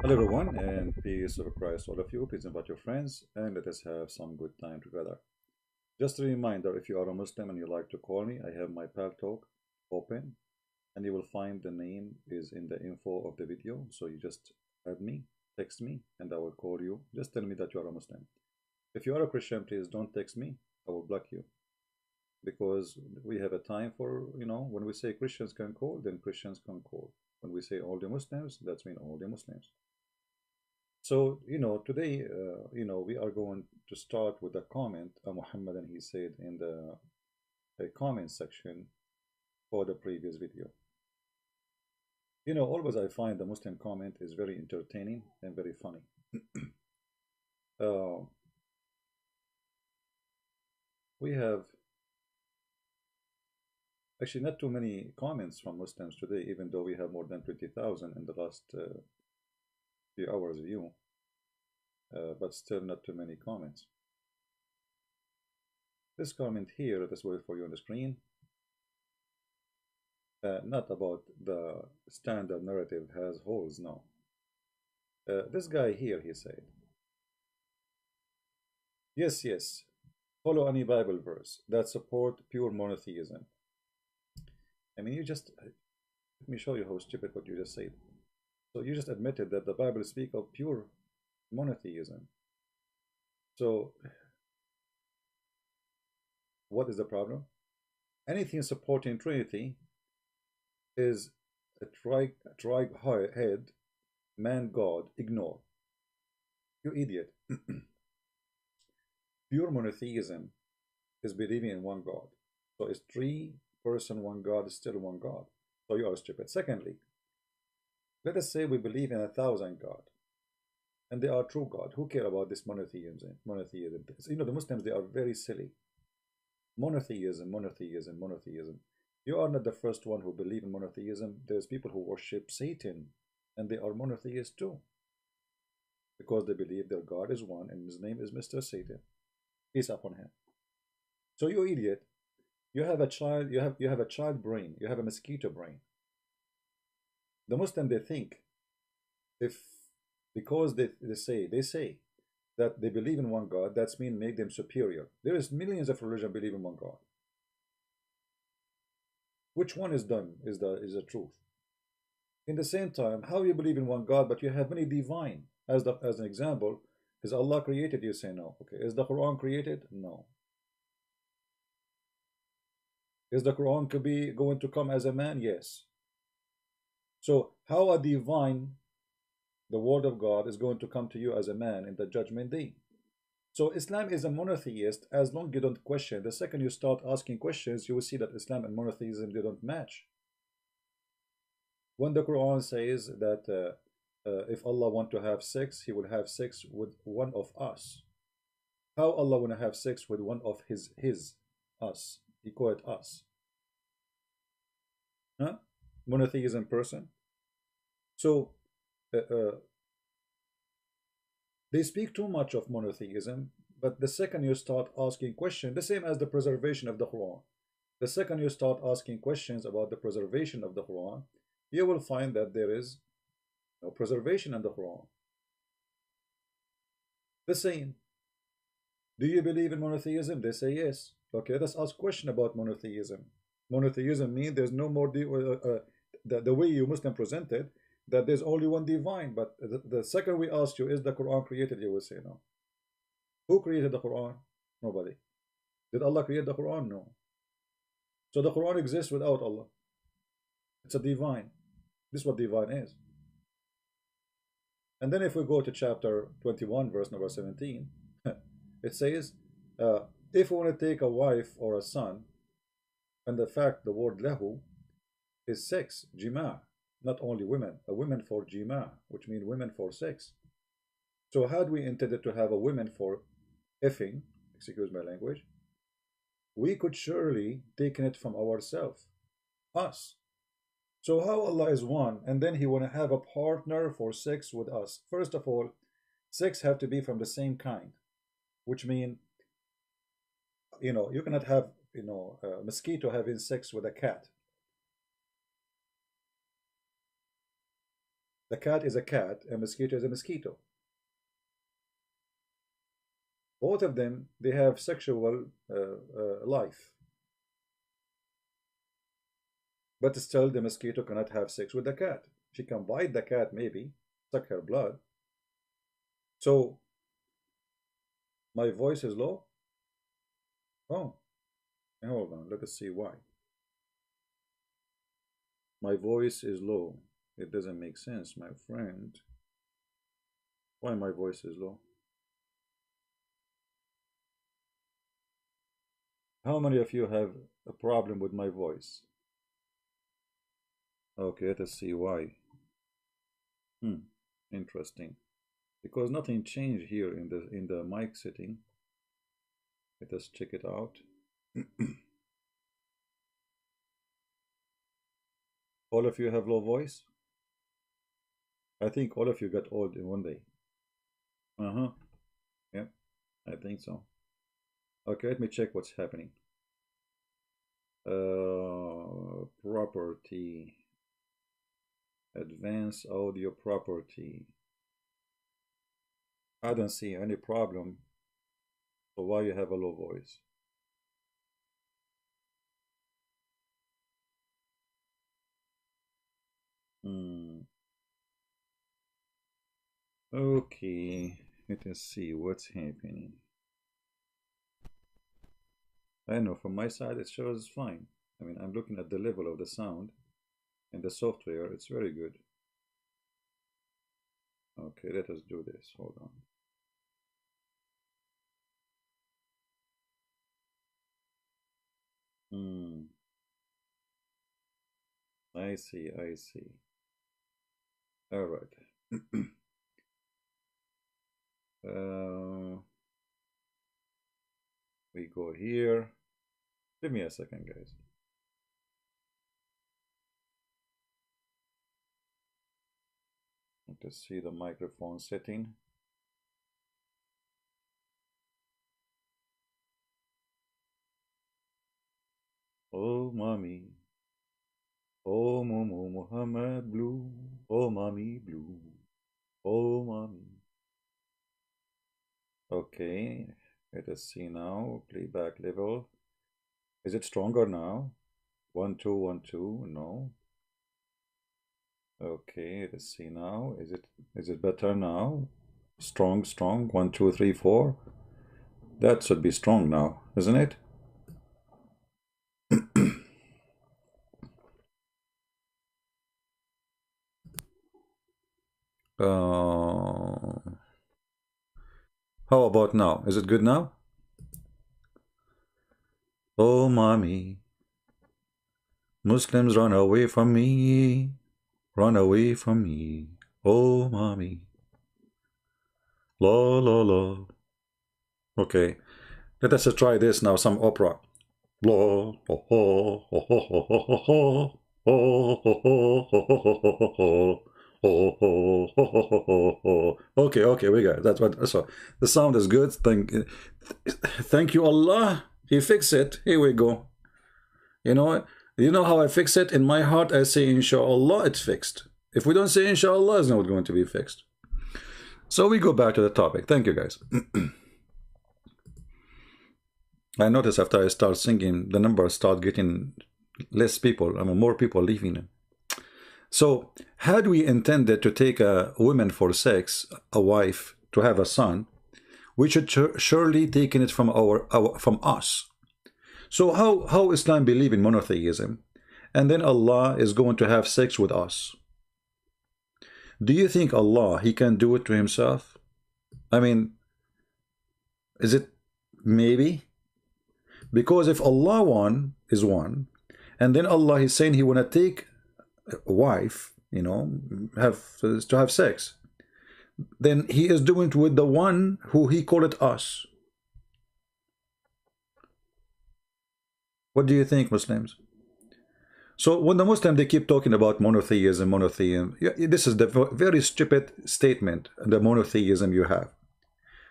Hello everyone, and peace of Christ all of you. Please invite your friends and let us have some good time together. Just a reminder, if you are a Muslim and you like to call me, I have my Pal Talk open, and you will find the name is in the info of the video. So you just add me, text me, and I will call you. Just tell me that you are a Muslim. If you are a Christian, please don't text me. I will block you, because we have a time for, when we say Christians can call, then Christians can call. When we say all the Muslims, that's mean all the Muslims. So, today, we are going to start with a comment Muhammad and he said in the comment section for the previous video. Always I find the Muslim comment is very entertaining and very funny. We have actually not too many comments from Muslims today, even though we have more than 20,000 in the last few hours view, but still not too many comments. This comment here, let us wait for you on the screen, not about the standard narrative has holes, no. This guy here, he said, yes, follow any Bible verse that support pure monotheism. I mean, let me show you how stupid what you just said. So you just admitted that the Bible speaks of pure monotheism. So what is the problem? Anything supporting Trinity is a tri-head man God. Ignore. You idiot. Pure monotheism is believing in one God. So it's three-person one God is still one God. So you are stupid. Secondly, let us say we believe in 1,000 God, and they are true God. Who care about this monotheism? The Muslims, they are very silly. Monotheism. You are not the first one who believe in monotheism. There's people who worship Satan, and they are monotheists too, because they believe their God is one, and his name is Mr. Satan. Peace upon him. So you idiot, you have a child. You have a child brain. You have a mosquito brain. The Muslim, they think because they say that they believe in one God, that's mean make them superior. There is millions of religions believe in one God. Which one is the truth? In the same time, how you believe in one God but you have many divine? As an example, is Allah created? You say no. Okay. Is the Quran created? No. Is the Quran going to come as a man? Yes. So how a divine, the word of God, is going to come to you as a man in the judgment day? So Islam is a monotheist as long as you don't question. The second you start asking questions, you will see that Islam and monotheism, they don't match. When the Quran says that if Allah want to have sex, he will have sex with one of us. How Allah want to have sex with one of us? He call it us. Huh? Monotheism person. So they speak too much of monotheism, but the second you start asking questions, the same as the preservation of the Quran, the second you start asking questions about the preservation of the Quran, you will find that there is no preservation in the Quran. The same. Do you believe in monotheism? They say yes. Okay, let's ask question about monotheism. Monotheism means there's no more the way you Muslim presented, that there's only one divine. But the second we ask you, is the Quran created? You will say no. Who created the Quran? Nobody. Did Allah create the Quran? No. So the Quran exists without Allah. It's a divine. This is what divine is. And then if we go to chapter 21, verse number 17, it says, if we want to take a wife or a son, and the fact the word lahu is sex, jima', not only women, a women for jima', which means women for sex. So had we intended to have a women for effing, excuse my language, we could surely take it from ourselves, us. So how Allah is one, and then he want to have a partner for sex with us? First of all, sex have to be from the same kind, which means, you cannot have, a mosquito having sex with a cat. The cat is a cat, a mosquito is a mosquito. Both of them, they have sexual life. But still, the mosquito cannot have sex with the cat. She can bite the cat, maybe, suck her blood. So, my voice is low? Oh, hold on, let us see why. My voice is low. It doesn't make sense, my friend. Why my voice is low? How many of you have a problem with my voice? Okay, let us see why. Interesting. Because nothing changed here in the mic setting. Let us check it out. All of you have low voice? I think all of you got old in one day. Yep, I think so. Okay, let me check what's happening. Property. Advanced audio property. I don't see any problem. So why you have a low voice? Okay, let us see what's happening. I know from my side it shows fine. I mean, I'm looking at the level of the sound in the software. It's very good. Okay, let us do this. Hold on. I see, I see. All right. We go here. Give me a second, guys. Let us see the microphone setting. Oh, mommy. Oh, Momo Muhammad Blue. Oh, mommy blue. Oh, mommy. Okay, let us see now. Playback level. Is it stronger now? 1 2 1 2. No. Okay, let's see now. Is it better now? Strong, strong. 1 2 3 4. That should be strong now, isn't it? How about now? Is it good now? Oh, mommy. Muslims run away from me. Run away from me. Oh, mommy. La, la, la. Okay. Let us try this now, some opera. La, ho, ho, ho, ho, ho, ho, ho, ho. Oh, ho, ho, ho, ho, ho, ho, ho. Oh, ho, ho, ho, ho, ho, ho. Okay, we got it. That's what. So the sound is good. Thank you, Allah. He fixed it. Here we go. You know how I fix it? In my heart, I say, inshallah, it's fixed. If we don't say inshallah, it's not going to be fixed. So we go back to the topic. Thank you, guys. I notice after I start singing, the numbers start getting less people. I mean, more people leaving. So, had we intended to take a woman for sex, a wife, to have a son, we should surely taken it from from us. So how Islam believe in monotheism, and then Allah is going to have sex with us? Do you think Allah, he can do it to himself? I mean, is it maybe? Because if Allah one is one, and then Allah is saying he want to take a wife, to have sex, then he is doing it with the one who he called it us. What do you think, Muslims? So when the Muslims, they keep talking about monotheism, this is the very stupid statement, the monotheism you have.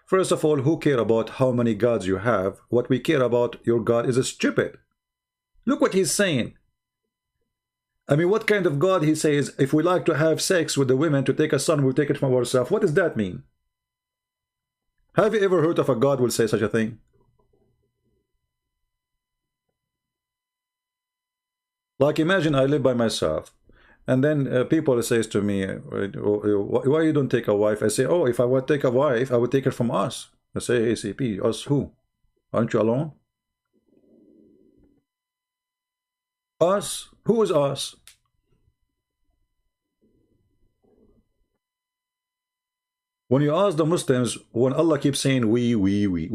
First of all, who care about how many gods you have? What we care about, your God is stupid. Look what he's saying. I mean, what kind of God he says, if we like to have sex with the women to take a son, we'll take it from ourselves? What does that mean? Have you ever heard of a God will say such a thing? Like, imagine I live by myself, and then people says to me, why you don't take a wife? I say, oh, if I would take a wife, I would take her from us. I say, ACP, us who? Aren't you alone? Us? Who is us? When you ask the Muslims, when Allah keeps saying we, what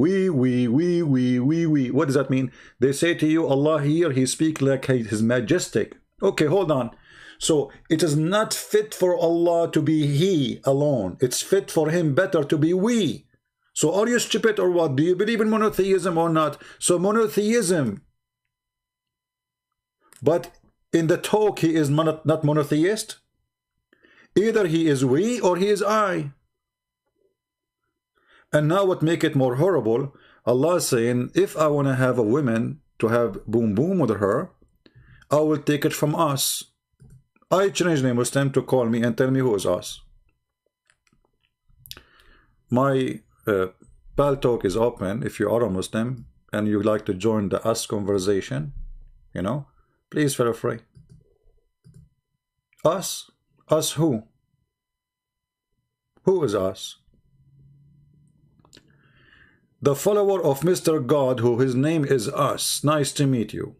does that mean? They say to you, Allah here, he speaks like his majestic. Okay, hold on. So it is not fit for Allah to be he alone. It's fit for him better to be we. So are you stupid or what? Do you believe in monotheism or not? So monotheism. But in the talk, he is not monotheist. Either he is we or he is I. And now what make it more horrible, Allah is saying, if I want to have a woman to have boom boom with her, I will take it from us. I challenge a Muslim to call me and tell me who is us. My pal talk is open. If you are a Muslim and you like to join the us conversation, you know, please feel free. Us? Us who? Who is us? The follower of Mr. God, who his name is us. Nice to meet you.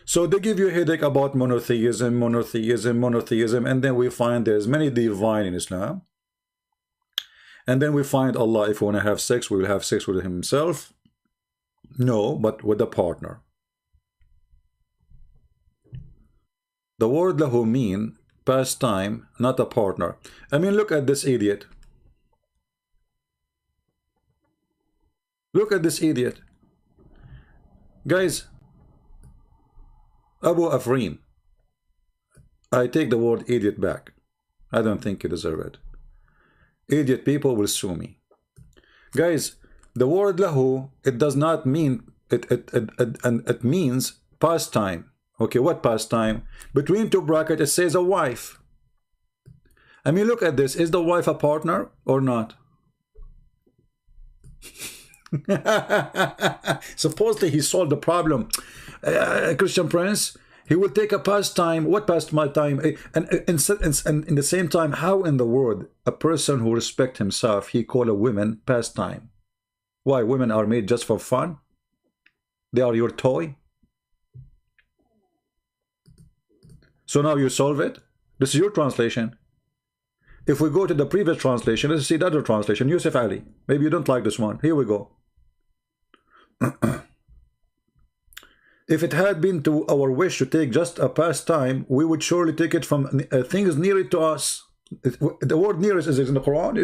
So they give you a headache about monotheism, and then we find there's many divine in Islam. And then we find Allah, if we want to have sex, we will have sex with himself. No, but with a partner. The word lahu mean pastime, not a partner. I mean, look at this idiot. Look at this idiot. Guys, Abu Afrin, I take the word idiot back. I don't think you deserve it. Idiot people will sue me. Guys, the word lahu, it does not mean, it means pastime. Okay, what pastime? Between two brackets, it says a wife. I mean, look at this. Is the wife a partner or not? Supposedly he solved the problem. Christian Prince, he will take a pastime. What pastime? And in the same time, how in the world a person who respects himself, he call a woman pastime? Why? Women are made just for fun? They are your toy? So now you solve it? This is your translation. If we go to the previous translation, let's see the other translation. Yusuf Ali. Maybe you don't like this one. Here we go. If it had been to our wish to take just a pastime, we would surely take it from things near to us. The word nearest is in the Quran.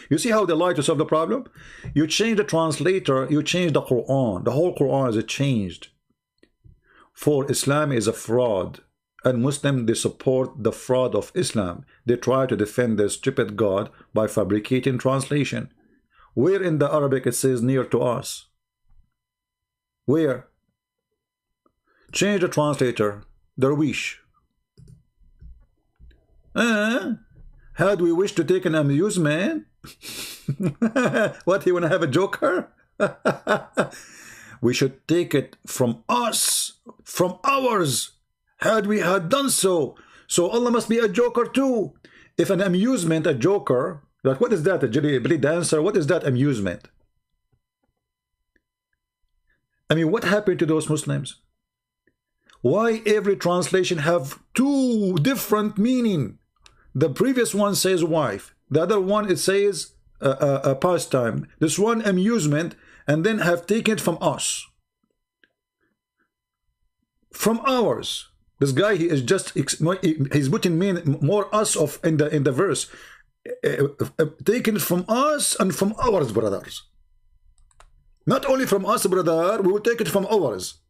You see how they lie to solve the problem? You change the translator, you change the Quran. The whole Quran is changed. For Islam is a fraud. And Muslims, they support the fraud of Islam. They try to defend their stupid God by fabricating translation. Where in the Arabic it says near to us? Where? Change the translator. Darwish. Had we wished to take an amusement? What, you want to have a joker? We should take it from us, from ours. Had we had done so. So Allah must be a joker too. If an amusement, a joker, like what is that? A jelly dancer? What is that amusement? I mean, what happened to those Muslims? Why every translation have two different meaning? The previous one says wife. The other one, it says a pastime. This one amusement, and then have taken it from us. From ours. This guy, he is just, he's putting more us of in the verse. Taken it from us and from ours, brothers. Not only from us, brother, we will take it from ours.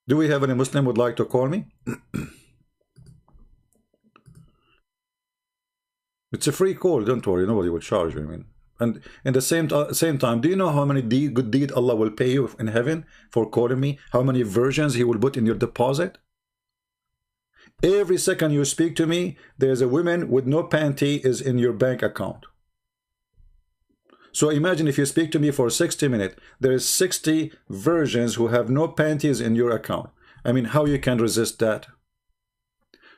Do we have any Muslim would like to call me? It's a free call, don't worry, nobody will charge you. I mean, And in the same time, do you know how many good deed Allah will pay you in heaven for calling me? How many versions He will put in your deposit? Every second you speak to me, there's a woman with no panty is in your bank account. So imagine if you speak to me for 60 minutes, there is 60 versions who have no panties in your account. I mean, how you can resist that?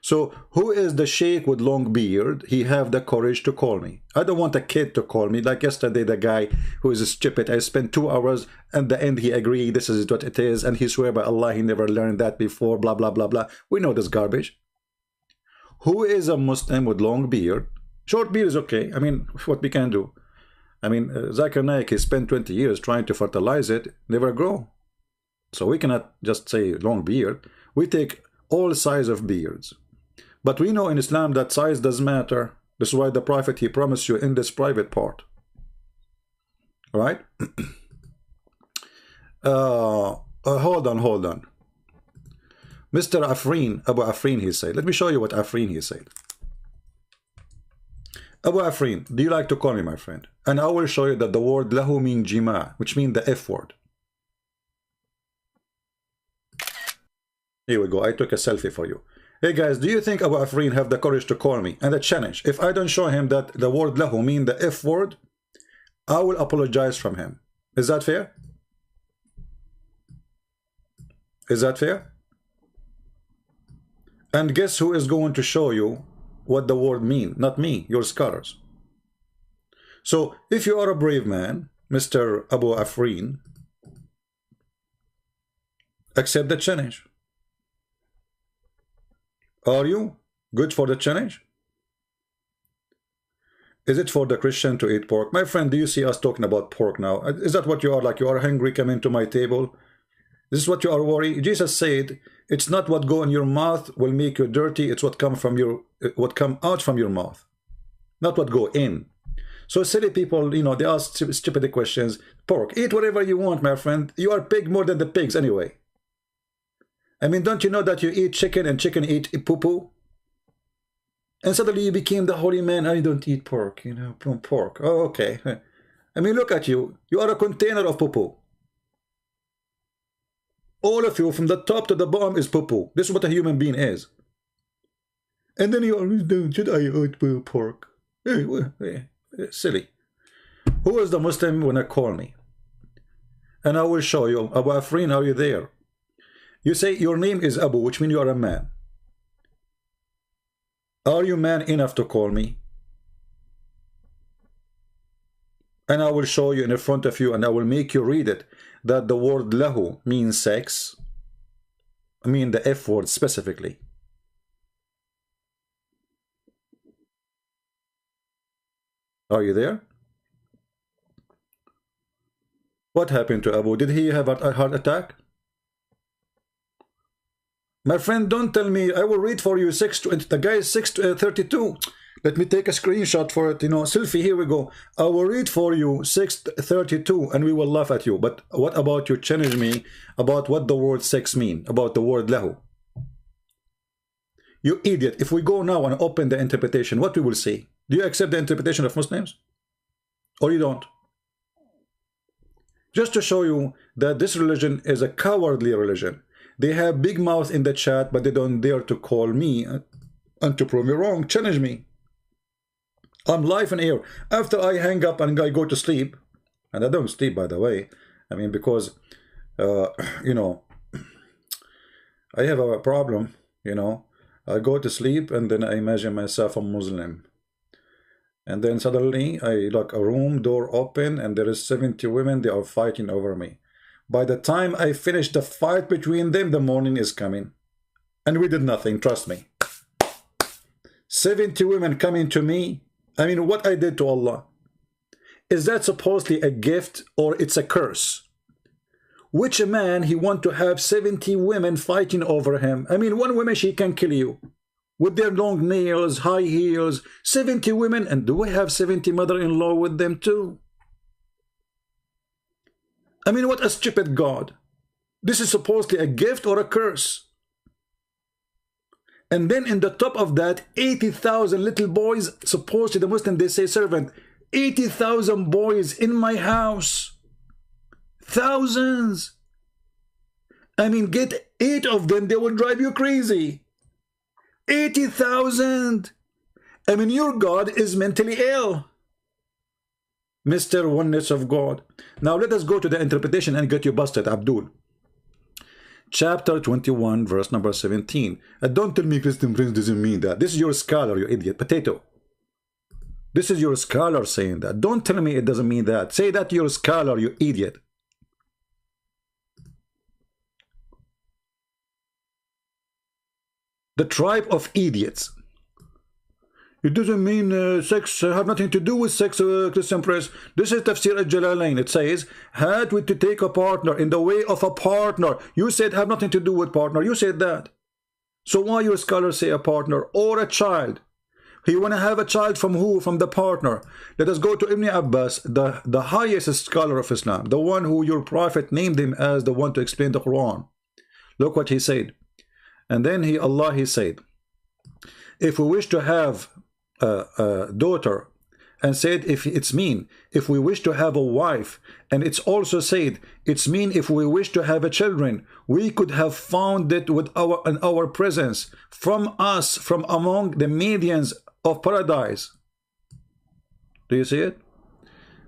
So who is the sheikh with long beard? He have the courage to call me. I don't want a kid to call me. Like yesterday, the guy who is stupid. I spent 2 hours. At the end, he agreed this is what it is. And he swear by Allah, he never learned that before. Blah, blah, blah, blah. We know this garbage. Who is a Muslim with long beard? Short beard is okay. I mean, what we can do. I mean, Zakir Naik, he spent 20 years trying to fertilize it. Never grow. So we cannot just say long beard. We take all size of beards. But we know in Islam that size does matter. This is why the Prophet, he promised you in this private part. All right? Hold on. Mr. Afrin, Abu Afrin, he said. Let me show you what Afrin, he said. Abu Afrin, do you like to call me, my friend? And I will show you that the word lahu means jima, which means the F word. Here we go. I took a selfie for you. Hey guys, do you think Abu Afrin have the courage to call me? And the challenge, if I don't show him that the word lahu mean the F word, I will apologize from him. Is that fair? Is that fair? And guess who is going to show you what the word mean? Not me, your scholars. So if you are a brave man, Mr. Abu Afrin, accept the challenge. Are you good for the challenge? Is it for the Christian to eat pork? My friend, do you see us talking about pork now? Is that what you are like? You are hungry, come into my table. This is what you are worried. Jesus said, it's not what go in your mouth will make you dirty. It's what come out from your mouth, not what go in. So silly people, you know, they ask stupid questions. Pork, eat whatever you want, my friend. You are pig more than the pigs anyway. I mean, don't you know that you eat chicken and chicken eat poo-poo? And suddenly you became the holy man. I don't eat pork, you know, pork. Oh, okay. I mean, look at you. You are a container of poo-poo. All of you, from the top to the bottom, is poo-poo. This is what a human being is. And then you always do, should I eat pork? Silly. Who is the Muslim when I call me? And I will show you. Abu Afrin, are you there? You say your name is Abu, which means you are a man. Are you man enough to call me? And I will show you in front of you, and I will make you read it, that the word lahu means sex. I mean the F word specifically. Are you there? What happened to Abu? Did he have a heart attack? My friend, don't tell me. I will read for you. The guy is 6:32. Let me take a screenshot for it. You know, selfie. Here we go. I will read for you 6:32, and we will laugh at you. But what about you challenge me about what the word sex mean? About the word lahu? You idiot! If we go now and open the interpretation, what we will see? Do you accept the interpretation of Muslims, or you don't? Just to show you that this religion is a cowardly religion. They have big mouth in the chat, but they don't dare to call me and to prove me wrong. Challenge me. I'm live and air. After I hang up and I go to sleep, and I don't sleep, by the way. I mean, because, you know, I have a problem, you know. I go to sleep and then I imagine myself a Muslim. And then suddenly I look a room, door open, and there is 70 women. They are fighting over me. By the time I finish the fight between them, the morning is coming. And we did nothing, trust me. 70 women coming to me. I mean, what I did to Allah. Is that supposedly a gift or it's a curse? Which man he want to have 70 women fighting over him? I mean, one woman, she can kill you. With their long nails, high heels, 70 women. And do we have 70 mother-in-law with them too? I mean, what a stupid God. This is supposedly a gift or a curse. And then in the top of that, 80,000 little boys, supposedly the Muslim, they say servant. 80,000 boys in my house. Thousands. I mean, get 8 of them, they will drive you crazy. 80,000. I mean, your God is mentally ill. Mr. Oneness of God. Now let us go to the interpretation and get you busted, Abdul. Chapter 21, verse number 17. Don't tell me Christian Prince doesn't mean that. This is your scholar, you idiot. Potato. This is your scholar saying that. Don't tell me it doesn't mean that. Say that to your scholar, you idiot. The tribe of idiots. It doesn't mean sex have nothing to do with sex, Christian Press. This is Tafsir al-Jalalain. It says, had we to take a partner in the way of a partner. You said have nothing to do with partner. You said that. So why your scholars say a partner or a child? You want to have a child from who? From the partner. Let us go to Ibn Abbas, the highest scholar of Islam, the one who your prophet named him as the one to explain the Quran. Look what he said. And then he said, if we wish to have a daughter, and said if it's mean if we wish to have a wife, and it's also said it's mean if we wish to have a children, we could have found it with our presence from us, from among the medians of paradise. Do you see it?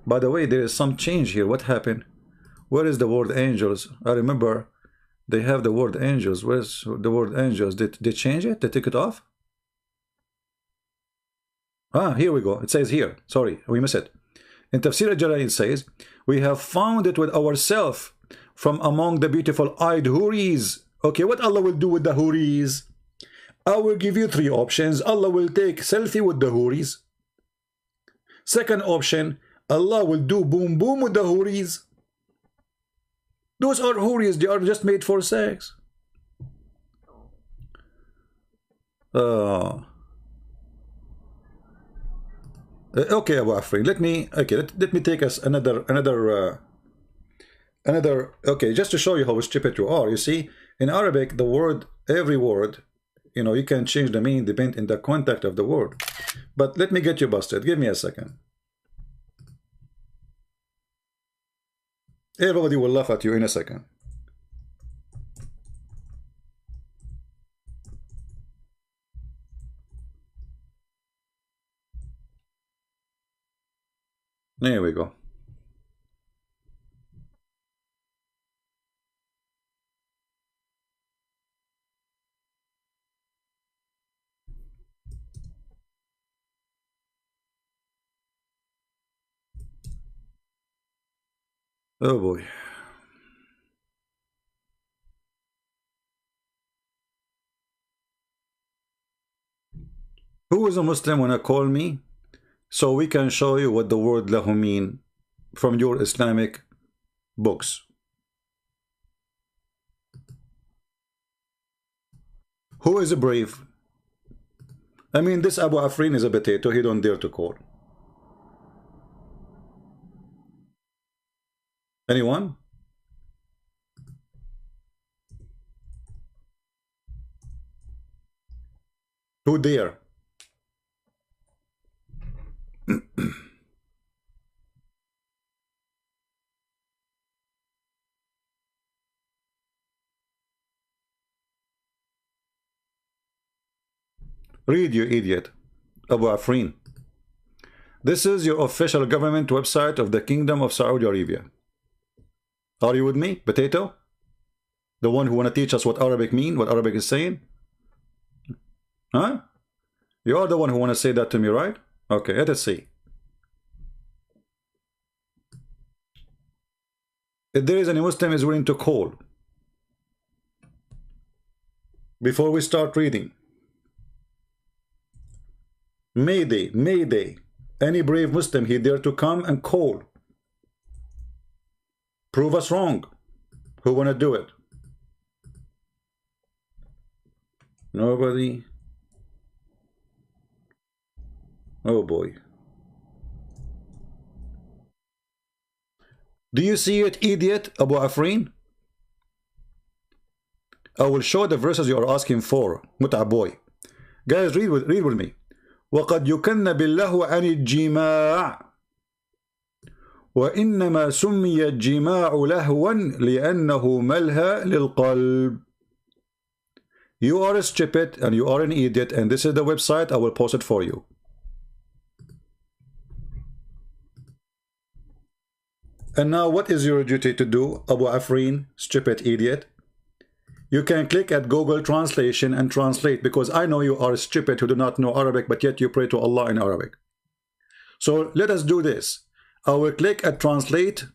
By the way, there is some change here. What happened? Where is the word angels? I remember they have the word angels. Where's the word angels? Did they change it? They took it off? Ah, here we go. It says here. Sorry, we missed it. In Tafsir al-Jalalain it says, we have found it with ourselves from among the beautiful-eyed Houris. Okay, what Allah will do with the Houris? I will give you 3 options. Allah will take selfie with the Houris. Second option, Allah will do boom boom with the Houris. Those are Houris. They are just made for sex. Okay, Abu Afrin, let me take us another okay, just to show you how stupid you are. You see, in Arabic, the word, every word, you know, you can change the meaning depending on the context of the word. But let me get you busted. Give me a second. Everybody will laugh at you in a second. There we go. Oh boy. Who is a Muslim wanna call me? So we can show you what the word lahu mean from your Islamic books. Who is brave? I mean, this Abu Afrin is a potato. He don't dare to call. Anyone? Who dare? Read, you idiot. Abu Afrin. This is your official government website of the Kingdom of Saudi Arabia. Are you with me, potato? The one who want to teach us what Arabic mean, what Arabic is saying? Huh? You are the one who want to say that to me, right? Okay, let us see. If there is any Muslim is willing to call before we start reading. Mayday, Mayday. Any brave Muslim, he dare to come and call. Prove us wrong. Who want to do it? Nobody. Oh boy. Do you see it, idiot, Abu Afrin? I will show the verses you are asking for. Mut'a boy. Guys, read with me. وَقَدْ يُكَنَّ بِاللَّهُ عَنِ الْجِمَاعِ وإنما سمي الجماع لهوا لأنه ملهى للقلب. You are stupid and you are an idiot, and this is the website. I will post it for you. And now what is your duty to do, Abu Afrin, stupid idiot? You can click at Google Translation and translate, because I know you are stupid who do not know Arabic, but yet you pray to Allah in Arabic. So let us do this. I will click at translate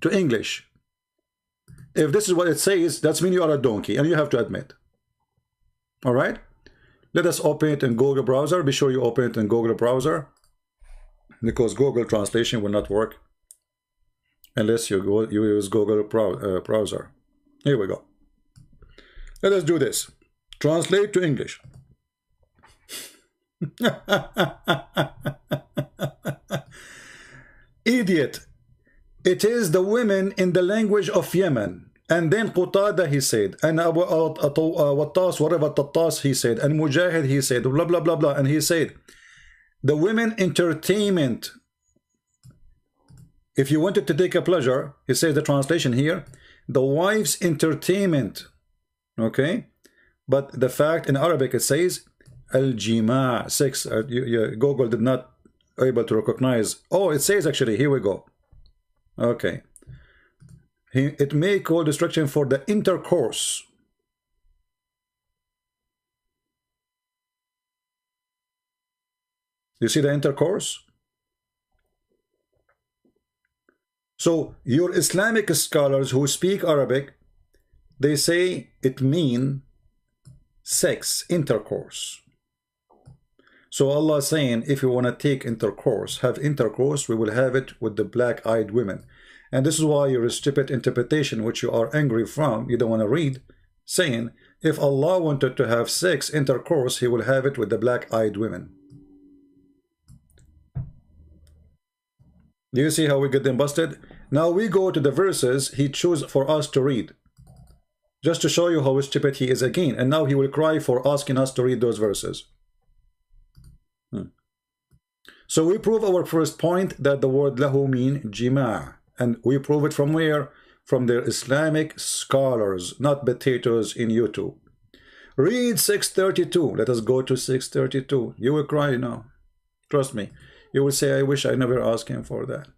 to English. If this is what it says, that means you are a donkey, and you have to admit. All right, let us open it in Google browser. Be sure you open it in Google browser, because Google translation will not work unless you use Google browser. Here we go. Let us do this. Translate to English. Idiot. It is the women in the language of Yemen. And then Qutada, he said, and Abu Wattas, whatever Tattas, he said, and Mujahid, he said, blah, blah, blah, blah. And he said, the women entertainment. If you wanted to take a pleasure, he says the translation here, the wife's entertainment. Okay? But the fact in Arabic it says, al-jima' sex. Google did not able to recognize. Oh, it says actually, here we go. Okay. It may call destruction for the intercourse. You see the intercourse? So your Islamic scholars who speak Arabic, they say it means sex, intercourse. So Allah is saying, if you want to take intercourse, have intercourse, we will have it with the black-eyed women. And this is why your stupid interpretation, which you are angry from, you don't want to read, saying, if Allah wanted to have sex, intercourse, he will have it with the black-eyed women. Do you see how we get them busted? Now we go to the verses he chose for us to read, just to show you how stupid he is again. And now he will cry for asking us to read those verses. So we prove our first point, that the word lahu mean jima'. And we prove it from where? From their Islamic scholars, not potatoes in YouTube. Read 632. Let us go to 632. You will cry now. Trust me. You will say, I wish I never asked him for that.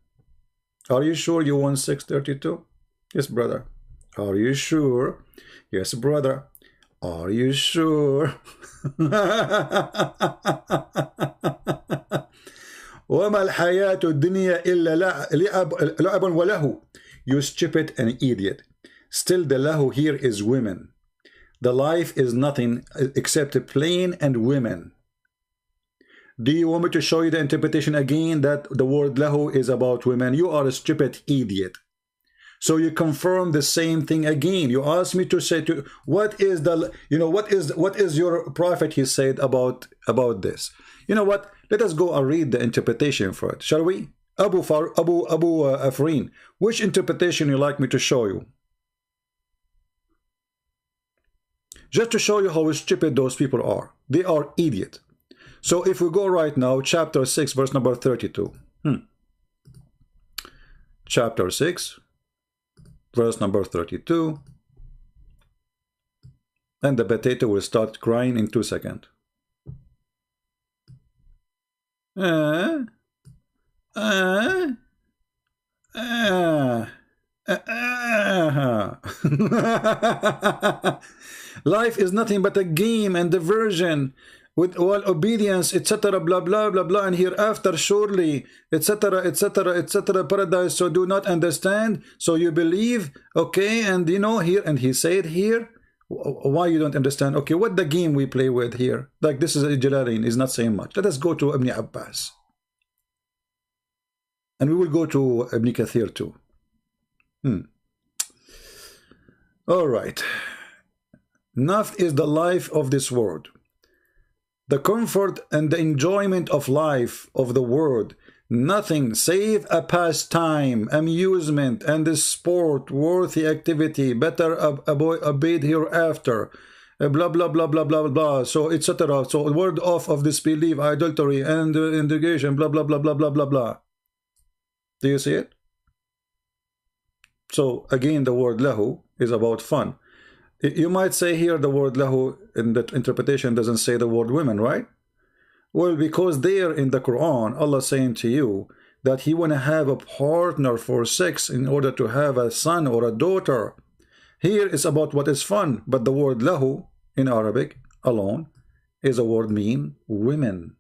Are you sure you want 632? Yes, brother. Are you sure? Yes, brother. Are you sure? وَمَا الْحَيَاةُ الدُّنْيَا إِلَّا لَعَبٌ وَلَهُ. You stupid and idiot. Still the lahu here is women. The life is nothing except plain and women. Do you want me to show you the interpretation again, that the word lahu is about women? You are a stupid idiot. So you confirm the same thing again. You ask me to say to what is the, what is your prophet he said about this? You know what? Let us go and read the interpretation for it, shall we? Abu Afrin, which interpretation you like me to show you? Just to show you how stupid those people are. They are idiots. So if we go right now, chapter 6, verse number 32. Chapter 6, verse number 32. And the potato will start crying in 2 seconds. Life is nothing but a game and diversion, with all obedience, etc., blah blah blah blah, and hereafter surely, etc., etc., etc., paradise. So do not understand, so you believe, okay? And here, and he said here, why you don't understand? Okay, what the game we play with here? Like this is Jalalain is not saying much. Let us go to Ibn Abbas, and we will go to Ibn Kathir too. All right. Naft is the life of this world, the comfort and the enjoyment of life of the world, nothing save a pastime, amusement, and a sport, worthy activity, better obeyed hereafter, blah blah blah blah blah blah. So etc. So word off of disbelief, idolatry, and integration, blah blah blah blah blah blah blah. Do you see it? So again, the word lahu is about fun. You might say here the word lahu in the interpretation doesn't say the word women, right? Well, because there in the Quran, Allah saying to you that He want to have a partner for sex in order to have a son or a daughter. Here is about what is fun, but the word lahu in Arabic alone is a word mean women.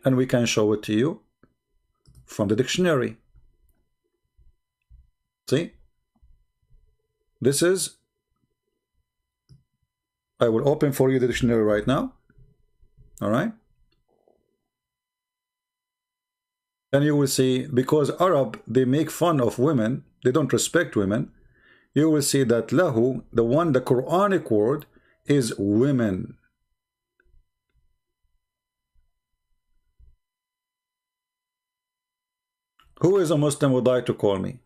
And we can show it to you from the dictionary. See? This is, I will open for you the dictionary right now. All right? And you will see, because Arab, they make fun of women, they don't respect women, you will see that lahu, the Quranic word, is women. Who is a Muslim would like to call me?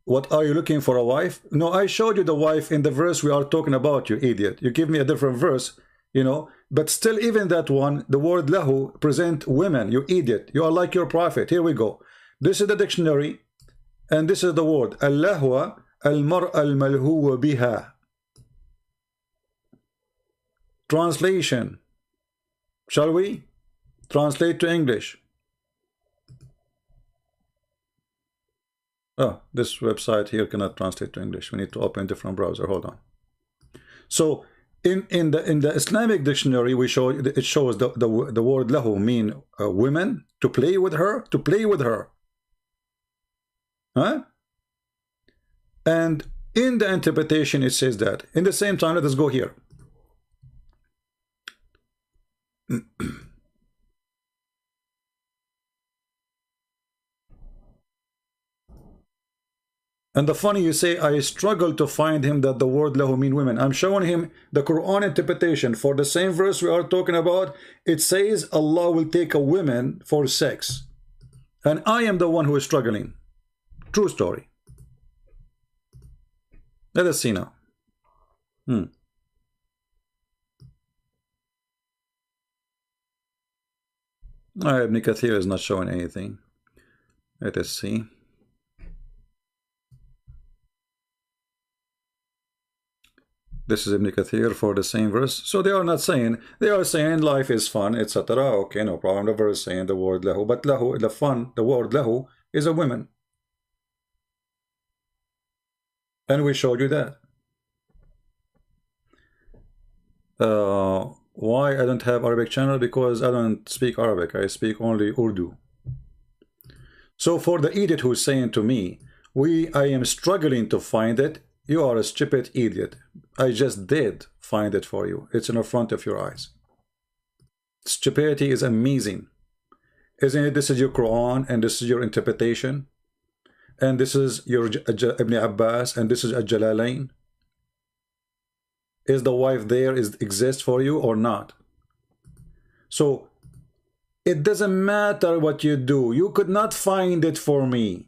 What, are you looking for a wife? No, I showed you the wife in the verse we are talking about, you idiot. You give me a different verse, you know, but still even that one, the word lahu present women, you idiot. You are like your prophet. Here we go. This is the dictionary, and this is the word. Al-lahwa al-mar'a al-malhuwa biha. Translation. Shall we? Translate to English. Oh, this website here cannot translate to English. We need to open a different browser. Hold on. So in the Islamic dictionary, we show it shows the word lahu mean women, to play with her, huh? And in the interpretation it says that. In the same time, let us go here. And the funny, you say, I struggle to find him that the word lahu mean women. I'm showing him the Quran interpretation for the same verse we are talking about. It says Allah will take a woman for sex. And I am the one who is struggling. True story. Let us see now. Ibn Kathir is not showing anything. Let us see. This is Ibn Kathir for the same verse. So they are not saying, they are saying life is fun, etc. Okay, no problem. The verse saying the word lahu, but lahu, the fun, the word lahu is a woman. And we showed you that. Why I don't have Arabic channel? Because I don't speak Arabic. I speak only Urdu. So for the idiot who is saying to me, I am struggling to find it, you are a stupid idiot. I just did find it for you. It's in the front of your eyes. Stupidity is amazing. Isn't it? This is your Quran, and this is your interpretation. And this is your Ibn Abbas, and this is Al-Jalalain. Is the wife there, exists for you or not? So, it doesn't matter what you do. You could not find it for me.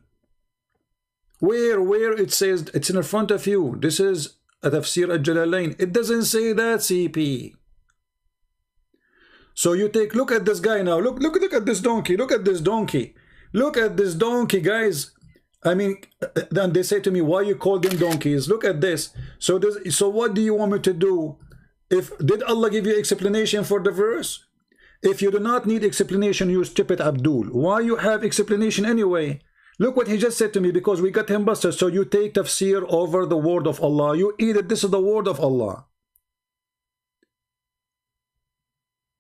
Where it says, it's in front of you. This is a Tafsir Al-Jalalain. It doesn't say that, CP. So you look at this guy now. Look at this donkey. Look at this donkey. Look at this donkey, guys. I mean, then they say to me, why you call them donkeys? Look at this. So what do you want me to do? Did Allah give you explanation for the verse? If you do not need explanation, you stupid Abdul. Why you have explanation anyway? Look what he just said to me, because we got him busted. So you take tafsir over the word of Allah. You eat it. This is the word of Allah.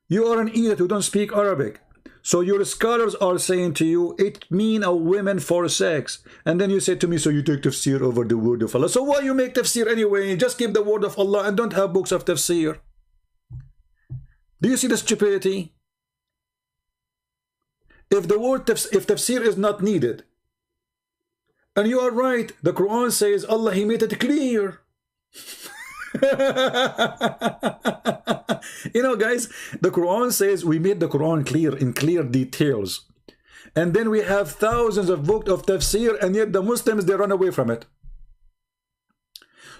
You are an idiot who don't speak Arabic. So your scholars are saying to you, it mean a woman for sex. And then you say to me, so you take tafsir over the word of Allah. So why you make tafsir anyway? Just keep the word of Allah and don't have books of tafsir. Do you see the stupidity? If tafsir is not needed, and you are right, the Quran says Allah, He made it clear. You know, guys, the Quran says we made the Quran clear in clear details. And then we have thousands of books of tafsir, and yet the Muslims, they run away from it.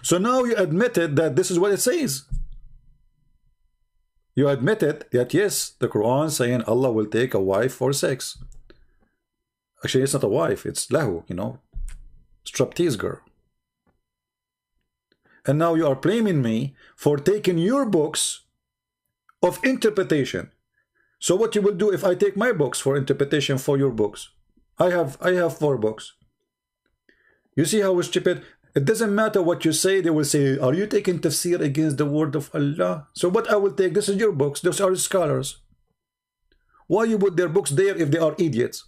So now you admitted that this is what it says. You admitted that yes, the Quran saying Allah will take a wife for sex. Actually, it's not a wife, it's lahu, you know, striptease girl. And now you are blaming me for taking your books of interpretation. So what you will do if I take my books for interpretation for your books? I have 4 books. You see how stupid? It doesn't matter what you say. They will say, are you taking tafsir against the word of Allah? So what I will take, this is your books. Those are scholars. Why you put their books there if they are idiots?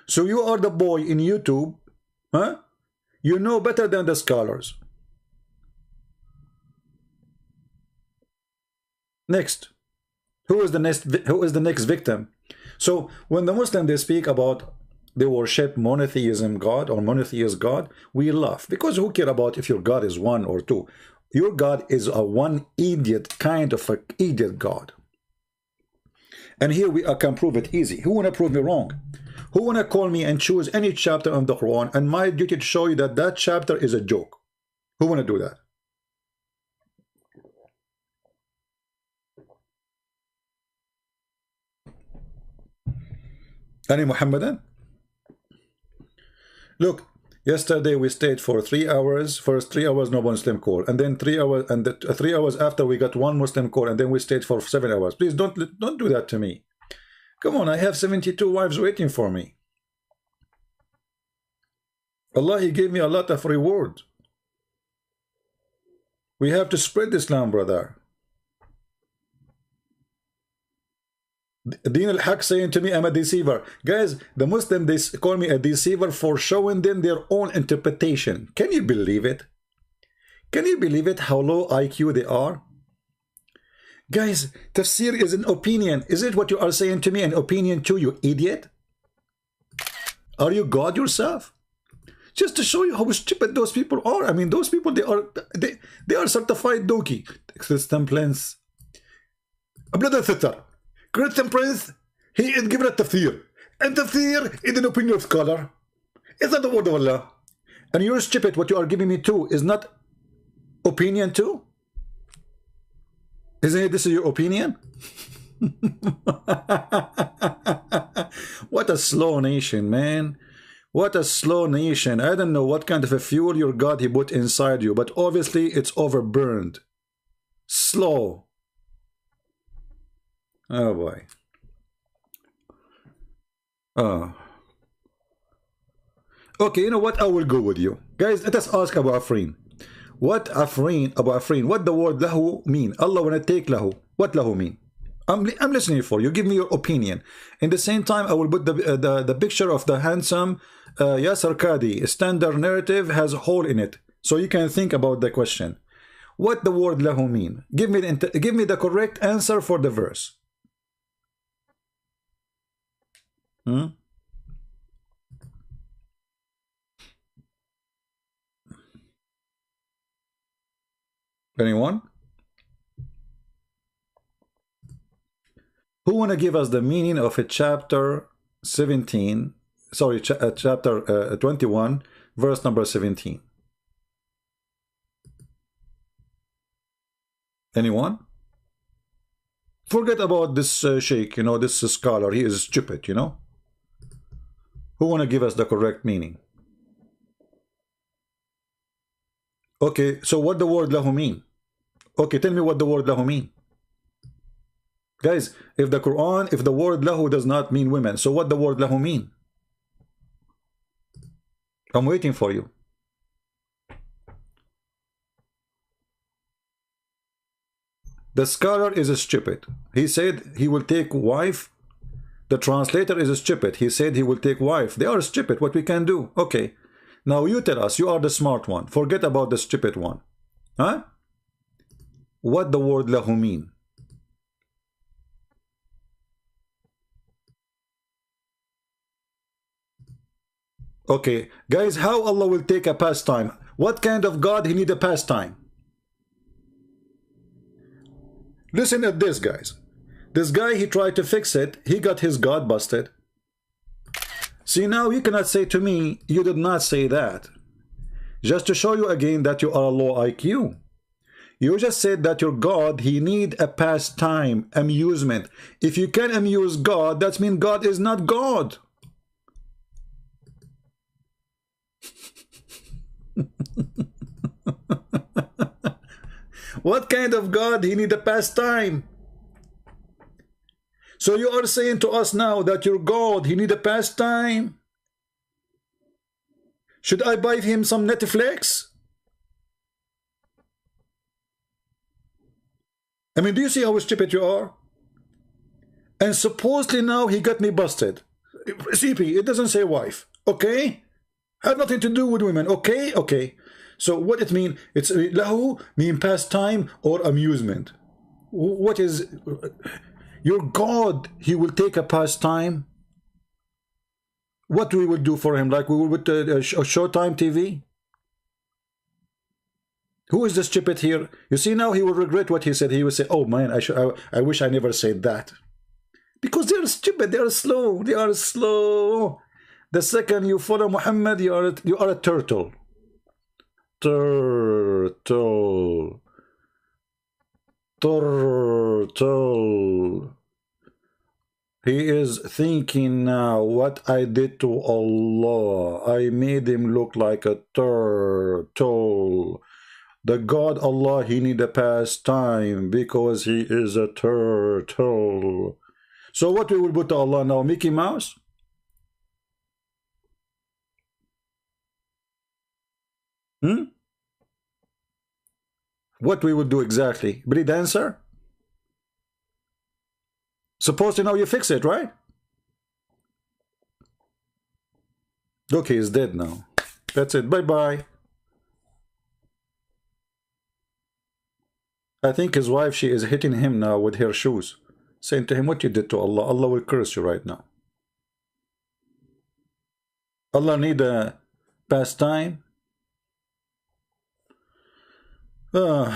So you are the boy in YouTube, huh? You know better than the scholars. Next. Who is the next victim? So when the Muslim, they speak about they worship monotheism God or monotheist God, we laugh, because who care about if your God is 1 or 2? Your God is a one idiot, kind of an idiot God. And here I can prove it easy. Who want to prove me wrong? Who want to call me and choose any chapter of the Quran and my duty to show you that that chapter is a joke? Who want to do that? Any Muhammadan? Look, yesterday we stayed for 3 hours. First 3 hours, no Muslim call, and then 3 hours, and 3 hours after we got 1 Muslim call, and then we stayed for 7 hours. Please don't do that to me. Come on, I have 72 wives waiting for me. Allah, He gave me a lot of reward. We have to spread Islam, brother. Deen al-Haq saying to me, I'm a deceiver. Guys, the Muslim, they call me a deceiver for showing them their own interpretation. Can you believe it? Can you believe it, how low IQ they are? Guys, tafsir is an opinion. Is it what you are saying to me, an opinion too, you idiot? Are you God yourself? Just to show you how stupid those people are. I mean, those people, they are certified donkey. Christian Prince. Brother sister. Christian Prince, he is given a tafsir. And tafsir is an opinion of scholar. It's not the word of Allah. And you're stupid. What you are giving me too is not opinion too? Isn't it this is your opinion? What a slow nation, man. What a slow nation. I don't know what kind of a fuel your God He put inside you, but obviously it's overburned. Slow. Oh boy. Oh. Okay, you know what? I will go with you. Guys, let us ask Abu Afrin. What Afrin, Abu Afrin, what the word lahu mean? Allah wanna take lahu. What lahu mean? I'm listening for you. Give me your opinion. In the same time, I will put the picture of the handsome Yasser Qadi. Standard narrative has a hole in it. So you can think about the question. What the word lahu mean? Give me the correct answer for the verse. Anyone? Who want to give us the meaning of a chapter 17, sorry, chapter 21, verse number 17? Anyone? Forget about this sheikh, you know, this scholar. He is stupid, you know. Who want to give us the correct meaning? Okay, so what the word lahu mean? Okay, tell me what the word lahu mean. Guys, if the Quran, if the word lahu does not mean women, so what the word lahu mean? I'm waiting for you. The scholar is stupid. He said he will take wife. The translator is stupid. He said he will take wife. They are stupid. What we can do? Okay. Now you tell us. You are the smart one. Forget about the stupid one. Huh? What the word lahu mean? Okay. Guys, how Allah will take a pastime? What kind of God He need a pastime? Listen at this, guys. This guy, he tried to fix it. He got his God busted. See, now you cannot say to me, you did not say that. Just to show you again that you are a low IQ. You just said that your God, He need a pastime, amusement. If you can amuse God, that means God is not God. What kind of God he need a pastime? So you are saying to us now that your God, he need a pastime? Should I buy him some Netflix? I mean, do you see how stupid you are? And supposedly now he got me busted. CP, it doesn't say wife, okay? Have nothing to do with women, okay? Okay. So what it mean? It's lahu mean pastime or amusement. What is your God? He will take a pastime. What we will do for him? Like we will with Showtime TV? Who is the stupid here? You see now he will regret what he said. He will say, "Oh man, I wish I never said that." Because they are stupid. They are slow. They are slow. The second you follow Muhammad, you are a turtle. Turtle. Turtle. He is thinking now, what I did to Allah. I made him look like a turtle. The God Allah, he need a pastime because he is a turtle. So what we will put to Allah now? Mickey Mouse? What we would do exactly? Belly dancer? Suppose you know you fix it, right? Look, he is dead now. That's it. Bye-bye. I think his wife, she is hitting him now with her shoes, saying to him, what you did to Allah, Allah will curse you right now. Allah need a pastime. Omar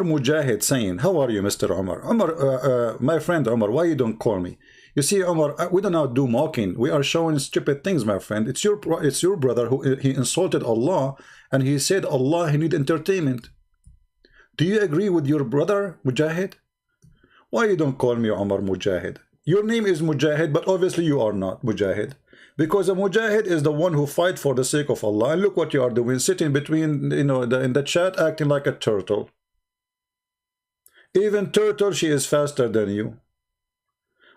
Mujahid saying, how are you, Mr. Omar? Omar, my friend Omar, why you don't call me? You see, Omar, we do not do mocking. We are showing stupid things, my friend. It's your brother who he insulted Allah, and he said Allah, he need entertainment. Do you agree with your brother, Mujahid? Why you don't call me Omar Mujahid? Your name is Mujahid, but obviously you are not Mujahid. Because a Mujahid is the one who fight for the sake of Allah. And look what you are doing, sitting between, in the chat, acting like a turtle. Even turtle, she is faster than you.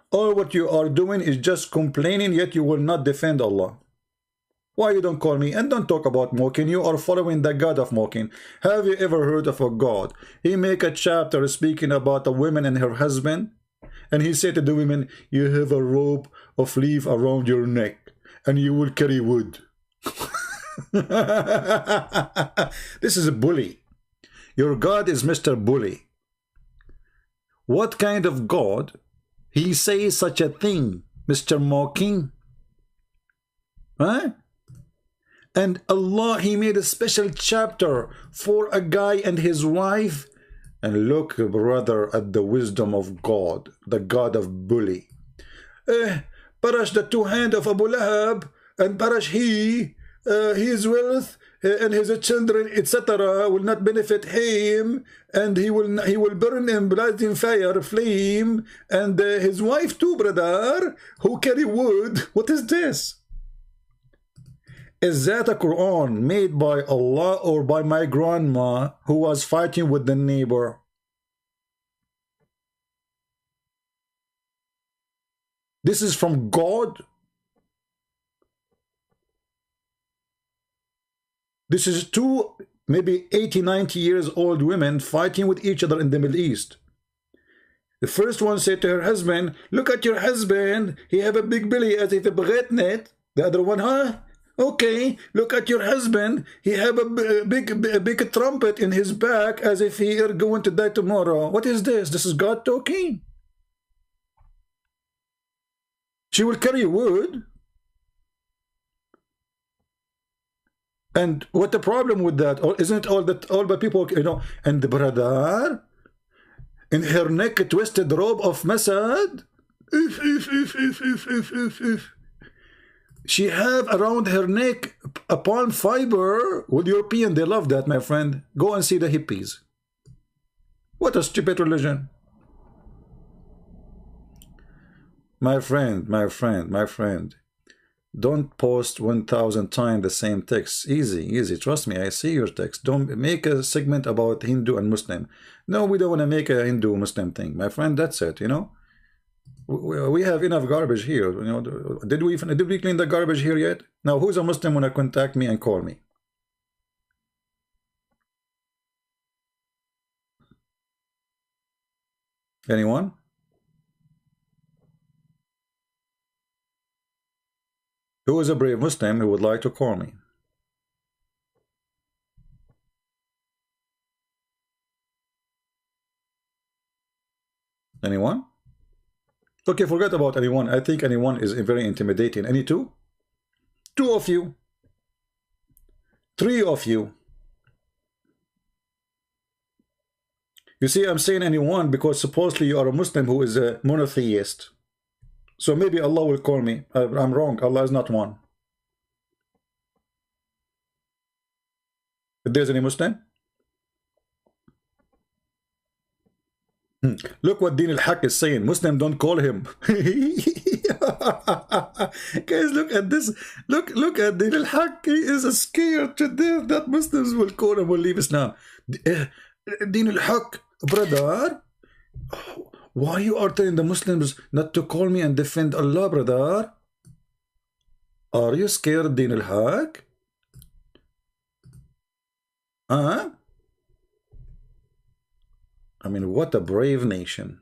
All what you are doing is just complaining, yet you will not defend Allah. Why you don't call me? And don't talk about mocking. You are following the God of mocking. Have you ever heard of a God? He make a chapter speaking about a woman and her husband. And he said to the women, you have a rope of leaf around your neck, and you will carry wood. This is a bully. Your God is Mr. Bully. What kind of God he says such a thing, Mr. Mocking? Huh? And Allah, he made a special chapter for a guy and his wife. And look, brother, at the wisdom of God, the God of bully. Parash the two hands of Abu Lahab, and parash his wealth and his children, etc., will not benefit him, and he will burn in blazing fire, flame, and his wife too, brother, who carry wood. What is this? Is that a Quran made by Allah or by my grandma who was fighting with the neighbor? This is from God? This is two, maybe 80, 90 years old women fighting with each other in the Middle East. The first one said to her husband, look at your husband, he have a big belly as if a bretnet. The other one, huh? Okay, look at your husband, he have a big trumpet in his back as if he are going to die tomorrow. What is this? This is God talking. She will carry wood. And what the problem with that? Or isn't it all the people, you know, and the brother in her neck a twisted robe of Masad? She have around her neck a palm fiber. With European, they love that, my friend. Go and see the hippies. What a stupid religion. My friend, Don't post 1,000 times the same text. Easy. Trust me, I see your text. Don't make a segment about Hindu and Muslim. No, we don't want to make a Hindu-Muslim thing. My friend, that's it, you know. We have enough garbage here. You know, did we clean the garbage here yet? Now, who's a Muslim want to contact me and call me? Anyone? Who is a brave Muslim who would like to call me? Anyone? Okay, forget about anyone. I think anyone is very intimidating. Any two? Two of you. Three of you. You see, I'm saying anyone because supposedly you are a Muslim who is a monotheist. So maybe Allah will call me. I'm wrong. Allah is not one. If there's any Muslim? Look what Din al-Haq is saying. Muslim, don't call him. Guys, look at this. Look at Din al-Haq. He is scared to death that Muslims will call him, will leave Islam. Din al-Haq, brother, why you are telling the Muslims not to call me and defend Allah, brother? Are you scared, Din al-Haq? Huh? I mean, what a brave nation.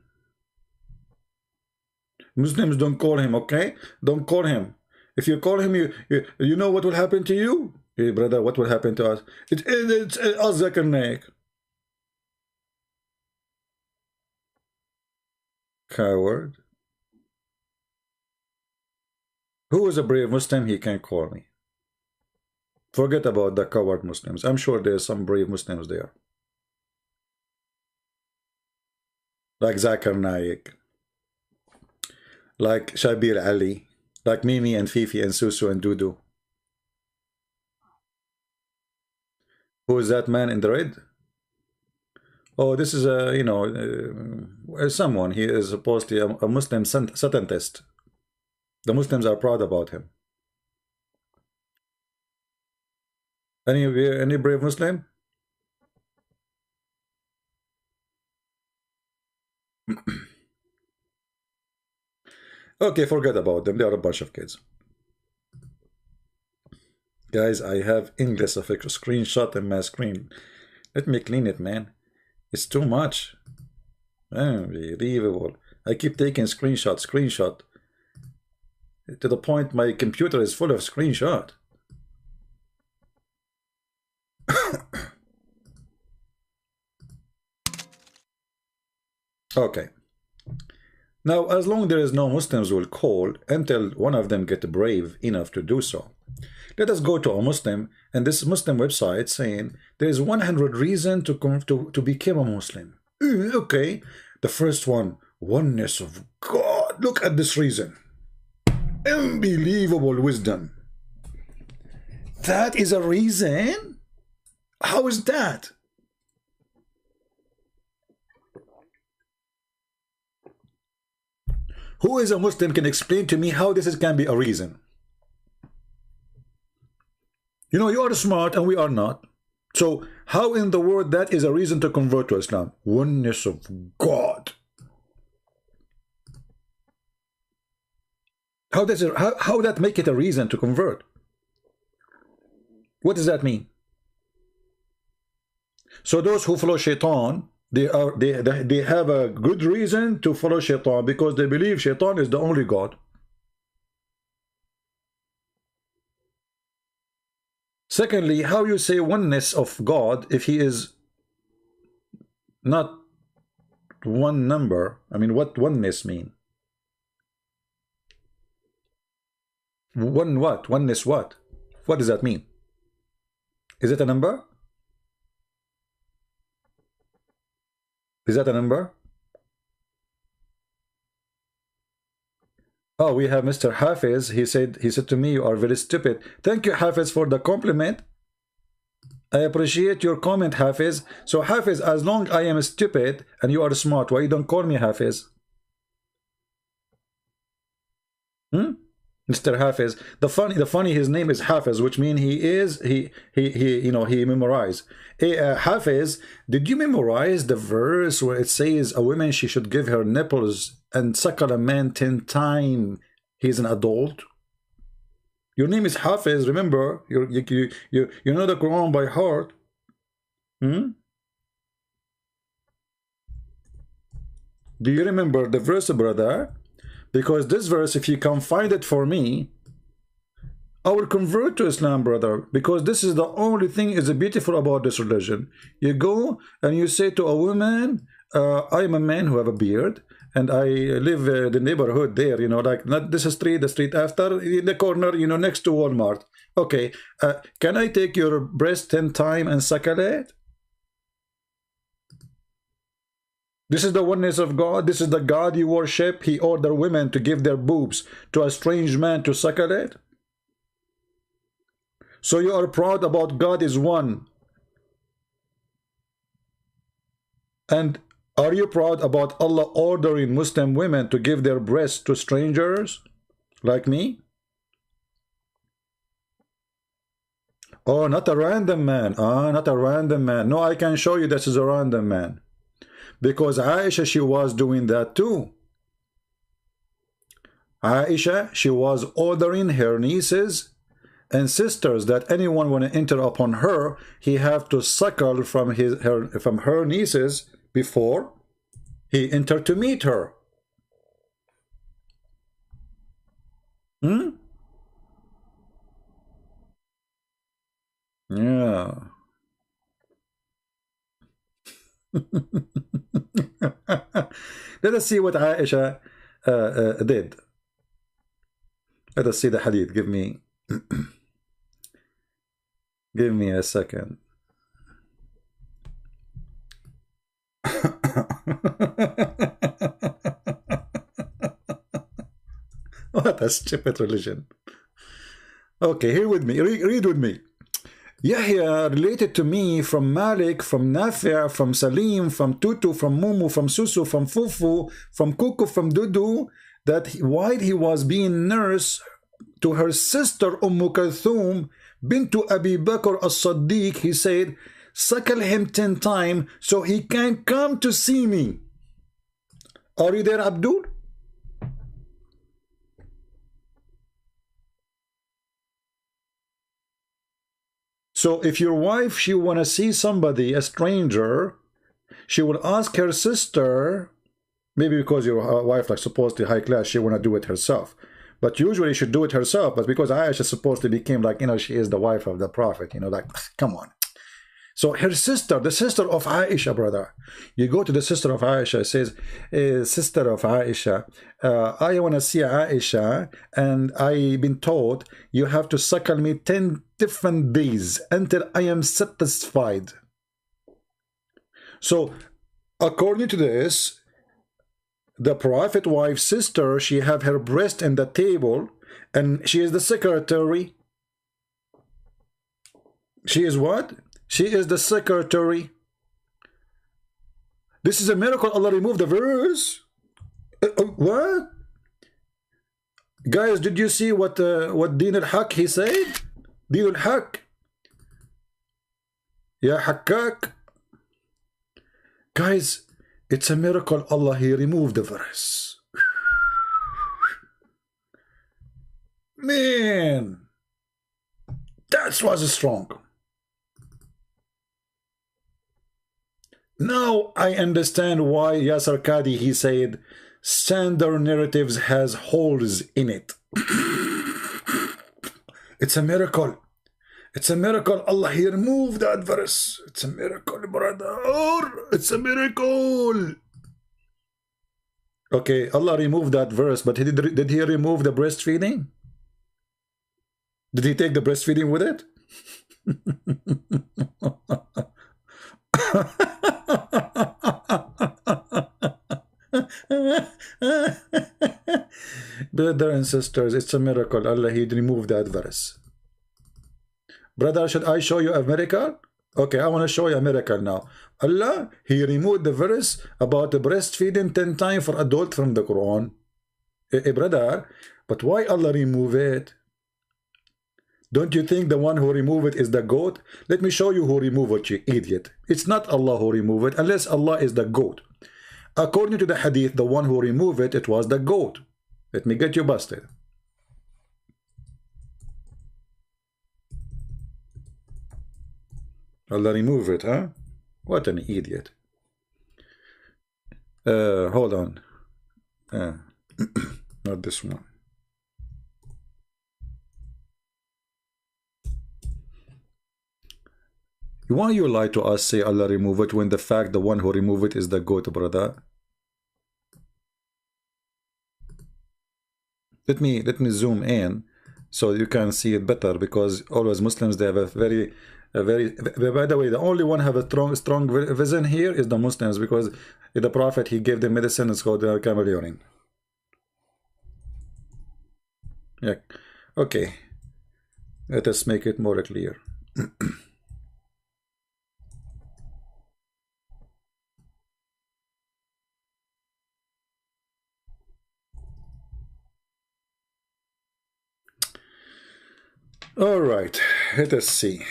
Muslims, don't call him, okay? Don't call him. If you call him, you know what will happen to you? Hey, brother, what will happen to us? It's us, Zakir. Coward. Who is a brave Muslim? He can call me. Forget about the coward Muslims. I'm sure there's some brave Muslims there. Like Zakir Naik, like Shabir Ali, like Mimi and Fifi and Susu and Dudu. Who is that man in the red? Oh, this is a, you know, someone. He is supposedly a Muslim Satanist. The Muslims are proud about him. Any brave Muslim? Okay, forget about them. They are a bunch of kids. Guys, I have English of a screenshot in my screen. Let me clean it, man. It's too much. Unbelievable. I keep taking screenshot. To the point my computer is full of screenshot. Okay. Now, as long there is no Muslims will call until one of them get brave enough to do so. Let us go to a Muslim and this Muslim website saying there is 100 reasons to become a Muslim. Okay. The first one, oneness of God. Look at this reason. Unbelievable wisdom. That is a reason? How is that? Who is a Muslim can explain to me how this can be a reason? You know, you are smart and we are not. So how in the world that is a reason to convert to Islam? Oneness of God. How that make it a reason to convert? What does that mean? So those who follow Shaitan, they have a good reason to follow Shaitan because they believe Shaitan is the only God. Secondly, how you say oneness of God if he is not one number? I mean, what oneness mean? One what? Oneness what? What does that mean? Is it a number? Is that a number? Oh, we have Mr. Hafiz. He said to me, you are very stupid. Thank you, Hafiz, for the compliment. I appreciate your comment, Hafiz. So, Hafiz, as long I am stupid and you are smart, why you don't call me Hafiz? Mr. Hafiz. The funny, his name is Hafiz, which means he memorized. Hey, Hafiz, did you memorize the verse where it says a woman, she should give her nipples and suckle a man 10 times he's an adult? Your name is Hafiz, remember? You know the Quran by heart. Do you remember the verse, brother? Because this verse, if you can find it for me, I will convert to Islam, brother. Because this is the only thing is beautiful about this religion. You go and you say to a woman, I am a man who have a beard, and I live in the neighborhood there, you know, like not this street, the street after, in the corner, you know, next to Walmart. Okay, can I take your breast 10 times and suckle it? This is the oneness of God. This is the God you worship. He ordered women to give their boobs to a strange man to suckle it. So you are proud about God is one. And are you proud about Allah ordering Muslim women to give their breasts to strangers like me? Oh, not a random man. Ah, not a random man. No, I can show you this is a random man. Because Aisha, she was doing that too. Aisha, she was ordering her nieces and sisters that anyone want to enter upon her, he have to suckle from her nieces before he entered to meet her. Yeah. Let us see what Aisha did. Let us see the hadith. Give me give me a second. What a stupid religion. Okay, here with me. Read with me. Yahya related to me from Malik, from Nafi', from Salim, from Tutu, from Mumu, from Susu, from Fufu, from Kuku, from Dudu, that while he was being nurse to her sister Kulthum, bintu Abi Bakr as-Siddiq, he said, suckle him 10 times so he can come to see me. Are you there, Abdul? So if your wife, she want to see somebody, a stranger, she will ask her sister, maybe because your wife like supposedly high class, she want to do it herself. But usually she should do it herself, but because Aisha supposedly became like, you know, she is the wife of the Prophet, you know, like, come on. So her sister, the sister of Aisha, brother, you go to the sister of Aisha, it says, sister of Aisha, I want to see Aisha, and I've been told you have to suckle me 10 different days until I am satisfied. So according to this, the Prophet wife's sister, she have her breast in the table, and she is the secretary. She is what? She is the secretary. This is a miracle. Allah removed the verse. What? Guys, did you see what Din al-Haq he said? Din al-Haq. Ya Hakkak. Guys, it's a miracle. Allah, he removed the verse. Man, that was strong. Now I understand why Yasser Qadi, he said, standard narratives has holes in it. It's a miracle. It's a miracle. Allah, he removed that verse. It's a miracle, brother. It's a miracle. Okay, Allah removed that verse, but did he remove the breastfeeding? Did he take the breastfeeding with it? Brother and sisters, it's a miracle. Allah, he removed that verse. Brother, should I show you a miracle? Okay, I want to show you a miracle now. Allah, he removed the verse about the breastfeeding 10 times for adult from the Quran. Brother, but why Allah remove it? Don't you think the one who remove it is the goat? Let me show you who remove it, you idiot. It's not Allah who remove it, unless Allah is the goat. According to the hadith, the one who removed it, it was the goat. Let me get you busted. Allah remove it, huh? What an idiot. Hold on. Not this one. Why you lie to us, say Allah remove it, when the fact the one who remove it is the goat, brother? Let me zoom in so you can see it better, because always Muslims, they have a very by the way, the only one have a strong vision here is the Muslims, because the Prophet, he gave them medicine, it's called chameleon. Yeah, okay, let us make it more clear. All right, let us see.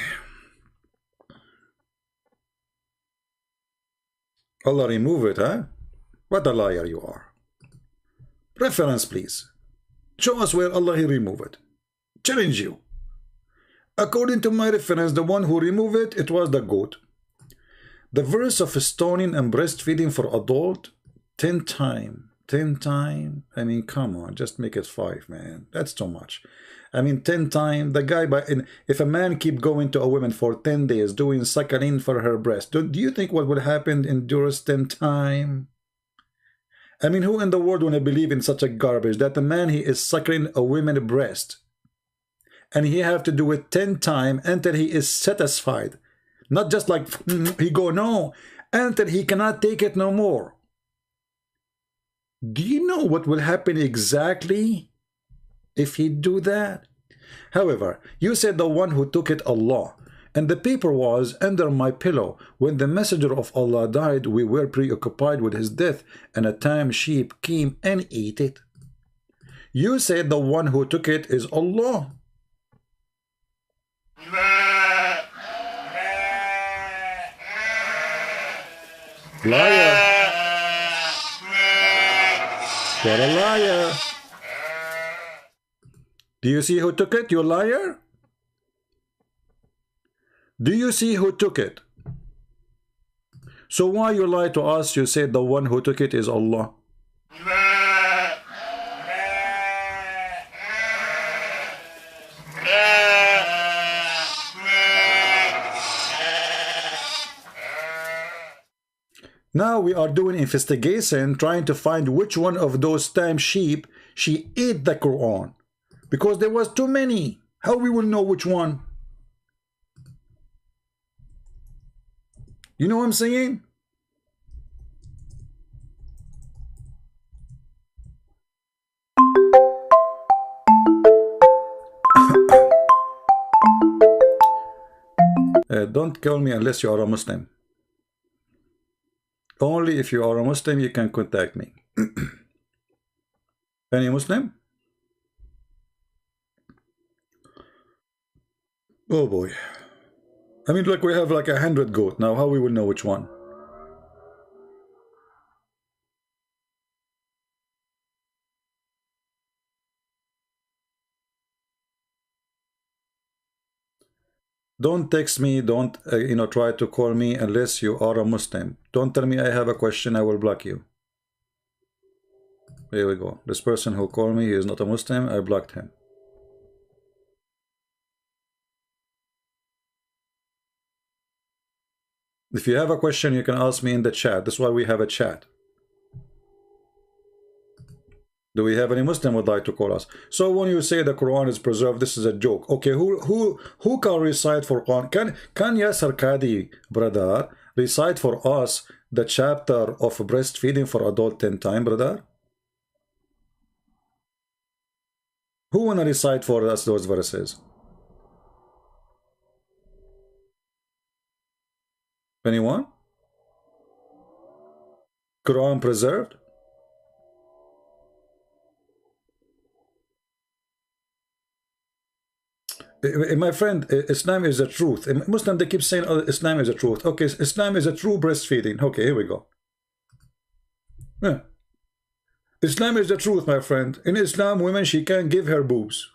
Allah remove it, huh? What a liar you are. Reference, please. Show us where Allah he remove it. Challenge you. According to my reference, the one who removed it, it was the goat. The verse of stoning and breastfeeding for adult, 10 times. 10 times? I mean, come on, just make it 5, man. That's too much. I mean, 10 times, the guy, if a man keep going to a woman for 10 days, doing suckling for her breast, do you think what would happen in those 10 times? I mean, who in the world would believe in such a garbage, that the man, he is suckling a woman's breast, and he have to do it 10 times until he is satisfied? Not just like, he go, no, until he cannot take it no more. Do you know what will happen exactly if he do that? However, you said the one who took it, Allah, and the paper was under my pillow. When the messenger of Allah died, we were preoccupied with his death, and a tame sheep came and ate it. You said the one who took it is Allah. Liar. You're a liar. Do you see who took it, you liar? Do you see who took it? So why you lie to us? You said the one who took it is Allah. Now we are doing investigation, trying to find which one of those tame sheep she ate the Quran, because there was too many. How we will know which one? You know what I'm saying? Don't call me unless you are a Muslim. Only if you are a Muslim you can contact me. Any Muslim? Oh boy. I mean, like, we have like 100 goat now. How we will know which one? Don't text me, don't try to call me unless you are a Muslim. Don't tell me I have a question, I will block you. Here we go. This person who called me, he is not a Muslim, I blocked him. If you have a question, you can ask me in the chat. That's why we have a chat. Do we have any Muslim would like to call us? So when you say the Quran is preserved, this is a joke. Okay, who can recite for Quran? Can Yasser Qadi, brother, recite for us the chapter of breastfeeding for adult 10 times, brother? Who wanna recite for us those verses? Anyone? Quran preserved? My friend, Islam is the truth. Muslim, they keep saying, oh, Islam is the truth. Okay, Islam is a true breastfeeding. Okay, here we go. Yeah. Islam is the truth, my friend. In Islam, women, she can't give her boobs.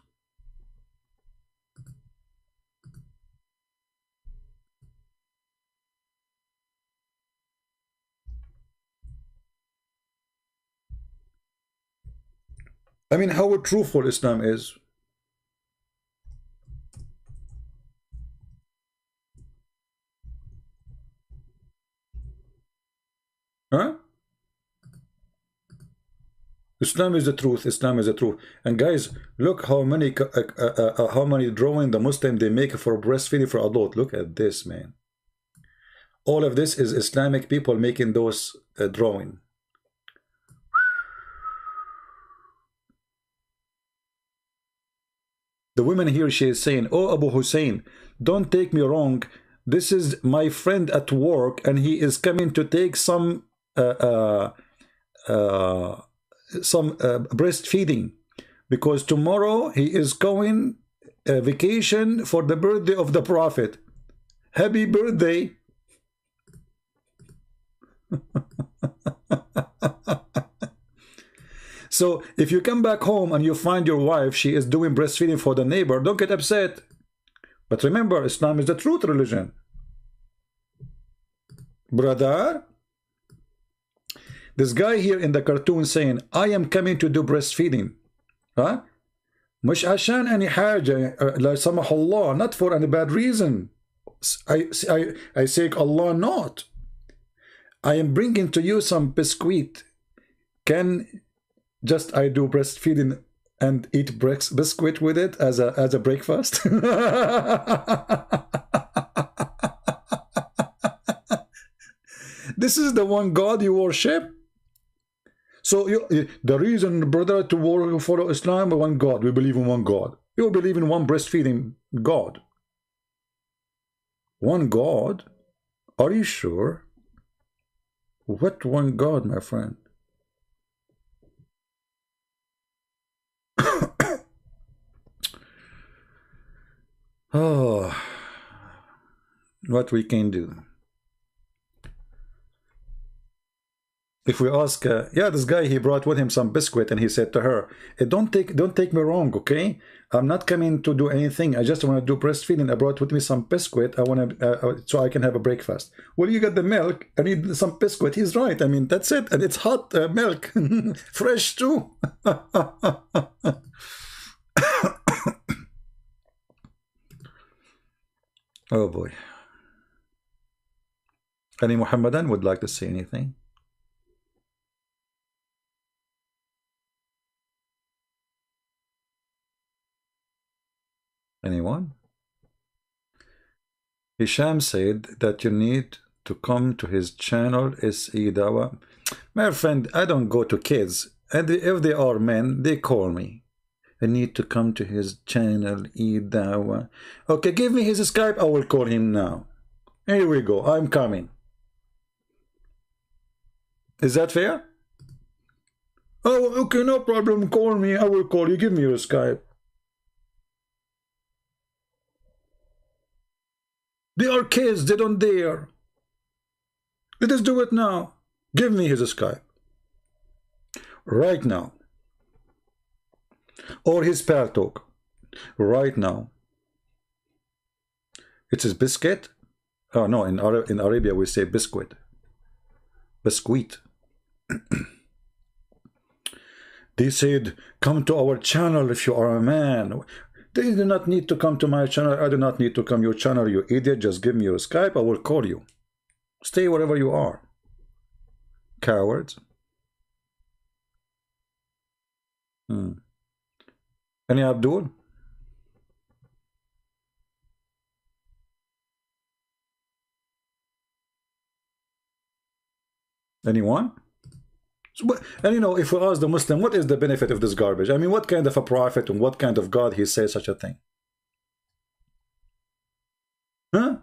I mean, how truthful Islam is. Huh? Islam is the truth. Islam is the truth. And guys, look how many drawing the Muslim they make for breastfeeding for adult. Look at this, man. All of this is Islamic people making those drawing. The woman here, she is saying, oh, Abu Hussein, don't take me wrong. This is my friend at work, and he is coming to take some breastfeeding, because tomorrow he is going vacation for the birthday of the Prophet. Happy birthday. So if you come back home and you find your wife, she is doing breastfeeding for the neighbor, don't get upset. But remember, Islam is the truth religion. Brother, this guy here in the cartoon saying, I am coming to do breastfeeding. Huh? مش عشان أي حاجة لا سمح الله, not for any bad reason. I say Allah not. I am bringing to you some biscuit. Can just I do breastfeeding and eat biscuit with it as a breakfast? This is the one God you worship. So the reason, brother, to follow Islam, one God. We believe in one God. You believe in one breastfeeding God. One God? Are you sure? What one God, my friend? Oh, what we can do. If we ask, yeah, this guy, he brought with him some biscuit, and he said to her, don't take me wrong, okay? I'm not coming to do anything. I just want to do breastfeeding. I brought with me some biscuit. I want to, so I can have a breakfast. Well, you got the milk. I need some biscuit. He's right. I mean, that's it. And it's hot milk, fresh too. Oh boy. Any Muhammadan would like to say anything? Anyone? Hisham said that you need to come to his channel, SE Dawa. My friend, I don't go to kids. And if they are men, they call me. I need to come to his channel, Dawa. Okay, give me his Skype. I will call him now. Here we go. I'm coming. Is that fair? Oh, okay, no problem. Call me. I will call you. Give me your Skype. They are kids. They don't dare. Let us do it now. Give me his Skype. Right now. Or his Paltalk. Right now. It's his biscuit. Oh, no. In Arabia, we say biscuit. Biscuit. They said, come to our channel if you are a man. They do not need to come to my channel. I do not need to come to your channel, you idiot. Just give me your Skype. I will call you. Stay wherever you are. Cowards. Any Abdul? Anyone? And you know, if we ask the Muslim, what is the benefit of this garbage? I mean, what kind of a prophet and what kind of God he says such a thing? Huh?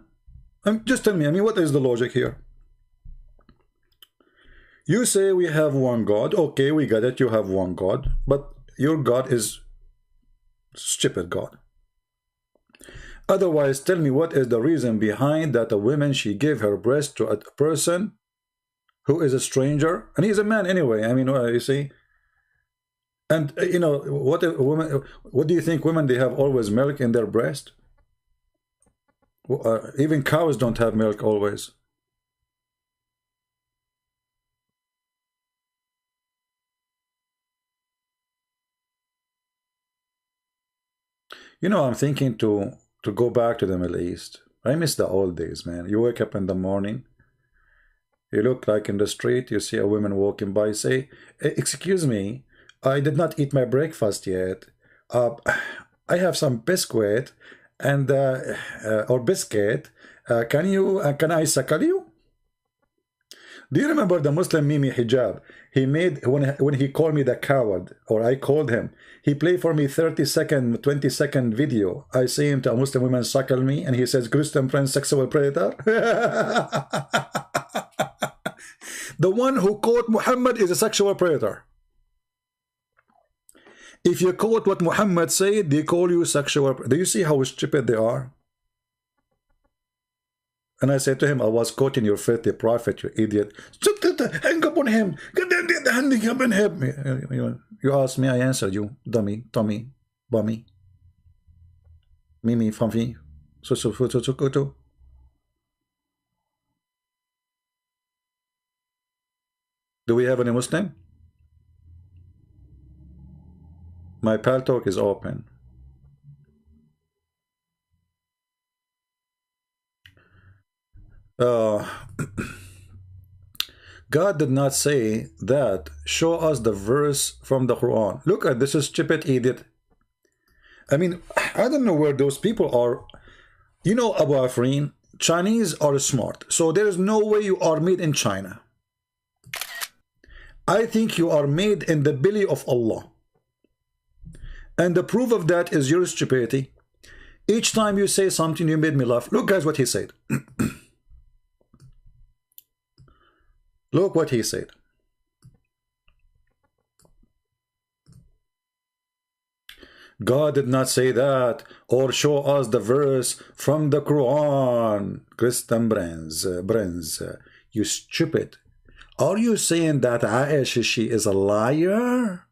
Just tell me, I mean, what is the logic here? You say we have one God. Okay, we got it. You have one God. But your God is stupid God. Otherwise, tell me what is the reason behind that a woman, she gave her breast to a person who is a stranger, and he's a man anyway. I mean, you see. And you know what? Women, what do you think? Women, they have always milk in their breast. Even cows don't have milk always. You know, I'm thinking to go back to the Middle East. I miss the old days, man. You wake up in the morning, you look like in the street, you see a woman walking by, say, excuse me, I did not eat my breakfast yet. I have some biscuit and or biscuit. Can I suckle you? Do you remember the Muslim Mimi Hijab? He made when he called me the coward, or I called him. He played for me 30-second, 20-second video. I say him to a Muslim woman suckle me, and he says, Christian Prince, sexual predator. The one who quote Muhammad is a sexual predator. If you quote what Muhammad said, they call you sexual. Do you see how stupid they are? And I said to him, I was quoting your filthy prophet, you idiot. Hang up on him. Hang up on him. You asked me, I answered you. Dummy, Tommy, bummy. Mimi, Famfi. So. Do we have any Muslim? My pal talk is open. God did not say that. Show us the verse from the Quran. Look at this stupid idiot. I mean, I don't know where those people are. You know, Abu Afrin, Chinese are smart. So there is no way you are made in China. I think you are made in the belly of Allah. And the proof of that is your stupidity. Each time you say something, you made me laugh. Look, guys, what he said. Look what he said. God did not say that, or show us the verse from the Quran. Christian brains, you stupid. Are you saying that Aisha, she is a liar?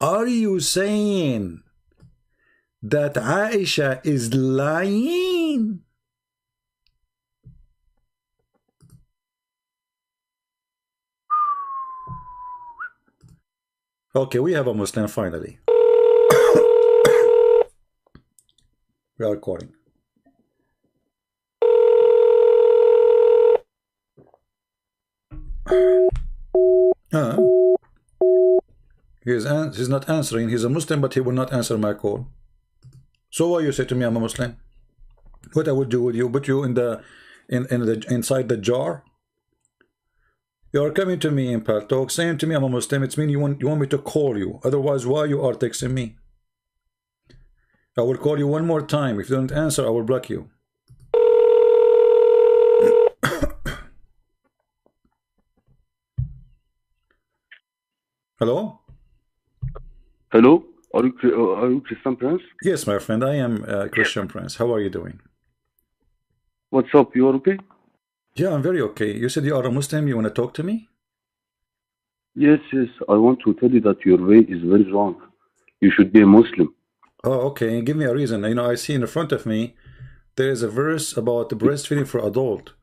Are you saying that Aisha is lying? Okay, we have a Muslim finally. We are recording. He's not answering. He's a Muslim, but he will not answer my call. So why you say to me I'm a Muslim? What I would do with you? Put you in the inside the jar? You are coming to me in Pal Talk saying to me I'm a Muslim. It's mean you want me to call you. Otherwise, why you are texting me? I will call you one more time. If you don't answer, I will block you. Hello? Hello? Are you Christian Prince? Yes, my friend. I am Christian Prince. How are you doing? What's up? You are okay? Yeah, I'm very okay. You said you are a Muslim. You want to talk to me? Yes. I want to tell you that your way is very wrong. You should be a Muslim. Oh, okay. Give me a reason. You know, I see in front of me, there is a verse about the breastfeeding for adult.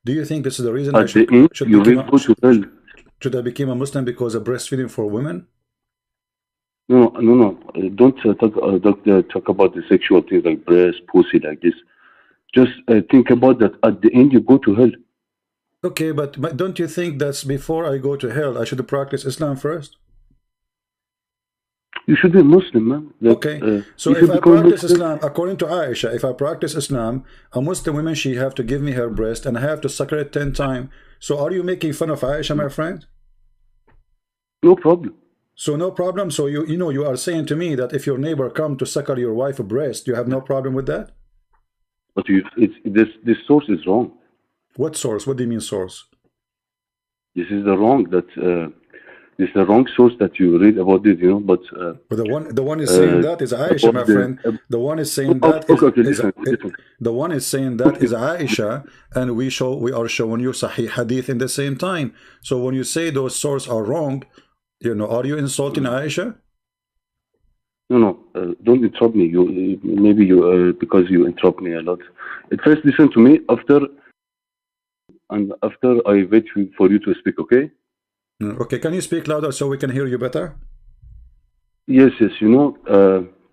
Do you think this is the reason I should go to hell? Should I become a Muslim because of breastfeeding for women? No. Don't talk about the sexual things like breast, pussy, like this. Just think about that. At the end, you go to hell. Okay, but don't you think that's before I go to hell, I should practice Islam first? You should be a Muslim, man. Okay, so if I practice Islam, according to Aisha, if I practice Islam, a Muslim woman, she have to give me her breast and I have to suck it 10 times. So are you making fun of Aisha, my friend? No problem. So no problem. So you know, you are saying to me that if your neighbor come to suckle your wife's breast, you have no problem with that? But this source is wrong. What source? What do you mean source? This is the wrong that this is the wrong source that you read about it, you know. But the one is saying that is Aisha, my friend. The one is saying that the one is saying that is Aisha, and we are showing you Sahih Hadith in the same time. So when you say those sources are wrong, you know, are you insulting Aisha? No, don't interrupt me. Maybe you because you interrupt me a lot. At first, listen to me. After I wait for you to speak. Okay. Okay. Can you speak louder so we can hear you better? Yes. You know,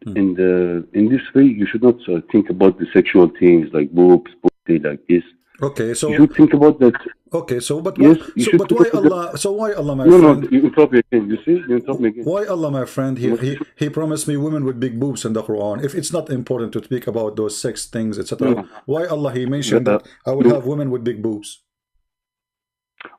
in this way, you should not think about the sexual things like boobs, pussy, like this. Okay, so you should think about that. Okay, so but yes, why Allah? So why Allah, my friend? No, you interrupt me again. You see, you interrupt me again. Why Allah, my friend? He promised me women with big boobs in the Quran. If it's not important to speak about those sex things, etc., why Allah He mentioned that I will have women with big boobs?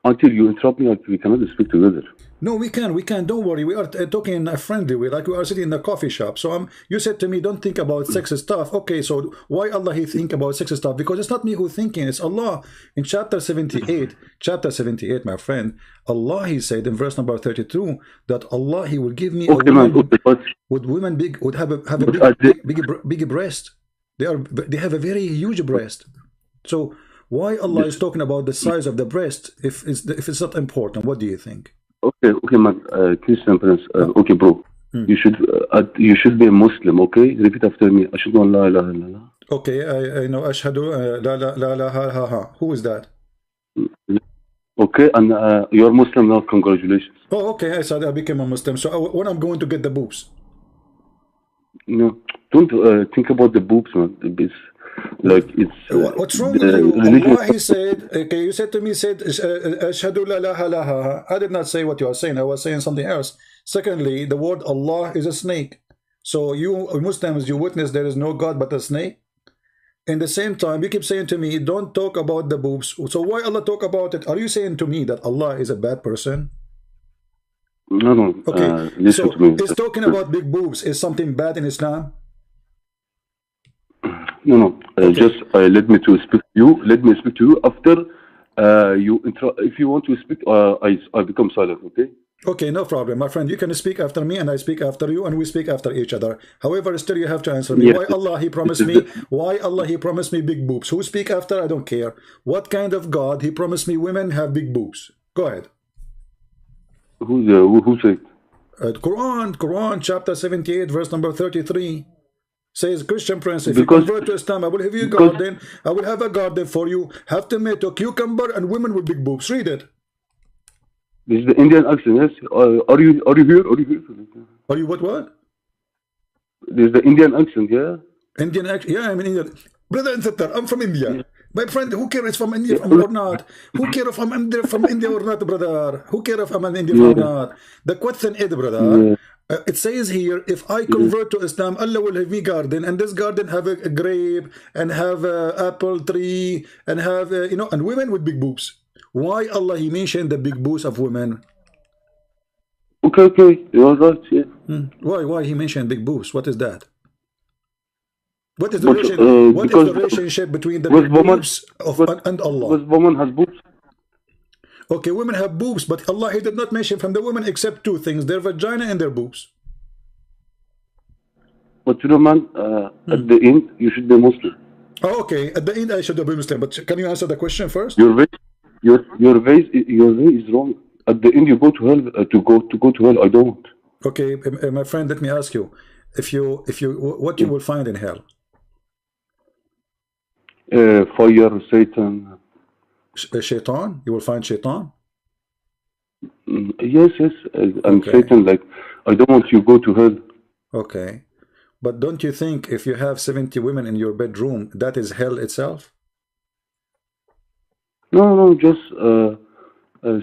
Until you interrupt me, we cannot speak together. No, we can. Don't worry. We are talking in a friendly way, like we are sitting in a coffee shop. So you said to me, don't think about sex stuff. Okay, so why Allah He think about sex stuff? Because it's not me who's thinking, it's Allah. In chapter 78, my friend, Allah He said in verse number 32 that Allah He will give me a woman with women would have a big breast. They have a very huge breast. So why Allah is talking about the size of the breast if it's not important? What do you think? Okay, man, Christian Prince. Okay, bro. You should be a Muslim. Okay, repeat after me. Ashhadu an la ilaha illallah. Okay, I know. Ashhadu la ilaha ha. Who is that? Okay, and you're Muslim now. Congratulations. Oh, okay. I said I became a Muslim. So when I'm going to get the boobs? No, don't think about the boobs, man. Like it's what's wrong with you? Allah He said, okay, you said to me, Ashhadu la ilaha illallah. I did not say what you are saying. I was saying something else. Secondly, the word Allah is a snake. So you Muslims, you witness there is no God but a snake. In the same time, you keep saying to me, don't talk about the boobs. So why Allah talk about it? Are you saying to me that Allah is a bad person? No. Okay, listen to me. Is talking about big boobs is something bad in Islam? No. Okay. Just let me speak to you. Let me speak to you after you if you want to speak. I become silent. Okay. Okay, no problem, my friend. You can speak after me, and I speak after you, and we speak after each other. However, still you have to answer me. Yes. Why Allah He promised me? Why Allah He promised me big boobs? Who speak after? I don't care. What kind of God He promised me women have big boobs? Go ahead. Who said? Quran, chapter 78, verse number 33. Says Christian Prince, if you convert to Islam, I will have you a garden. I will have a garden for you. Have tomato, cucumber, and women with big boobs. Read it. This is the Indian accent, yes? Are you here? Are you what? This is the Indian accent, yeah? Indian accent? Yeah, I'm in India. Brother and sister, I'm from India. Yeah. My friend, who cares if I'm Indian or not? Who cares if I'm from India or not, brother? Who cares if I'm an Indian or not? The question is, brother, it says here, if I convert to Islam, Allah will have me garden, and this garden have a grape, and have a apple tree, and have, and women with big boobs. Why Allah He mentioned the big boobs of women? Okay, you're right, yeah. Why He mentioned big boobs? What is that? What is the relationship between the big boobs and Allah? Because woman has boobs. Okay, women have boobs, but Allah He did not mention from the women except two things: their vagina and their boobs. But you know, man, at the end, you should be Muslim. Oh, okay, at the end I should be Muslim. But can you answer the question first? Your way is wrong. At the end, you go to hell. To go to hell, I don't. Okay, my friend, let me ask you: what you will find in hell? Fire, Satan. Shaitan? You will find Shaitan? Yes, and okay. Satan, like, I don't want you to go to hell. Okay, but don't you think if you have 70 women in your bedroom, that is hell itself? No, just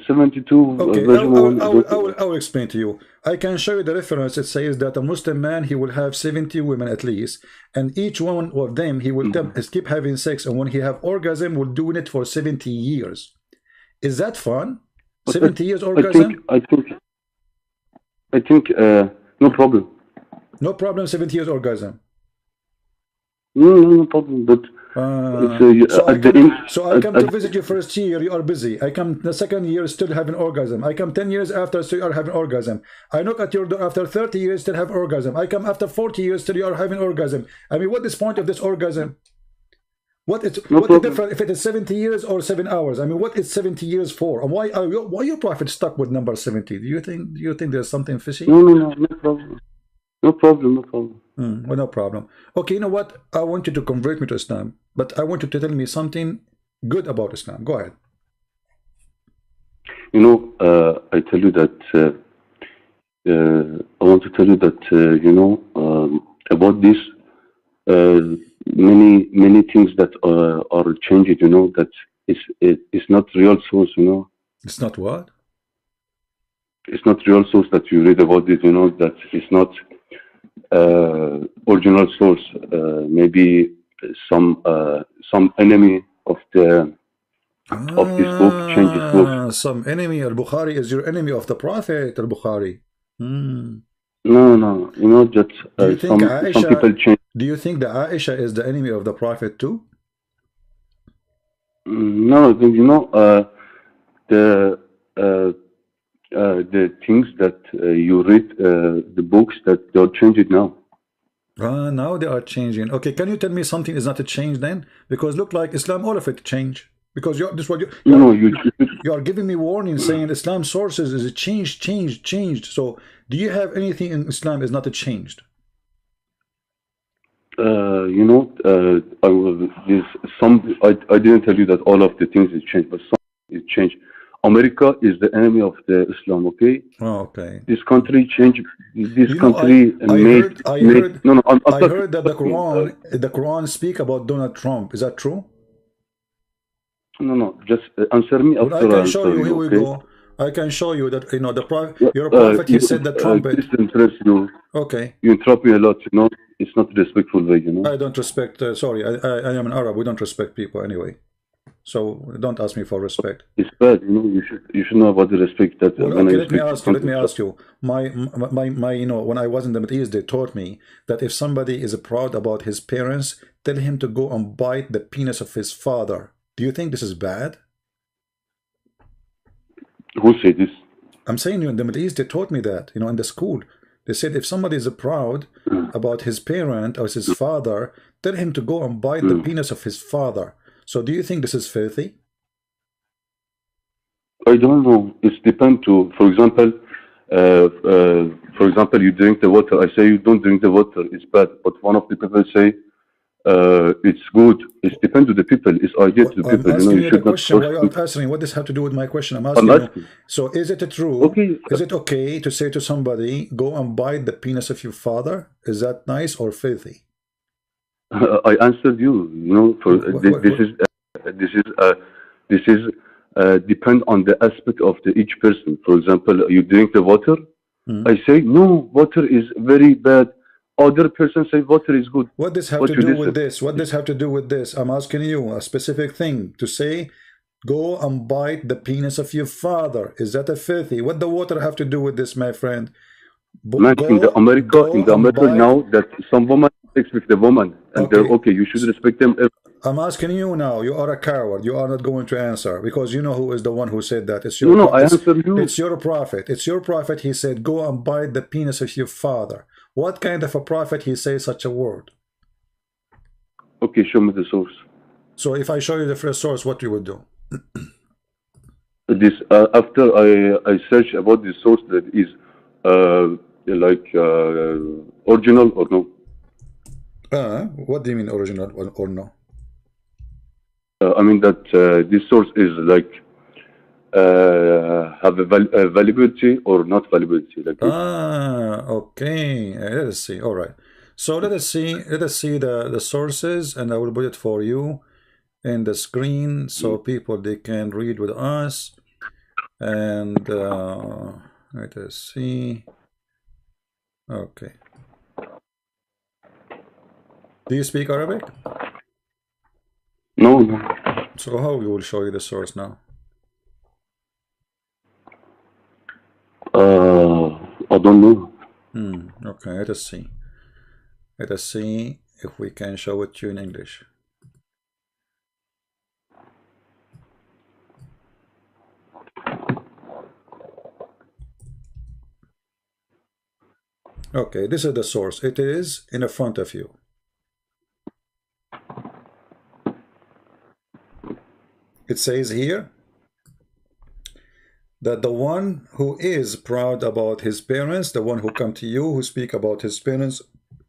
72. Okay, I will explain to you. I can show you the reference. It says that a Muslim man, he will have 70 women at least, and each one of them, he will keep having sex, and when he have orgasm, will doing it for 70 years. Is that fun? 70 years orgasm? I think no problem. No problem, 70 years orgasm. No problem, but It's So I at the come, end. so I come to visit you first year, you are busy. I come the second year, still having orgasm. I come 10 years after, still you are having orgasm. I knock at your door after 30 years, still have orgasm. I come after 40 years, still you are having orgasm. I mean, what is point of this orgasm? No What the problem. difference if it is 70 years or 7 hours? I mean, what is 70 years for? And why your prophet stuck with number 70? Do you think there's something fishy? No problem. No problem. No problem. Well, no problem. Okay, you know what? I want you to convert me to Islam, but I want you to tell me something good about Islam. Go ahead. You know, I tell you that. I want to tell you that you know about this. Many things that are changing. You know that it's not real source. You know, It's not what? it's not real source that you read about it. You know that it's not original source. Maybe some enemy of this book changes book. Some enemy. Al-Bukhari is your enemy of the Prophet. Al-Bukhari. No. You know that Do you think some people change. Do you think that Aisha is the enemy of the Prophet too? No, you know the things that you read the books that they're changing now. Now they are changing. Okay, can you tell me something is not a change then? Because look like Islam, all of it change. Because you are giving me warning saying Islam sources is a changed. So do you have anything in Islam is not a changed? You know, I didn't tell you that all of the things is changed, but some is changed. America is the enemy of the Islam. Okay. Oh, okay. This country changed. This You know, country I heard No. I heard that the Quran speak about Donald Trump. Is that true? No. Just answer me Well, after I can I show answer you. you. Here we Okay. go. I can show you that your prophet. He said that trumpet. This interests you. Okay. You interrupt me a lot. You know, it's not respectful way. You know. I don't respect. Sorry, I am an Arab. We don't respect people anyway. So don't ask me for respect. It's bad. You know, you should know about the respect that. Well, when okay, I let me respect ask you. My, you know, when I was in the Middle East, they taught me that if somebody is proud about his parents, tell him to go and bite the penis of his father. Do you think this is bad? Who said this? I'm saying you in the Middle East, they taught me that, you know, in the school. They said if somebody is proud about his parent or his father, tell him to go and bite the penis of his father. So do you think this is filthy? I don't know. It's depend to, for example, you drink the water. I say you don't drink the water. It's bad. But one of the people say it's good. It depends to the people. It's idea to the people. I'm asking you the question. Why you aren't answering? What does have to do with my question? I'm asking you. So is it true? Okay. Is it okay to say to somebody, go and bite the penis of your father? Is that nice or filthy? I answered you. You know, for this is depend on the aspect of each person. For example, you drink the water. I say no, water is very bad. Other person say water is good. What does have to do with this? What does have to do with this? I'm asking you a specific thing to say. Go and bite the penis of your father. Is that a filthy? What the water have to do with this, my friend? Man, in the America now that some woman sex with the woman and they're okay, you should respect them. I'm asking you now. You are a coward. You are not going to answer because you know who is the one who said that. It's your no, I answer you. It's your prophet. It's your prophet. He said, go and bite the penis of your father. What kind of a prophet he says such a word? Okay, show me the source. So if I show you the first source, what you would do? This after I search about the source that is original or no? What do you mean original or no? I mean that this source is like have a validity or not validity. Like okay. Let us see. All right. So let us see the sources, and I will put it for you in the screen so people they can read with us. And let us see. Okay. Do you speak Arabic? No. So how we will show you the source now? I don't know. Okay, let us see. Let us see if we can show it to you in English. Okay, this is the source. It is in the front of you. It says here that the one who is proud about his parents, the one who come to you, who speak about his parents,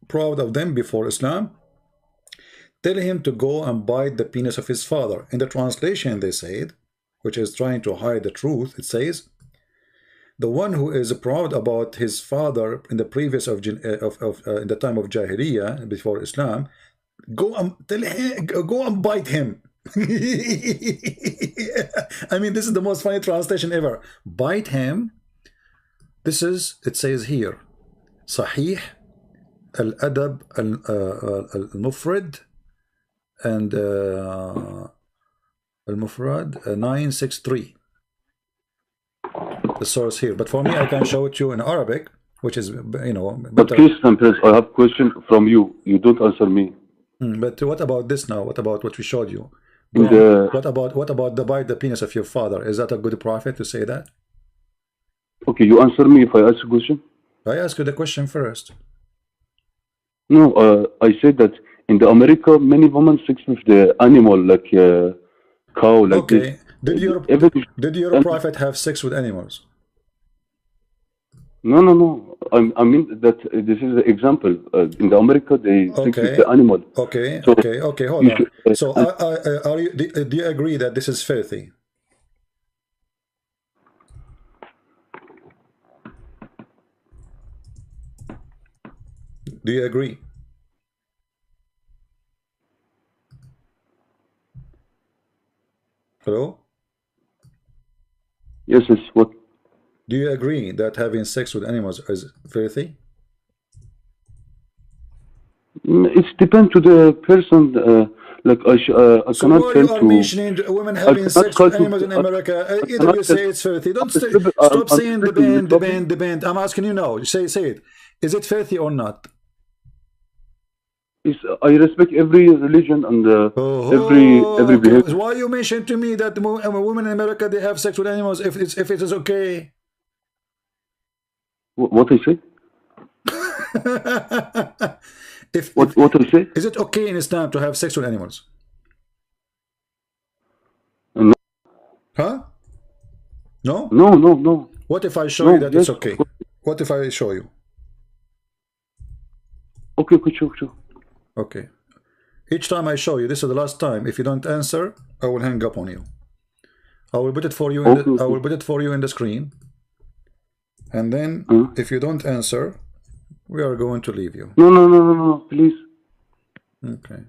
proud of them before Islam, tell him to go and bite the penis of his father. In the translation they said, which is trying to hide the truth, it says, the one who is proud about his father in the previous in the time of Jahiliyyah, before Islam, go and tell him, go and bite him. I mean, this is the most funny translation ever. Bite him. This is, it says here, Sahih al-Adab al-Mufrad and al-Mufrad 963. The source here, but for me, I can show it to you in Arabic, which is, you know, better. But Christian, I have a question from you. You don't answer me. But what about this now? What about what we showed you? What about the bite the penis of your father? Is that a good prophet to say that? Okay, you answer me if I ask a question. I ask you the question first. No, I said that in the America, many women sex with the animal, like cow, like okay. this. Did your prophet have sex with animals? No, no, no. I mean that this is an example. In the America, they sex with the animal. Okay, so okay. Hold on. So, do you agree that this is filthy? Do you agree? Hello? Yes, yes. What? Do you agree that having sex with animals is filthy? It depends to the person. Like I so cannot why tell you are to mentioning women having sex with animals in America? Either you say it's filthy. Don't stop saying the band. I'm asking you now. Say it. Is it filthy or not? I respect every religion and every behavior. Why you mention to me that women in America they have sex with animals if it is okay? What I say? What I say? Is it okay in Islam to have sex with animals? No. Huh? No? No, no, no. What if I show you that it's okay? What if I show you? Okay, sure. Okay. Each time I show you, this is the last time. If you don't answer, I will hang up on you. I will put it for you. I will put it for you in the screen. And then, if you don't answer, we are going to leave you. No, please. Okay.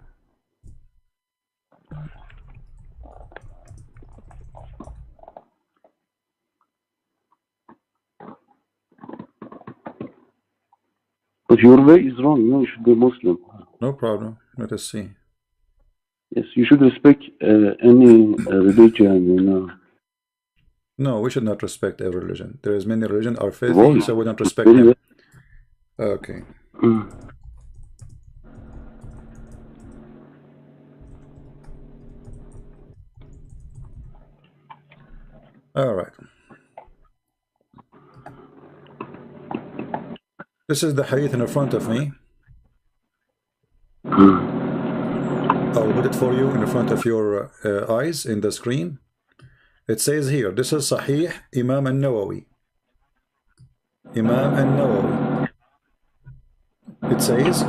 But your way is wrong. No, you should be Muslim. No problem. Let us see. Yes, you should respect any religion, you know. No, we should not respect every religion. There is many religions are filthy, so we don't respect them. Okay. All right. This is the hadith in front of me. I will put it for you in front of your eyes in the screen. It says here, this is Sahih Imam al-Nawawi. Imam al-Nawawi. It says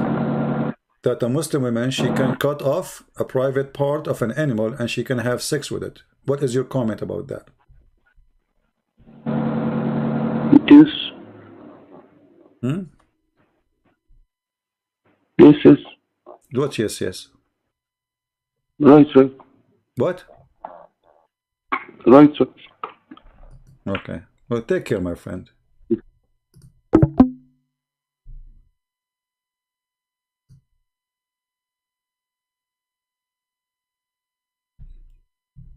that a Muslim woman, she can cut off a private part of an animal and she can have sex with it. What is your comment about that? Yes. Yes. What yes? Right. What? Right. Okay. Well, take care, my friend.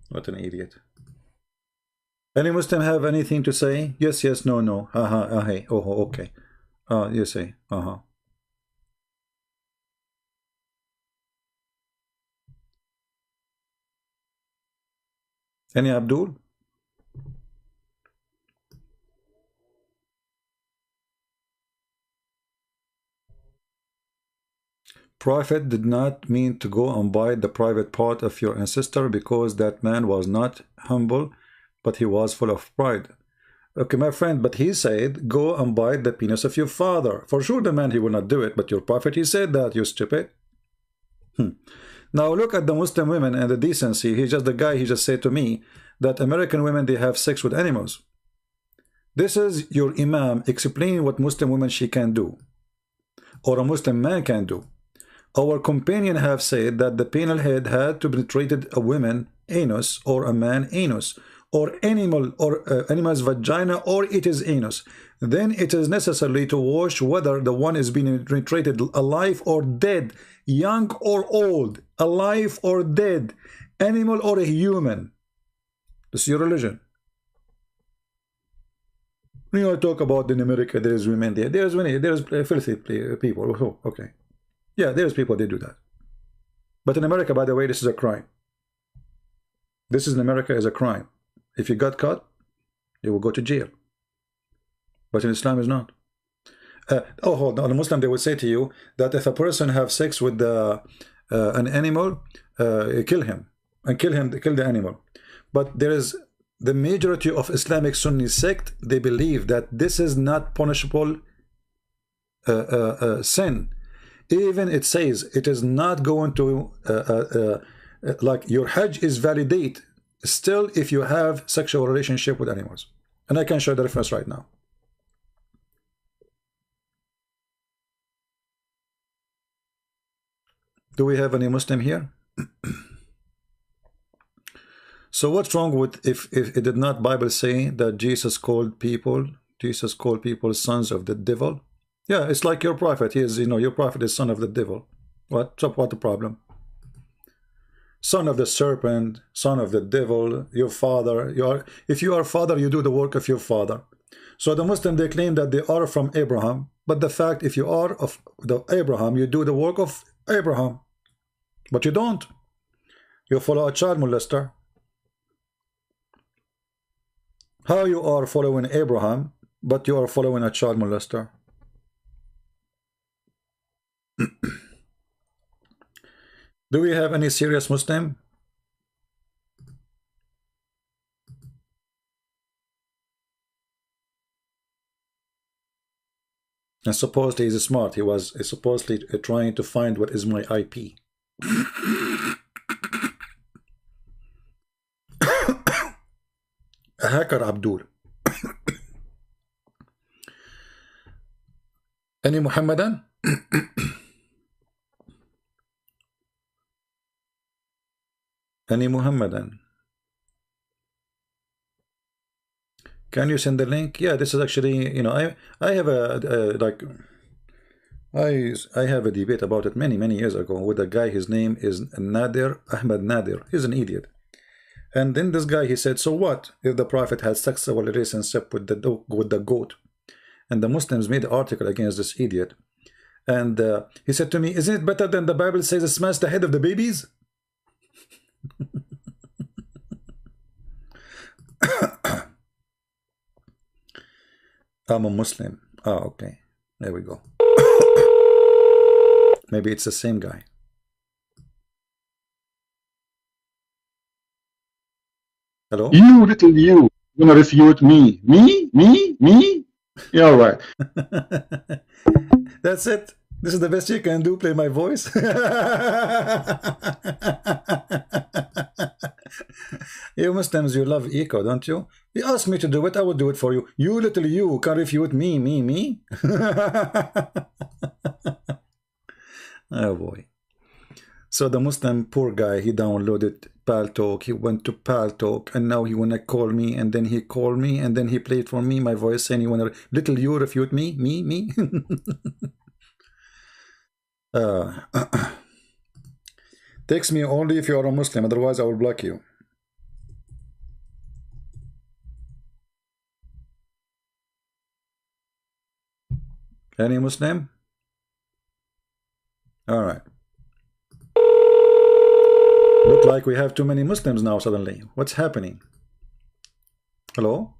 What an idiot. Any Muslim have anything to say? Yes, no. Hey. Oh, okay. You say. Any Abdul? Prophet did not mean to go and bite the private part of your ancestor, because that man was not humble, but he was full of pride. Okay, my friend, but he said, go and bite the penis of your father. For sure, the man, he will not do it, but your prophet, he said that, you stupid. Now look at the Muslim women and the decency. He's just the guy, he just said to me that American women, they have sex with animals. This is your imam explaining what Muslim women she can do, or a Muslim man can do. Our companion have said that the penal head had to penetrated a woman anus, or a man anus, or animal, or animal's vagina, or it is anus. Then it is necessary to wash whether the one is being penetrated alive or dead, young or old, alive or dead, animal or a human. This is your religion. When you talk about in America, there is women there. There's filthy people. Oh, okay. Yeah, there's people, they do that. But in America, by the way, this is a crime. This is in America is a crime. If you got caught, you will go to jail. But in Islam is not. Oh, hold on. In Muslim, they will say to you that if a person have sex with an animal, kill him and kill the animal. But there is the majority of Islamic Sunni sect. They believe that this is not punishable sin. Even it says it is not going to like your Hajj is validate still if you have sexual relationship with animals. And I can show the reference right now. Do we have any Muslim here? So what's wrong with if it did not Bible say that Jesus called people sons of the devil? Yeah, it's like your prophet. He is, your prophet is son of the devil. What the problem? Son of the serpent, son of the devil, your father. If you are father, you do the work of your father. So the Muslim, they claim that they are from Abraham, but the fact, if you are of the Abraham, you do the work of Abraham, but you don't. You follow a child molester. How you are following Abraham, but you are following a child molester? Do we have any serious Muslim? And supposedly he's smart. He was supposedly trying to find what is my IP. A hacker, Abdul. Any Muhammadan? Any Muhammadan? Can you send the link? Yeah, this is actually, I have I have a debate about it many years ago with a guy. His name is Nadir, Ahmed Nadir. He's an idiot. And then this guy, he said, so what if the Prophet had sexual relationship with the goat? And the Muslims made an article against this idiot. And he said to me, isn't it better than the Bible says smash the head of the babies? I'm a Muslim. Oh, okay. There we go. Maybe it's the same guy. Hello? You little you gonna refute me? Me? Yeah, all right. That's it. This is the best you can do, play my voice. You Muslims, you love echo, don't you? You ask me to do it, I will do it for you. You little you can refute me. Oh boy. So the Muslim poor guy, he downloaded Paltalk, he went to Paltalk, and now he wanna call me, and then he called me, and then he played for me my voice, saying you wanna little you refute me? Text me only if you are a Muslim, otherwise I will block you. Any Muslim? All right. Look like we have too many Muslims now suddenly. What's happening? Hello?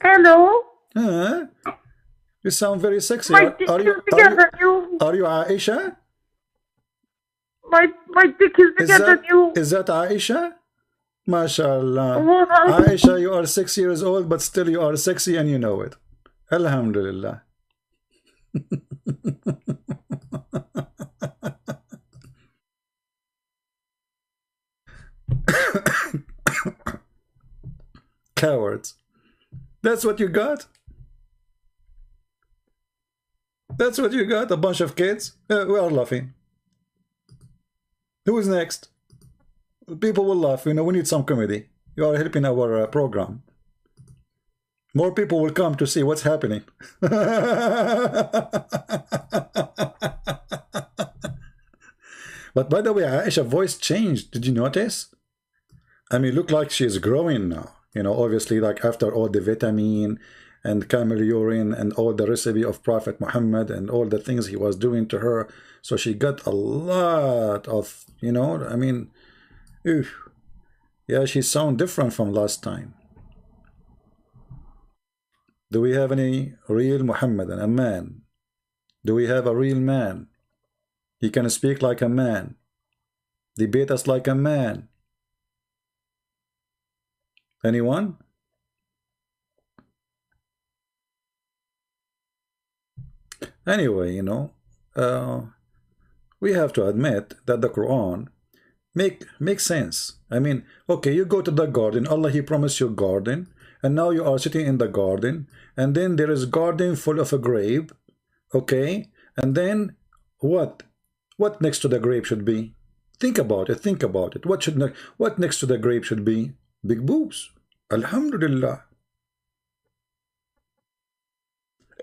Hello? You sound very sexy. My sister together, you Are you Aisha? My dick is bigger than you. Is that Aisha? MashaAllah. What Aisha, you are 6 years old, but still you are sexy and you know it. Alhamdulillah. Cowards. That's what you got? That's what you got? A bunch of kids? We are laughing. Who is next? People will laugh. You know, we need some comedy. You are helping our program. More people will come to see what's happening. But by the way, Aisha's voice changed. Did you notice? I mean, look like she's growing now. You know, obviously, like after all the vitamin and camel urine and all the recipe of Prophet Muhammad and all the things he was doing to her. So she got a lot of, you know, I mean, oof. Yeah, she sounds different from last time. Do we have any real Muhammadan, a man? Do we have a real man? He can speak like a man, debate us like a man. Anyone? Anyway, you know, we have to admit that the Quran makes sense. I mean, okay, you go to the garden, Allah, he promised you a garden, and now you are sitting in the garden, and then there is garden full of a grape, okay, and then what next to the grape should be? Think about it, think about it. What next to the grape should be? Big boobs. Alhamdulillah.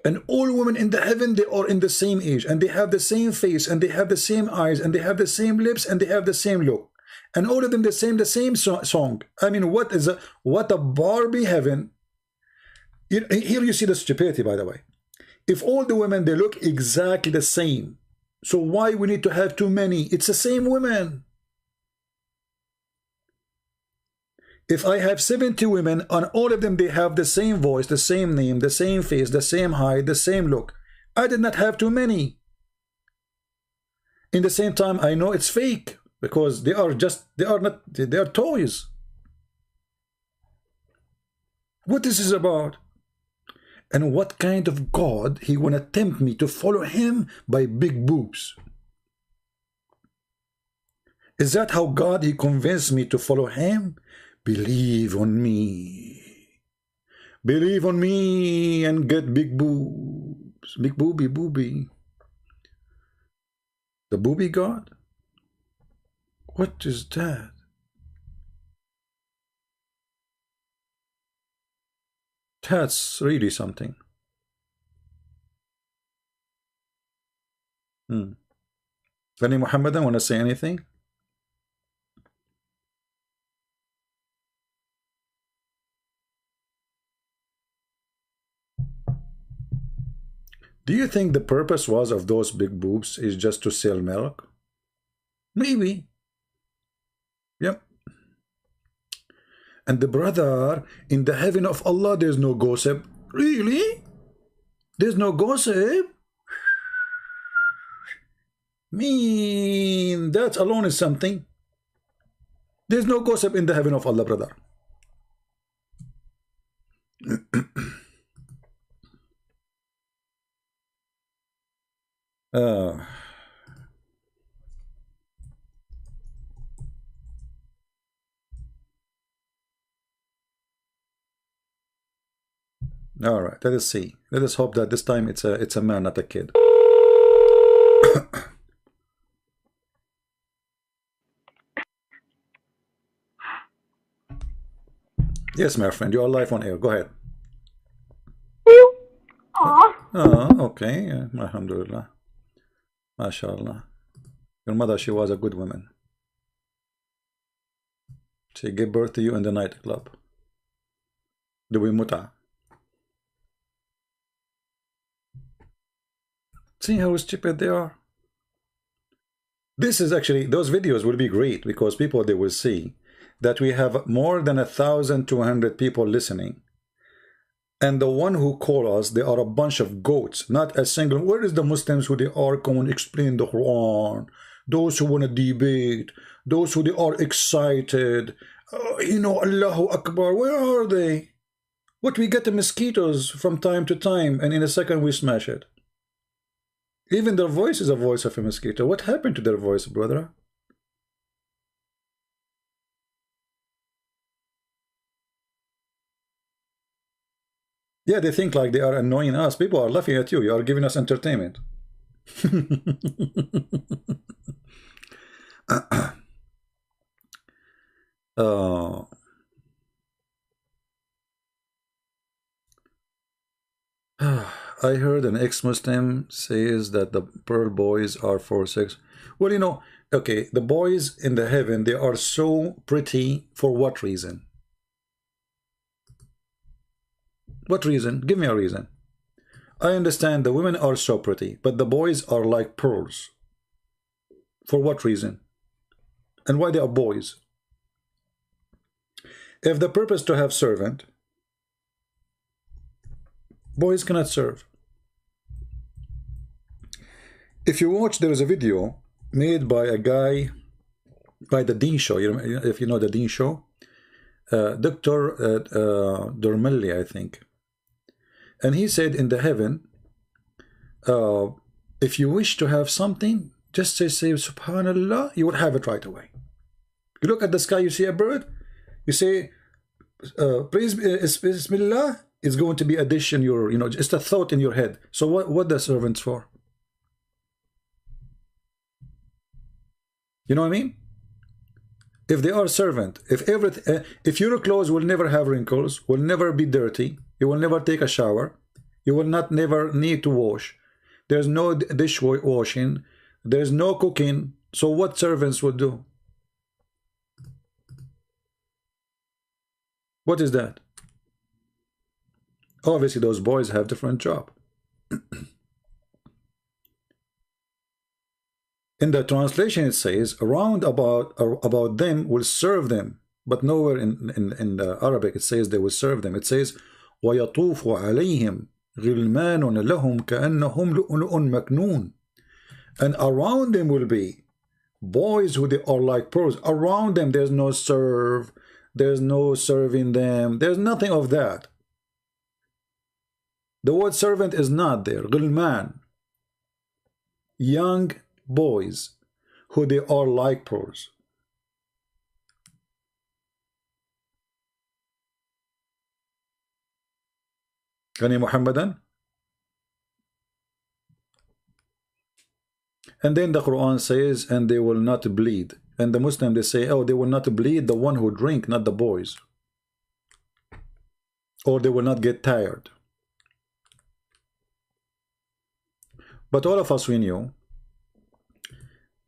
And all women in the heaven, they are in the same age, and they have the same face, and they have the same eyes, and they have the same lips, and they have the same look, and all of them the same song. I mean, what a Barbie heaven. Here you see the stupidity, by the way. If all the women, they look exactly the same, so why we need to have too many? It's the same women. If I have 70 women, and all of them, they have the same voice, the same name, the same face, the same height, the same look, I did not have too many. In the same time, I know it's fake, because they are toys. What this is about? And what kind of God he wanna tempt me to follow him by big boobs? Is that how God he convinced me to follow him? Believe on me. Believe on me and get big boobs. Big booby. The booby God? What is that? That's really something. Any Muhammadan want to say anything? Do you think the purpose was of those big boobs is just to sell milk? Maybe. Yep. And the brother, in the heaven of Allah, there's no gossip. Really? There's no gossip? Mean, that alone is something. There's no gossip in the heaven of Allah, brother. All right, let us see. Let us hope that this time it's a man, not a kid. Yes, my friend, you are live on air. Go ahead. Okay. Alhamdulillah. MashaAllah. Your mother, she was a good woman. She gave birth to you in the nightclub. Doing muta. See how stupid they are? This is actually, those videos will be great because people, they will see that we have more than 1,200 people listening. And the one who call us, they are a bunch of goats, not a single. Where is the Muslims who they are going to explain the Quran? Those who want to debate, those who they are excited, you know, Allahu Akbar, where are they? What, we get the mosquitoes from time to time, and in a second we smash it. Even their voice is a voice of a mosquito. What happened to their voice, brother? Yeah, they think like they are annoying us. People are laughing at you. You are giving us entertainment. I heard an ex-Muslim says that the pearl boys are for sex. Well, you know, okay, the boys in the heaven, they are so pretty for what reason? What reason? Give me a reason. I understand the women are so pretty, but the boys are like pearls. For what reason? And why they are boys? If the purpose to have servant, boys cannot serve. If you watch, there is a video made by a guy, by the Dean Show. If you know the Dean Show, Dr. Dermelli, I think. And he said in the heaven, if you wish to have something, just say Subhanallah, you will have it right away. You look at the sky, you see a bird, you say, praise Bismillah, it's going to be a dish in your, you know, just a thought in your head. So what the servants for? You know what I mean? If they are servant, if your clothes will never have wrinkles, will never be dirty, you will never take a shower, you will not never need to wash, there's no dishwashing, there's no cooking, so what servants would do? What is that? Obviously those boys have different job. In the translation it says around about them will serve them, but nowhere in the Arabic it says they will serve them. It says وَيَطُوفُ عَلَيْهِمْ غِلْمَانٌ لَهُمْ كَأَنَّهُمْ لُؤْلُؤٌ مَكْنُونٌ. And around them will be boys who they are like pearls. Around them there's no serve, there's no serving them, there's nothing of that. The word servant is not there. غِلْمَان, young boys who they are like pearls. Gani Muhammadan? And then the Quran says, and they will not bleed. And the Muslim, they say, oh, they will not bleed the one who drink, not the boys. Or they will not get tired. But all of us, we knew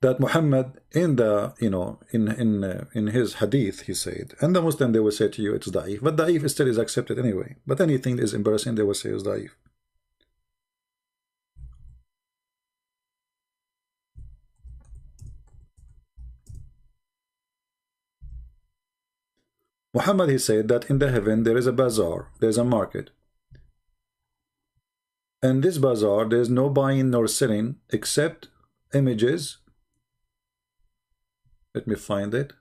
that Muhammad in the, you know, in his hadith, he said, and the Muslim, they will say to you, it's da'if. But da'if still is accepted anyway. But anything is embarrassing, they will say is da'if. Muhammad, he said that in the heaven there is a bazaar, there is a market. And this bazaar, there is no buying nor selling except images. Let me find it.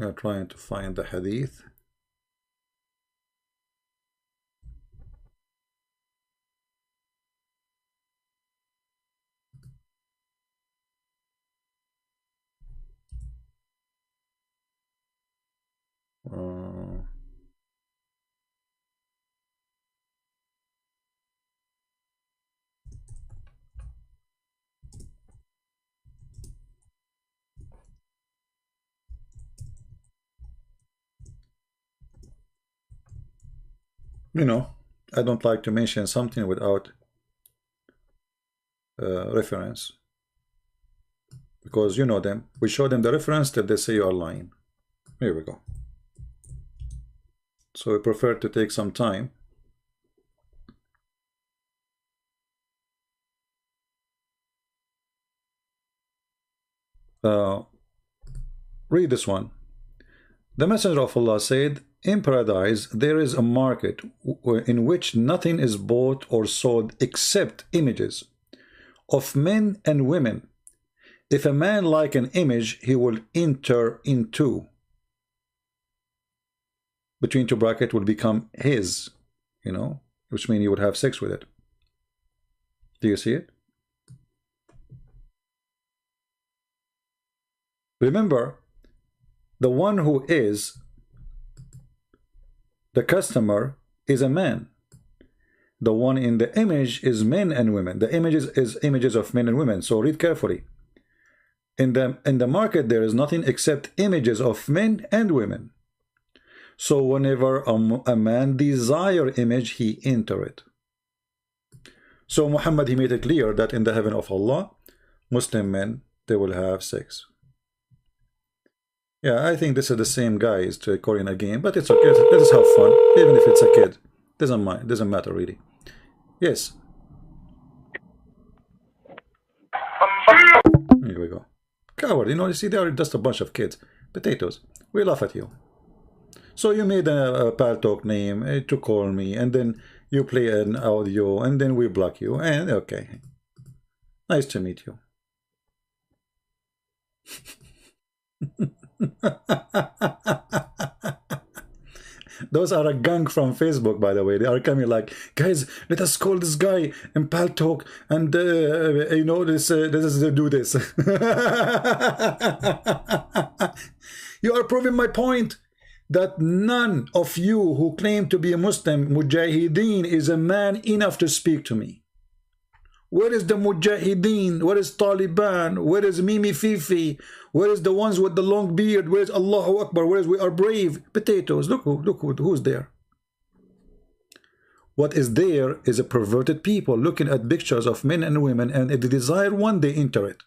I'm trying to find the hadith. You know, I don't like to mention something without reference. because you know them. We show them the reference till they say you are lying. Here we go. So we prefer to take some time. Read this one. The Messenger of Allah said, in paradise there is a market in which nothing is bought or sold except images of men and women. If a man like an image, he will enter into, between two brackets, will become his, you know, which means you would have sex with it. Do you see it? Remember, the one who is the customer is a man. The one in the image is men and women. The images is images of men and women. So read carefully. In the market there is nothing except images of men and women. So whenever a man desire image, he enter it. So Muhammad, he made it clear that in the heaven of Allah, Muslim men, they will have sex. Yeah, I think this is the same guy is recording a game, but it's okay. Let us have fun, even if it's a kid. Doesn't matter really. Yes. Here we go. Coward, you know, you see, they are just a bunch of kids. Potatoes. We laugh at you. So you made a pal talk name to call me, and then you play an audio, and then we block you, and okay. Nice to meet you. Those are a gang from Facebook, by the way. They are coming like, guys, let us call this guy and pal talk, and you know, let us do this. You are proving my point that none of you who claim to be a Muslim Mujahideen is a man enough to speak to me. Where is the Mujahideen? Where is Taliban? Where is Mimi Fifi? Where is the ones with the long beard? Where is Allahu Akbar? Where is we are brave? Potatoes. Look who's there. What is there is a perverted people looking at pictures of men and women, and if they desire one, they enter it.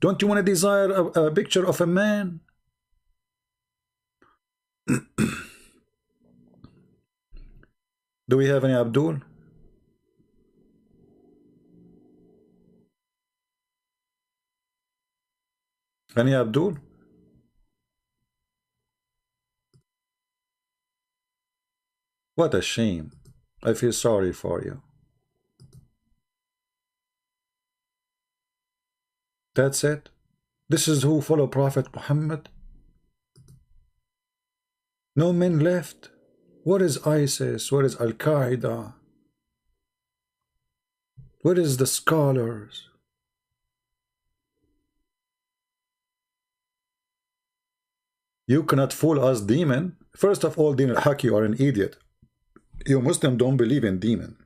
Don't you want to desire a picture of a man? Do we have any Abdul? Any Abdul? What a shame. I feel sorry for you. That's it? This is who follow Prophet Muhammad? No men left? What is ISIS? What is Al-Qaeda? What is the scholars? You cannot fool us, demon. First of all, Din al-Haq, you are an idiot. You Muslim don't believe in demon.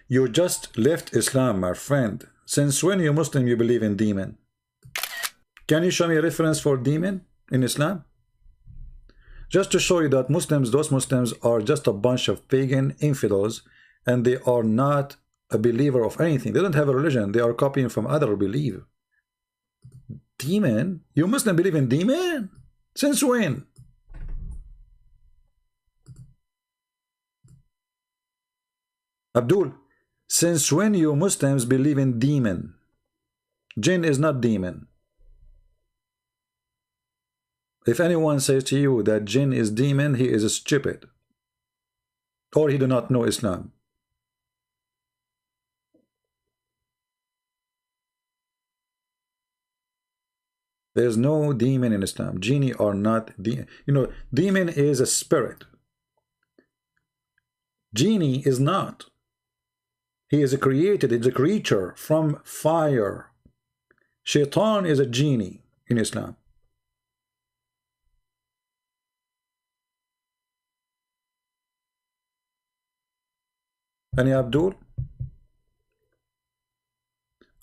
You just left Islam, my friend. Since when you Muslim you believe in demon? Can you show me a reference for demon in Islam? Just to show you that Muslims, those Muslims are just a bunch of pagan infidels, and they are not a believer of anything. They don't have a religion. They are copying from other belief. Demon? You Muslim believe in demon? Since when? Abdul, since when you Muslims believe in demon? Jinn is not demon. If anyone says to you that jinn is demon, he is stupid, or he do not know Islam. There's no demon in Islam. Genie are not demon. You know, demon is a spirit. Genie is not. He is created, it's a creature from fire. Shaitan is a genie in Islam. Any Abdul?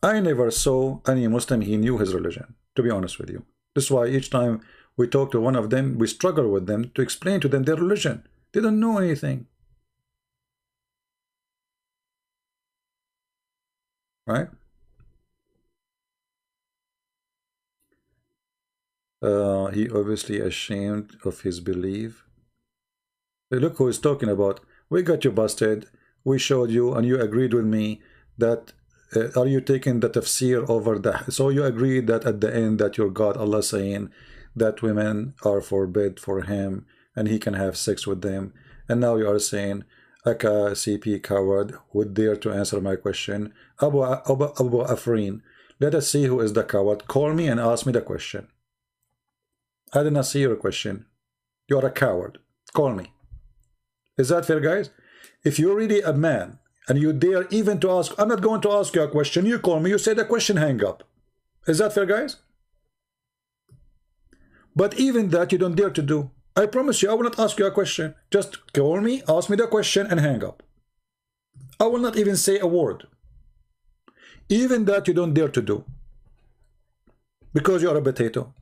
I never saw any Muslim he knew his religion, to be honest with you. This is why each time we talk to one of them, we struggle with them to explain to them their religion. They don't know anything. Right? He obviously ashamed of his belief. Hey, look who is talking about. We got you busted. We showed you and you agreed with me that are you taking the tafsir over the, so you agreed that at the end that your God Allah saying that women are forbid for him and he can have sex with them, and now you are saying Aka CP coward would dare to answer my question. Abu Afrin, let us see who is the coward. Call me and ask me the question. I did not see your question. You are a coward. Call me. Is that fair, guys? If you're really a man and you dare even to ask, I'm not going to ask you a question. You call me, you say the question, hang up. Is that fair, guys? But even that you don't dare to do. I promise you, I will not ask you a question. Just call me, ask me the question, and hang up. I will not even say a word. Even that you don't dare to do. Because you are a potato.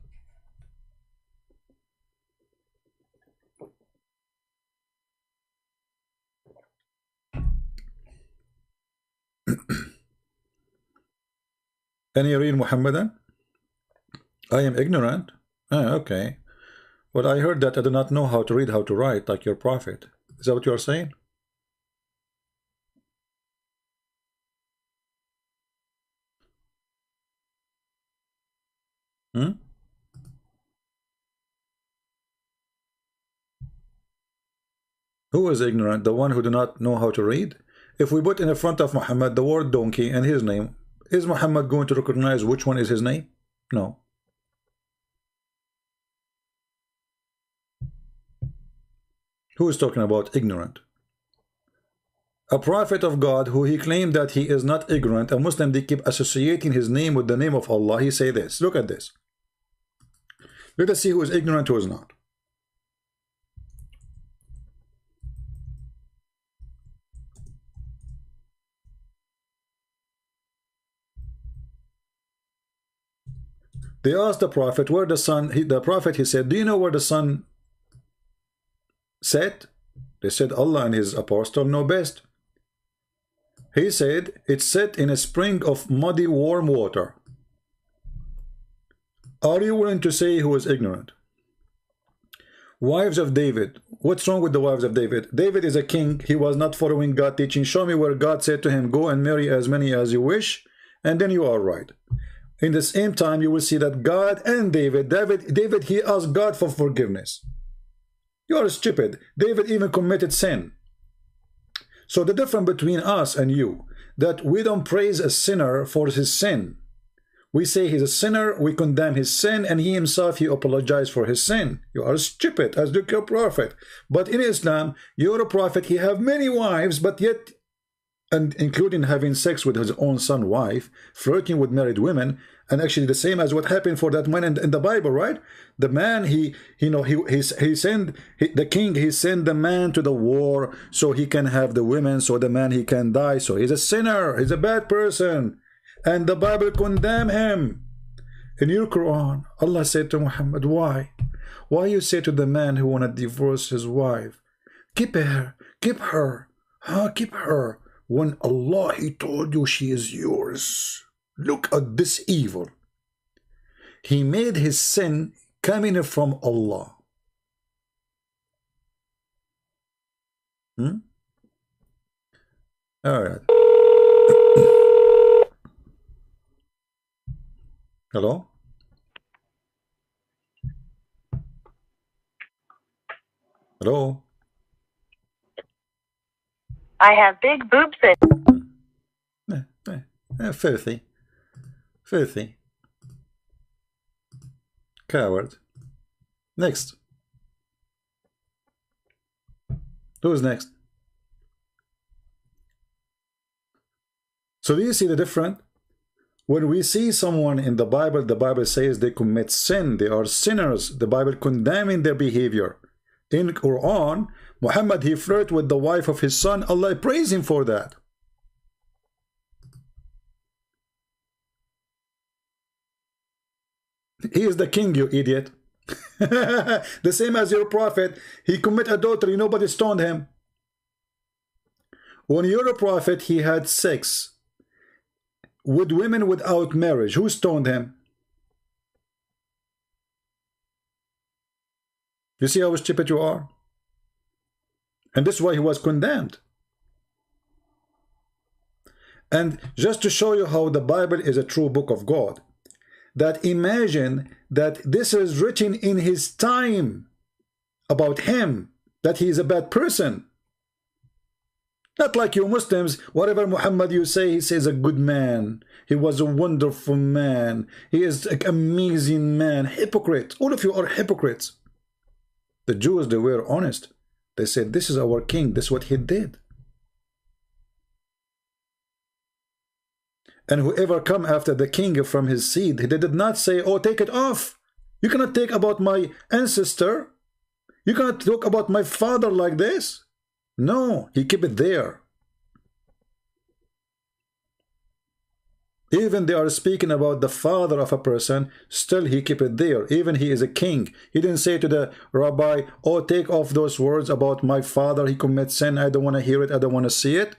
Any real Muhammadan? I am ignorant. Okay. Well, I heard that I do not know how to read, how to write, like your prophet. Is that what you are saying? Who is ignorant? The one who do not know how to read? If we put in the front of Muhammad the word donkey and his name, is Muhammad going to recognize which one is his name? No. Who is talking about ignorant? A prophet of God who he claimed that he is not ignorant. A Muslim, they keep associating his name with the name of Allah. He say this. Look at this. Let us see who is ignorant, who is not. They asked the prophet where the sun, the prophet, he said, do you know where the sun set? They said, Allah and his apostle know best. He said, it's set in a spring of muddy warm water. Are you willing to say who is ignorant? Wives of David. What's wrong with the wives of David? David is a king. He was not following God teaching. Show me where God said to him, go and marry as many as you wish, and then you are right. In the same time, you will see that God and David, he asked God for forgiveness. You are stupid. David even committed sin. So the difference between us and you, that we don't praise a sinner for his sin. We say he's a sinner, we condemn his sin, and he himself, he apologized for his sin. You are stupid, as the prophet. But in Islam, you're a prophet, he have many wives, but yet, and including having sex with his own son's wife, flirting with married women, and actually the same as what happened for that man in the Bible, right? The man, he sent the king, he sent the man to the war so he can have the women, so the man he can die. So he's a sinner, he's a bad person, and the Bible condemn him. In your Quran, Allah said to Muhammad, why you say to the man who want to divorce his wife, keep her, when Allah, he told you she is yours. Look at this evil. He made his sin coming from Allah. All right. Hello? Hello? I have big boobs and filthy coward. Next. Who's next? So do you see the difference? When we see someone in the Bible says they commit sin, they are sinners. The Bible condemning their behavior. In Quran, Muhammad, he flirted with the wife of his son. Allah praise him for that. He is the king, you idiot. The same as your prophet. He committed adultery. Nobody stoned him. When your prophet, he had sex with women without marriage. Who stoned him? You see how stupid you are? And this is why he was condemned. And just to show you how the Bible is a true book of God, that imagine that this is written in his time about him, that he is a bad person. Not like you Muslims, whatever Muhammad you say, he says a good man. He was a wonderful man. He is an amazing man. Hypocrite. All of you are hypocrites. The Jews, they were honest. They said, this is our king. This is what he did. And whoever come after the king from his seed, they did not say, oh, take it off. You cannot take about my ancestor. You cannot talk about my father like this. No, he keep it there. Even they are speaking about the father of a person, still he keep it there. Even he is a king. He didn't say to the rabbi, oh, take off those words about my father. He commits sin. I don't want to hear it. I don't want to see it.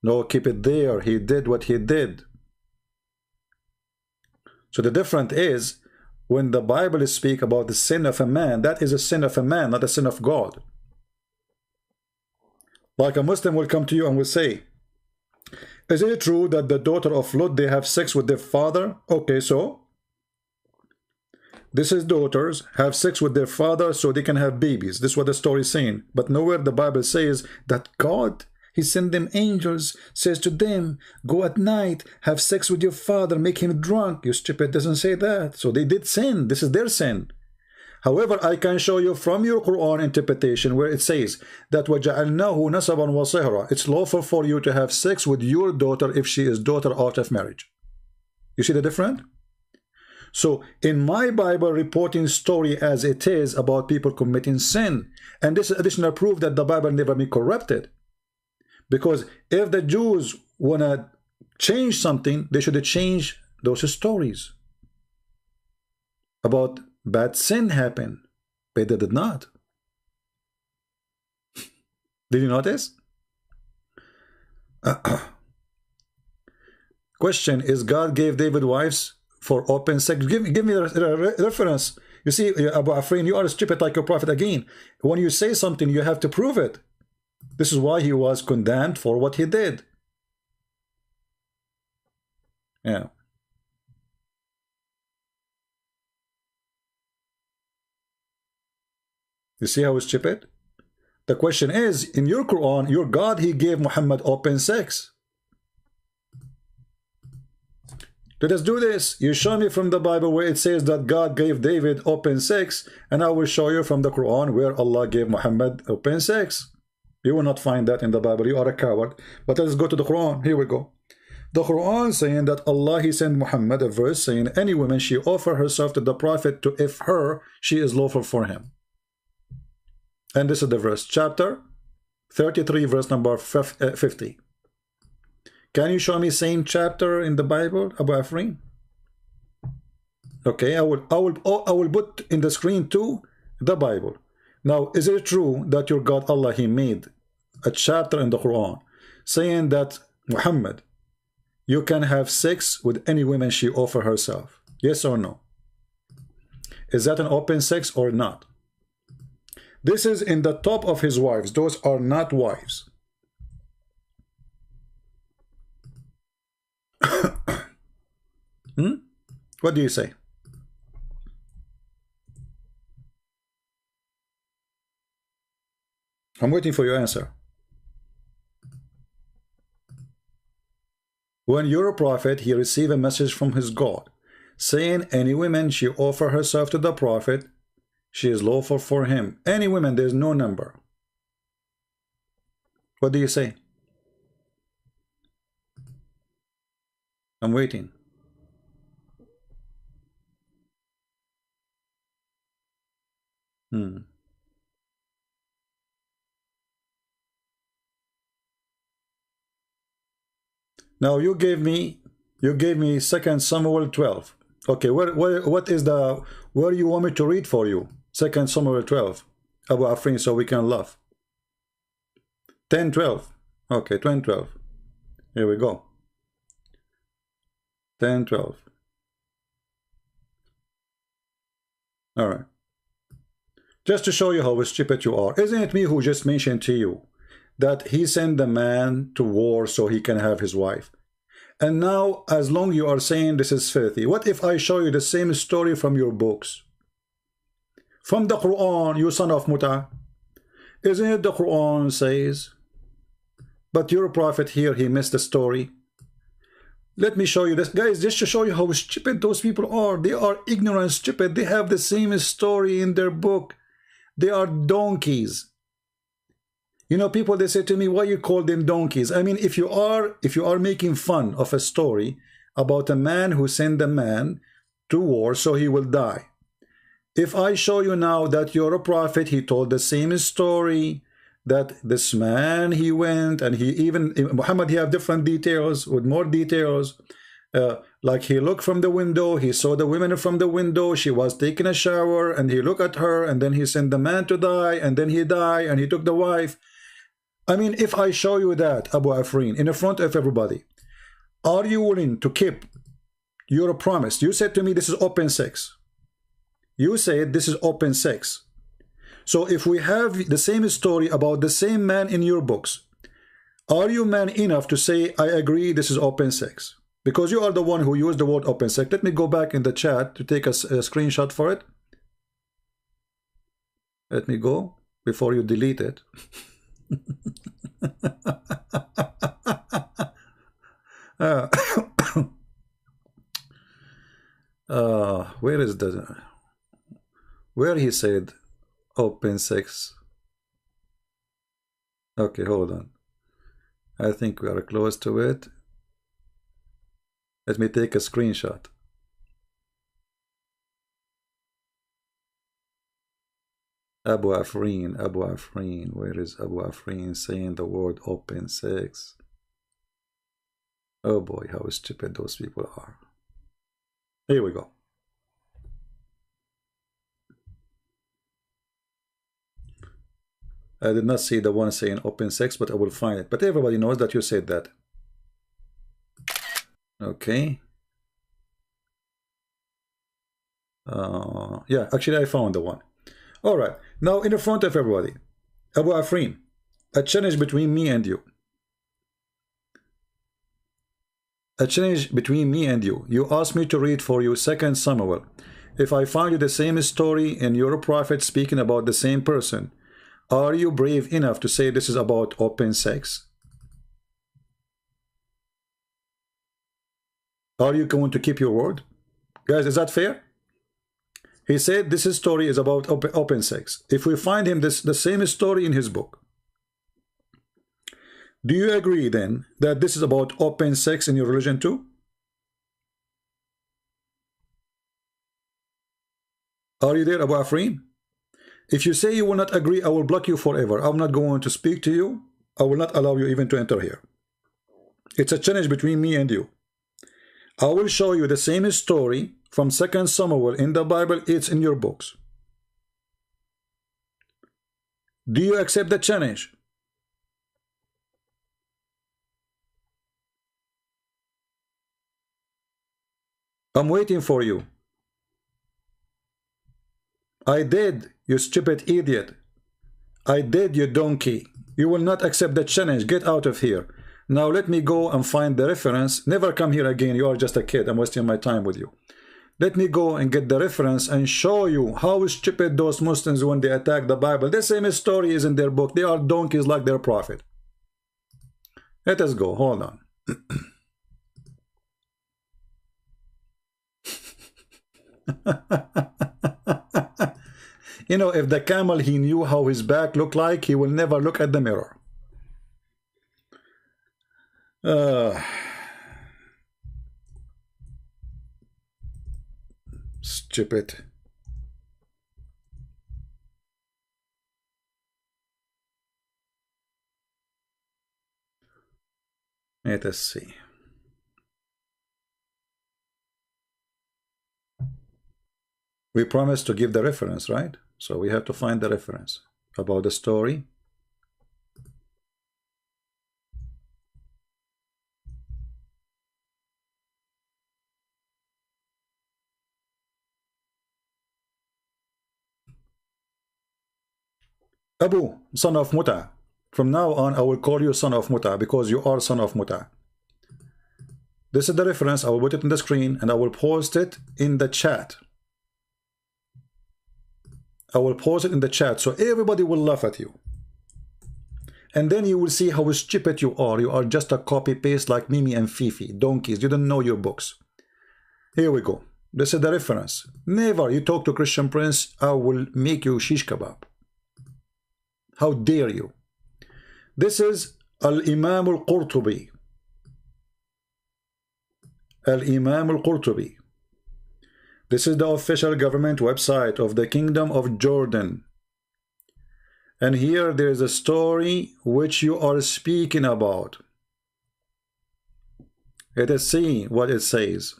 No, keep it there. He did what he did. So the difference is, when the Bible speaks about the sin of a man, that is a sin of a man, not a sin of God. Like a Muslim will come to you and will say, is it true that the daughter of Lot, they have sex with their father? Okay, so this is daughters have sex with their father so they can have babies. This is what the story is saying. But nowhere the Bible says that God, he sent them angels, says to them, go at night, have sex with your father, make him drunk. You stupid, doesn't say that. So they did sin. This is their sin. However, I can show you from your Quran interpretation where it says that وَجَعَلْنَاهُ نَسَبًا وَصِهْرًا. It's lawful for you to have sex with your daughter if she is daughter out of marriage. You see the difference? So in my Bible reporting story as it is about people committing sin, and this is additional proof that the Bible never been corrupted. Because if the Jews want to change something, they should change those stories about bad sin happen, but they did not. Did you notice? Question, is God gave David wives for open sex? Give me a reference. You see, Abu Afrin, you are stupid like your prophet again. When you say something, you have to prove it. This is why he was condemned for what he did. Yeah. You see how stupid? The question is, in your Quran, your God, he gave Muhammad open sex. Let us do this. You show me from the Bible where it says that God gave David open sex, and I will show you from the Quran where Allah gave Muhammad open sex. You will not find that in the Bible. You are a coward. But let's go to the Quran. Here we go. The Quran saying that Allah, he sent Muhammad a verse saying, any woman, she offer herself to the Prophet to if her, she is lawful for him. And this is the verse, chapter 33, verse number 50. Can you show me same chapter in the Bible, Abu Afrin? Okay, I will put in the screen too the Bible. Now, is it true that your God Allah, he made a chapter in the Quran saying that Muhammad, you can have sex with any woman she offer herself? Yes or no? Is that an open sex or not? This is in the top of his wives. Those are not wives. What do you say? I'm waiting for your answer. When you're a prophet, he received a message from his God saying any woman she offer herself to the prophet, she is lawful for him. Any woman, there's no number. What do you say? I'm waiting. Now you gave me 2 Samuel 12. Okay, what is the, where you want me to read for you? 2 Samuel 12, Abu Afrin, so we can laugh. 10:12. Okay, 10:12. Here we go. 10:12. All right. Just to show you how stupid you are. Isn't it me who just mentioned to you that he sent the man to war so he can have his wife? And now, as long you are saying this is filthy, what if I show you the same story from your books? From the Quran, you son of Muta. Isn't it the Quran says? But your prophet here, he missed the story. Let me show you this. Guys, just to show you how stupid those people are. They are ignorant, stupid. They have the same story in their book. They are donkeys. You know, people, they say to me, why you call them donkeys? I mean, if you are making fun of a story about a man who sent a man to war so he will die. If I show you now that you're a prophet, he told the same story, that this man, he went, and he even, Muhammad, he have different details, with more details, like he looked from the window, he saw the women from the window, she was taking a shower, and he looked at her, and then he sent the man to die, and then he died, and he took the wife. I mean, if I show you that, Abu Afrin, in the front of everybody, are you willing to keep your promise? You said to me, this is open sex. You said this is open sex. So if we have the same story about the same man in your books, are you man enough to say, I agree, this is open sex? Because you are the one who used the word open sex. Let me go back in the chat to take a screenshot for it. Let me go before you delete it. Where is the, where he said open sex? Okay, hold on. I think we are close to it. Let me take a screenshot. Abu Afrin, where is Abu Afrin saying the word open sex? Oh boy, how stupid those people are. Here we go. I did not see the one saying open sex, but I will find it. But everybody knows that you said that. Okay. Yeah, actually I found the one. All right. Now in the front of everybody, Abu Afrin, a challenge between me and you. A challenge between me and you. You asked me to read for you 2 Samuel. If I find you the same story and you're a prophet speaking about the same person, are you brave enough to say this is about open sex? Are you going to keep your word? Guys, is that fair? He said this story is about open sex. If we find him the same story in his book, do you agree then that this is about open sex in your religion too? Are you there, Abu Afrin? If you say you will not agree, I will block you forever. I'm not going to speak to you. I will not allow you even to enter here. It's a challenge between me and you. I will show you the same story from 2 Samuel in the Bible. It's in your books. Do you accept the challenge? I'm waiting for you. I did, you stupid idiot. I did, you donkey. You will not accept the challenge. Get out of here. Now let me go and find the reference. Never come here again. You are just a kid. I'm wasting my time with you. Let me go and get the reference and show you how stupid those Muslims when they attack the Bible. The same story is in their book. They are donkeys like their prophet. Let us go. Hold on. You know, if the camel, he knew how his back looked like, he will never look at the mirror. Stupid. Let us see. We promised to give the reference, right? So we have to find the reference about the story. Abu, son of Muta. From now on, I will call you son of Muta because you are son of Muta. This is the reference. I will put it on the screen and I will post it in the chat. I will post it in the chat so everybody will laugh at you. And then you will see how stupid you are. You are just a copy-paste like Mimi and Fifi. Donkeys. You don't know your books. Here we go. This is the reference. Never you talk to Christian Prince, I will make you shish kebab. How dare you? This is Al-Imam Al-Qurtubi. Al-Imam Al-Qurtubi. This is the official government website of the Kingdom of Jordan. And here there is a story which you are speaking about. Let us see what it says.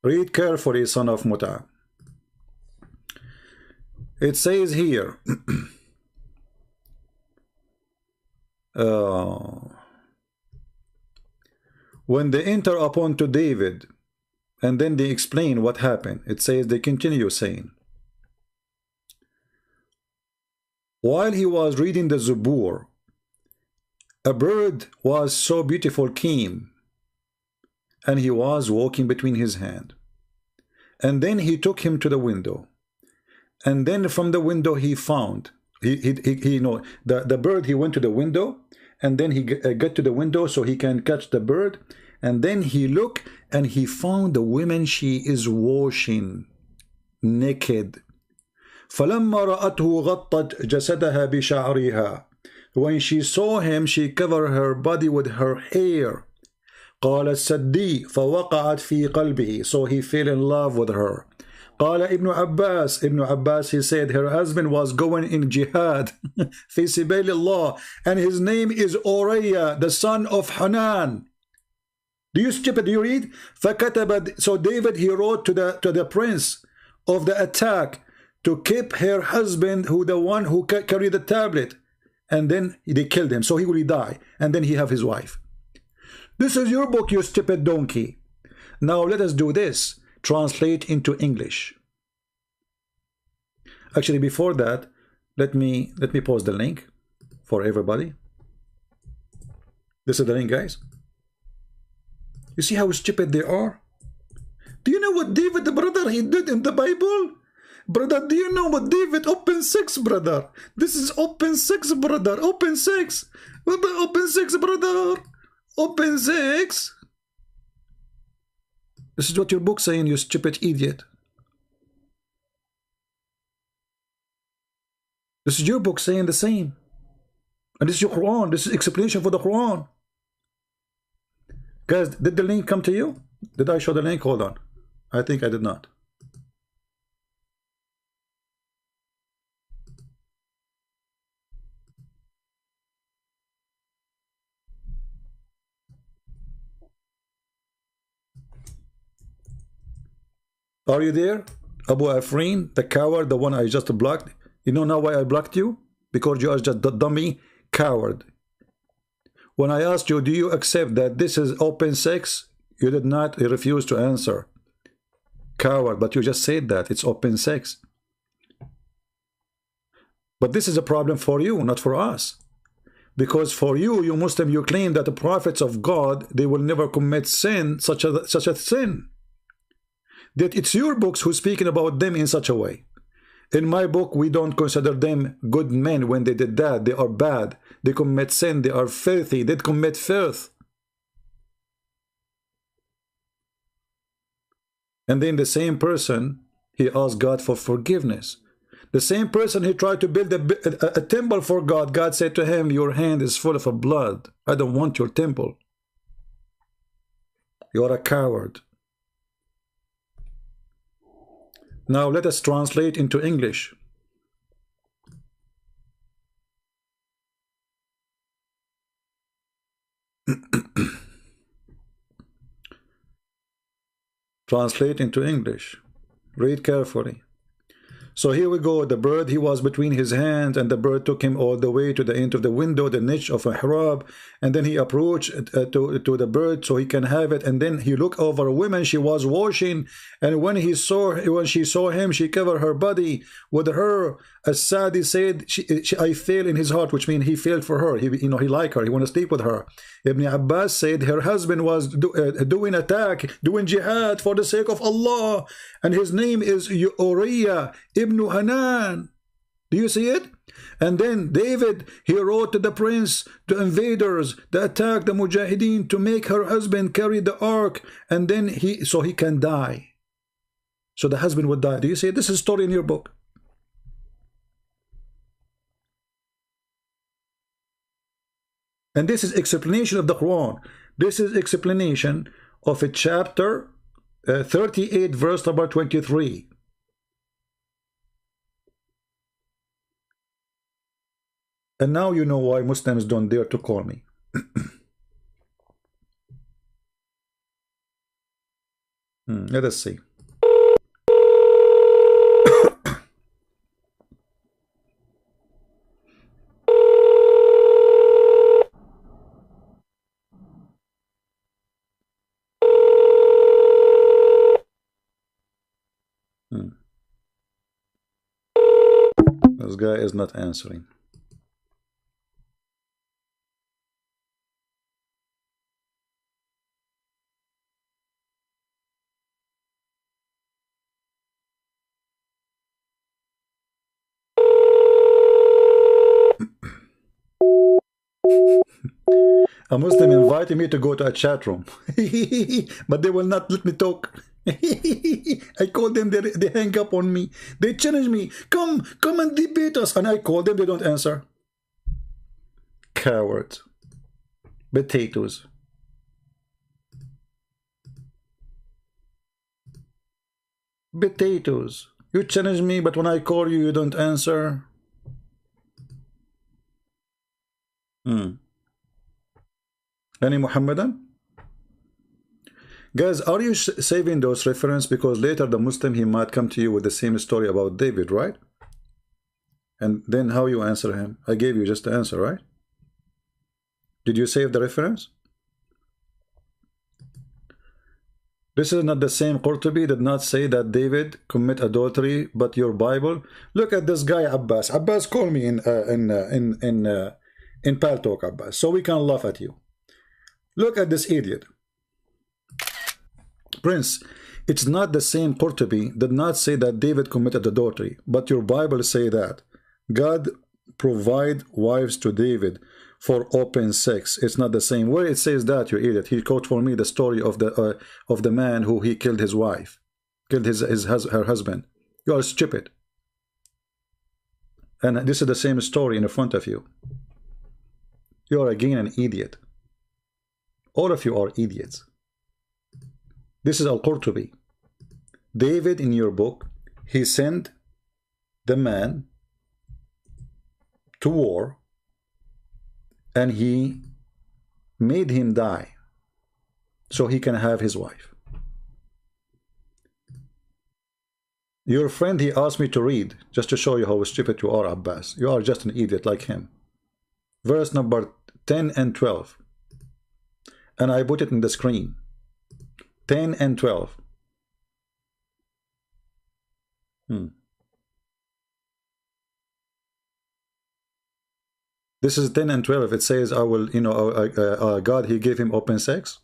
Read carefully, son of Muta. It says here, when they enter upon to David, and then they explain what happened. It says, they continue saying, while he was reading the Zabur, a bird was so beautiful came, and he was walking between his hand. And then he took him to the window. And then from the window he found, the bird, he went to the window, and then he got to the window so he can catch the bird. And then he looked and he found the woman, she is washing naked. فَلَمَّا رَأَتْهُ غَطَّتْ جَسَدَهَا بِشَعْرِهَا. When she saw him, she covered her body with her hair. قَالَ السَّدِّي فَوَقَعَتْ فِي قَلْبِهِ. So he fell in love with her. قال Ibn Abbas. Ibn Abbas, he said her husband was going in jihad في سبيل الله, and his name is Uriah, the son of Hanan. Do you stupid? Do you read? فكتب. So David, he wrote to the prince of the attack to keep her husband, who the one who carried the tablet, and then they killed him, so he will die, and then he have his wife. This is your book, you stupid donkey. Now let us do this. Translate into English. Actually, before that, let me post the link for everybody. This is the link, guys. You see how stupid they are? Do you know what David, the brother, he did in the Bible? Brother, do you know what David, open 6, brother? This is open 6, brother. Open 6. Open 6, brother. Open 6. This is what your book saying, you stupid idiot. This is your book saying the same. And this is your Quran. This is explanation for the Quran. Guys, did the link come to you? Did I show the link? Hold on. I think I did not. Are you there? Abu Afrin, the coward, the one I just blocked. You know now why I blocked you? Because you are just a dummy coward. When I asked you, do you accept that this is open sex? You did not, you refused to answer. Coward, but you just said that it's open sex. But this is a problem for you, not for us. Because for you, you Muslim, you claim that the prophets of God, they will never commit sin, such a sin. That it's your books who's speaking about them in such a way. In my book, we don't consider them good men when they did that. They are bad. They commit sin. They are filthy. They commit filth. And then the same person, he asked God for forgiveness. The same person, he tried to build a temple for God. God said to him, your hand is full of blood. I don't want your temple. You are a coward. Now let us translate into English. Translate into English. Read carefully. So here we go. The bird, he was between his hands, and the bird took him all the way to the end of the window, the niche of a mihrab, and then he approached to the bird so he can have it. And then he looked over a woman, she was washing, and when she saw him, she covered her body with her. As Sadi said, I feel in his heart, which means he felt for her. He liked her. He want to sleep with her. Ibn Abbas said her husband was doing attack, doing jihad for the sake of Allah, and his name is Uriya ibn Hanan. Do you see it? And then David, he wrote to the prince, the invaders, the attack, the mujahideen, to make her husband carry the ark, and then so he can die. So the husband would die. Do you see it? This is a story in your book. And this is explanation of the Quran. This is explanation of a chapter 38, verse number 23. And now you know why Muslims don't dare to call me. Let us see. This guy is not answering. A Muslim invited me to go to a chat room, but they will not let me talk. I called them, they hang up on me. They challenge me, come and debate us. And I call them, they don't answer. Cowards. Potatoes. Potatoes. You challenge me, but when I call you, you don't answer. Any Muhammadan? Guys, are you saving those references? Because later the Muslim, he might come to you with the same story about David, right? And then how you answer him? I gave you just the answer, right? Did you save the reference? This is not the same. Qurtubi did not say that David commit adultery, but your Bible. Look at this guy Abbas. Abbas, call me in Pal Talk, Abbas, so we can laugh at you. Look at this idiot. Prince, it's not the same. Qurtubi did not say that David committed adultery, but your Bible say that God provide wives to David for open sex. It's not the same. Where it says that, you idiot? He quote for me the story of the man who he killed his wife, killed her husband. You are stupid. And this is the same story in front of you. You are again an idiot. All of you are idiots. This is Al-Qurtubi. David, in your book, he sent the man to war and he made him die so he can have his wife. Your friend, he asked me to read just to show you how stupid you are, Abbas. You are just an idiot like him. Verse number 10 and 12. And I put it in the screen. 10 and 12. This is 10 and 12. It says, I will, God, he gave him open sex.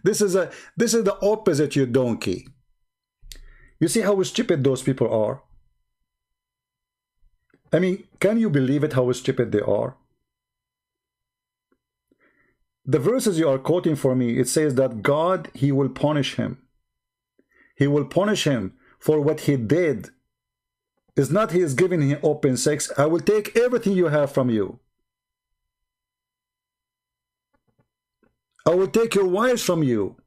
This is the opposite, you donkey. You see how stupid those people are? I mean, can you believe it, how stupid they are? The verses you are quoting for me, it says that God, he will punish him. He will punish him for what he did. It's not he is giving him open sex. I will take everything you have from you. I will take your wives from you.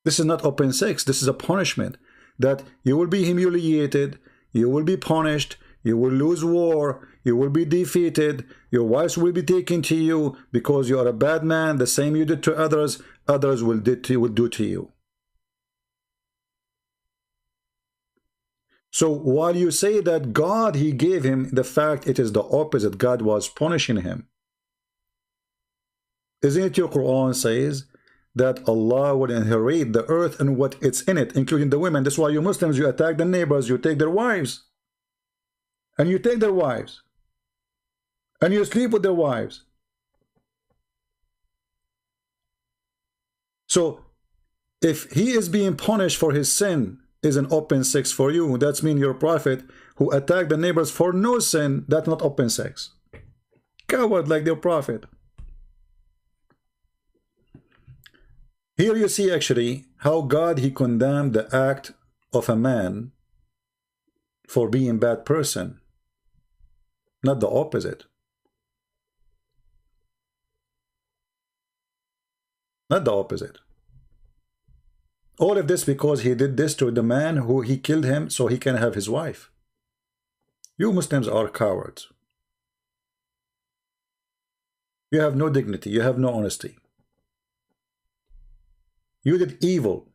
This is not open sex. This is a punishment that you will be humiliated. You will be punished. you will lose war, you will be defeated, your wives will be taken to you because you are a bad man, the same you did to others, others will do to you. So while you say that God, he gave him, the fact it is the opposite, God was punishing him. Isn't it your Quran says that Allah will inherit the earth and what it's in it, including the women? That's why you Muslims, you attack the neighbors, you take their wives. And you take their wives. And you sleep with their wives. So, if he is being punished for his sin, is an open sex for you, that means your prophet who attacked the neighbors for no sin, that's not open sex. Coward like their prophet. Here you see actually how God, he condemned the act of a man for being a bad person, not the opposite. Not the opposite. All of this because he did this to the man who he killed him so he can have his wife. You Muslims are cowards. You have no dignity. You have no honesty. You did evil.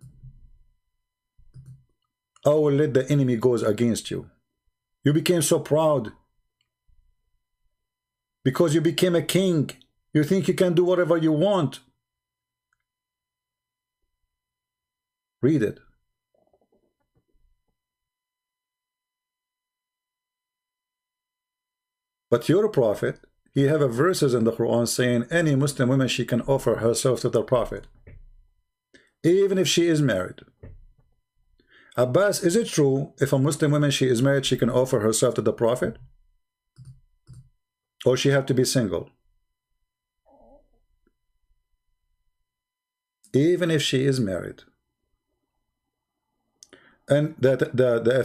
I will let the enemy goes against you. You became so proud because you became a king. You think you can do whatever you want. Read it. But your prophet, he have a verses in the Quran saying any Muslim woman, she can offer herself to the prophet, even if she is married. Abbas, is it true if a Muslim woman, she is married, she can offer herself to the prophet? Or she have to be single? Even if she is married. And the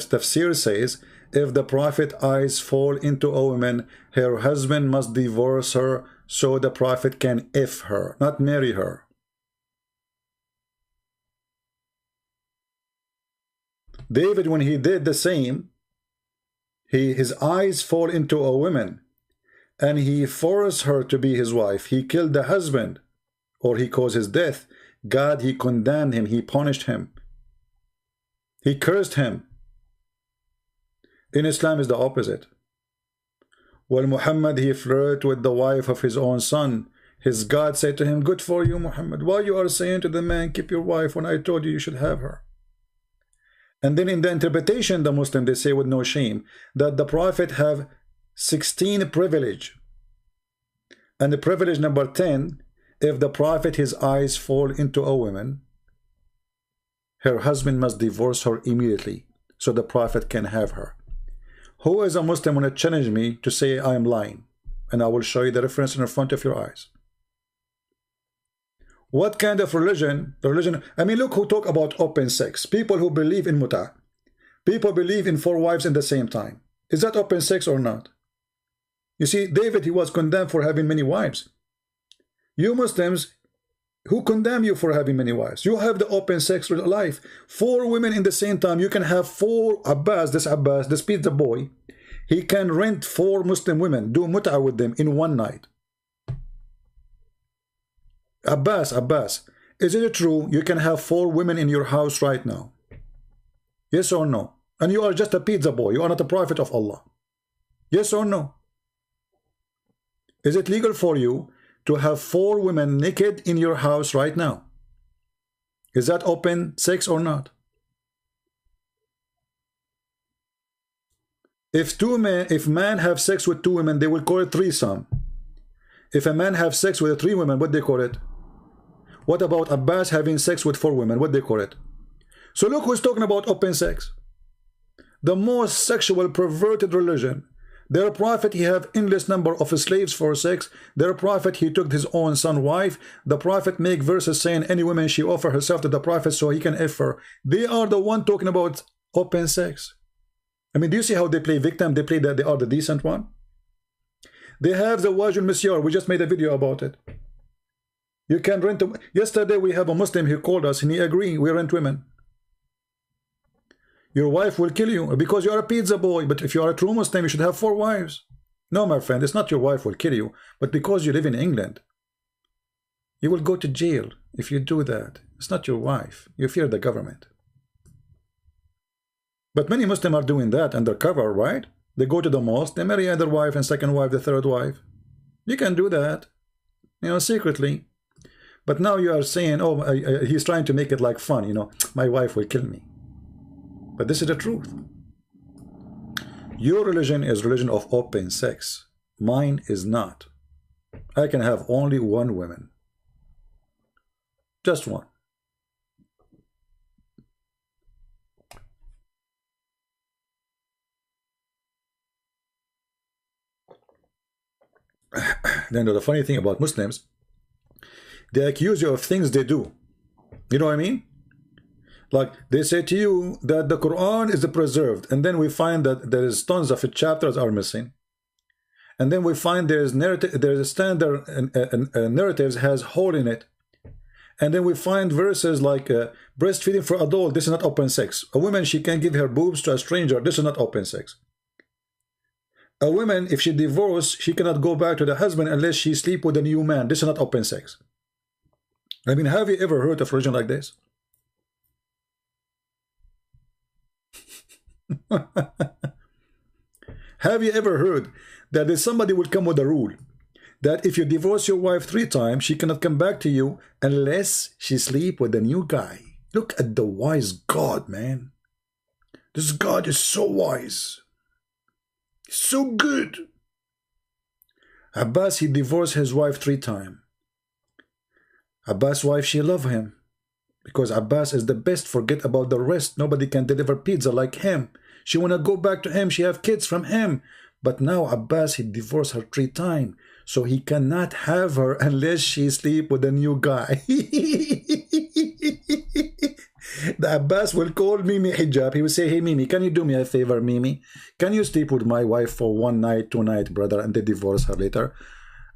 tafsir says, if the prophet eyes fall into a woman, her husband must divorce her so the prophet can if her, not marry her. David, when he did the same, his eyes fall into a woman and he forced her to be his wife. He killed the husband, or he caused his death. God, he condemned him, he punished him. He cursed him. In Islam is the opposite. When Muhammad, he flirted with the wife of his own son, his God said to him, good for you, Muhammad. Why you are saying to the man, keep your wife, when I told you you should have her? And then in the interpretation, the Muslim, they say with no shame, that the prophet have 16 privilege. And the privilege number 10, if the prophet, his eyes fall into a woman, her husband must divorce her immediately so the prophet can have her. Who is a Muslim want to challenge me to say I am lying? And I will show you the reference in front of your eyes. What kind of religion? I mean, look who talk about open sex. People who believe in muta. People believe in 4 wives in the same time. Is that open sex or not? You see, David, he was condemned for having many wives. You Muslims, who condemn you for having many wives? You have the open sex life. 4 women in the same time. You can have 4 Abbas, this pizza boy. He can rent 4 Muslim women, do muta with them in one night. Abbas, is it true you can have 4 women in your house right now? Yes or no? And you are just a pizza boy. You are not a prophet of Allah. Yes or no? Is it legal for you to have 4 women naked in your house right now? Is that open sex or not? If man have sex with 2 women, they will call it threesome. If a man have sex with 3 women, what they call it? What about Abbas having sex with 4 women? What they call it? So look who's talking about open sex. The most sexual perverted religion. Their prophet, he have endless number of slaves for sex. Their prophet, he took his own son wife. The prophet make verses saying any woman she offer herself to the prophet so he can F her. They are the one talking about open sex. I mean, do you see how they play victim? They play that they are the decent one. They have the Wajul Misyar. We just made a video about it. You can rent them. Yesterday we have a Muslim, he called us and he agreed we rent women. Your wife will kill you because you are a pizza boy. But if you are a true Muslim, you should have 4 wives. No, my friend, it's not your wife will kill you, but because you live in England, you will go to jail if you do that. It's not your wife. You fear the government. But many Muslims are doing that undercover, right? They go to the mosque, they marry another wife and second wife, the third wife. You can do that, you know, secretly. But now you are saying, oh, he's trying to make it like fun, you know, my wife will kill me. But this is the truth. Your religion is religion of open sex. Mine is not. I can have only 1 woman. Just 1. Then the funny thing about Muslims, they accuse you of things they do. You know what I mean? Like they say to you that the Quran is preserved, and then we find that there is tons of chapters are missing, and then we find there's narrative, there's a standard narratives has hole in it, and then we find verses like breastfeeding for adult. This is not open sex. A woman, she can give her boobs to a stranger. This is not open sex. A woman, if she divorced, she cannot go back to the husband unless she sleep with a new man. This is not open sex. I mean, have you ever heard of religion like this? Have you ever heard that somebody will come with a rule that if you divorce your wife 3 times, she cannot come back to you unless she sleep with a new guy? Look at the wise God, man. This God is so wise. So good. Abbas, he divorced his wife 3 times. Abbas' wife, she loved him because Abbas is the best. Forget about the rest. Nobody can deliver pizza like him. She want to go back to him. She have kids from him. But now Abbas, he divorced her 3 times. So he cannot have her unless she sleep with a new guy. The Abbas will call Mimi Hijab. He will say, hey Mimi, can you do me a favor, Mimi? Can you sleep with my wife for 1 night, 2 nights, brother, and they divorce her later?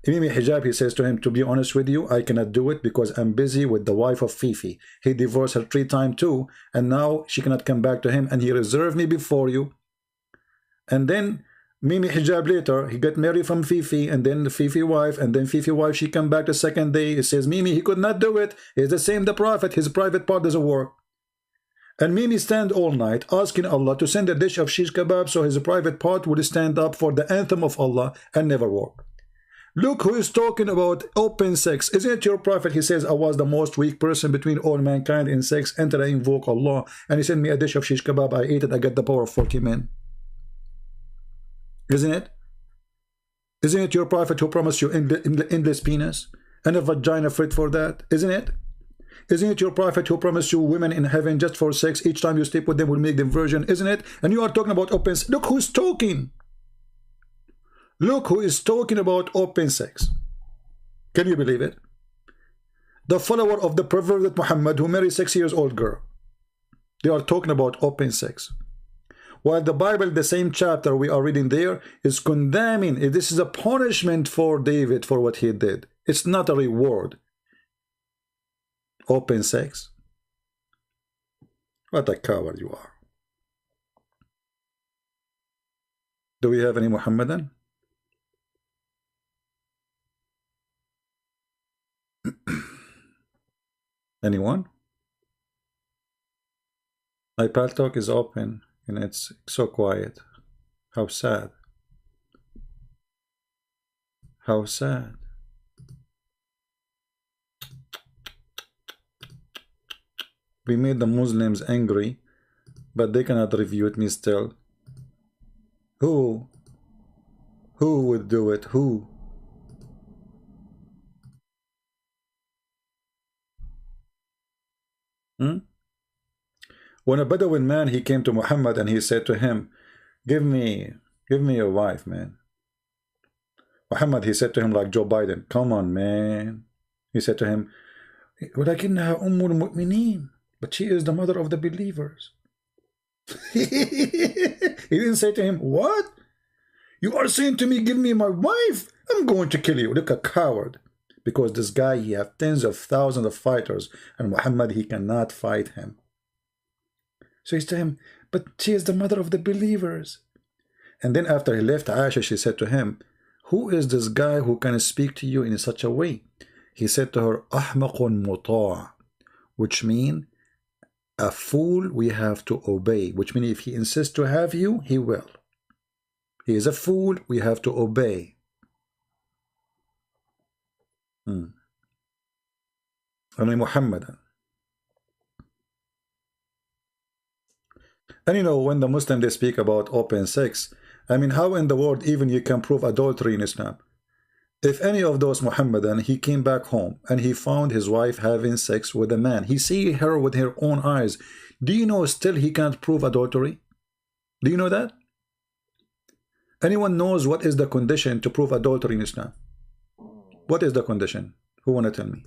Mimi Hijab, he says to him, to be honest with you, I cannot do it because I'm busy with the wife of Fifi. He divorced her 3 times too, and now she cannot come back to him, and he reserved me before you. And then Mimi Hijab later, he got married from Fifi, and then the Fifi wife, and then Fifi wife, she come back the 2nd day. He says, Mimi, he could not do it. It's the same the Prophet. His private part doesn't work. And Mimi stand all night asking Allah to send a dish of shish kebab so his private part would stand up for the anthem of Allah and never work. Look who is talking about open sex. Isn't it your Prophet? He says, I was the most weak person between all mankind in sex until I invoke Allah. And he sent me a dish of shish kebab. I ate it. I got the power of 40 men. Isn't it? Isn't it your Prophet who promised you endless penis and a vagina fit for that? Isn't it? Isn't it your Prophet who promised you women in heaven just for sex? Each time you sleep with them will make them virgin. Isn't it? And you are talking about open sex. Look who's talking. Look who is talking about open sex. Can you believe it? The follower of the perverted Muhammad who married 6-year-old girl. They are talking about open sex. While the Bible, the same chapter we are reading there, is condemning. This is a punishment for David for what he did. It's not a reward. Open sex. What a coward you are. Do we have any Muhammadan? Anyone? My pal talk is open and it's so quiet. How sad. How sad. We made the Muslims angry, but they cannot refute me still. Who? Who would do it? Who? When a Bedouin man, he came to Muhammad and he said to him, give me your wife, man. Muhammad, he said to him like Joe Biden, come on, man. He said to him, وَلَكِنَّهَا أُمُّ الْمُؤْمِنِينَ, but she is the mother of the believers. He didn't say to him, what? You are saying to me, give me my wife? I'm going to kill you. Look, a coward. Because this guy, he has tens of thousands of fighters, and Muhammad, he cannot fight him. So he said to him, but she is the mother of the believers. And then after he left Aisha, she said to him, who is this guy who can speak to you in such a way? He said to her, Ahmaqun muta', which means a fool we have to obey, which means if he insists to have you, he will. He is a fool we have to obey. And Muhammadan. And you know, when the Muslims they speak about open sex, I mean, how in the world even you can prove adultery in Islam? If any of those Muhammadan, he came back home and he found his wife having sex with a man, he see her with her own eyes, do you know still he can't prove adultery? Do you know that? Anyone knows what is the condition to prove adultery in Islam? What is the condition? Who want to tell me?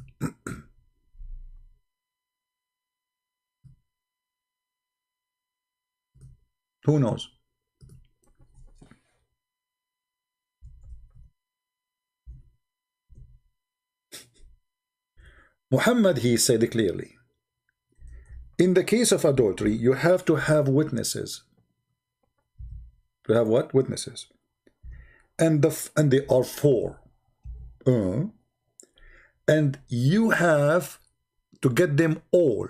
Who knows? Muhammad, he said clearly, in the case of adultery, you have to have witnesses. You have what? Witnesses. And they are four. And you have to get them all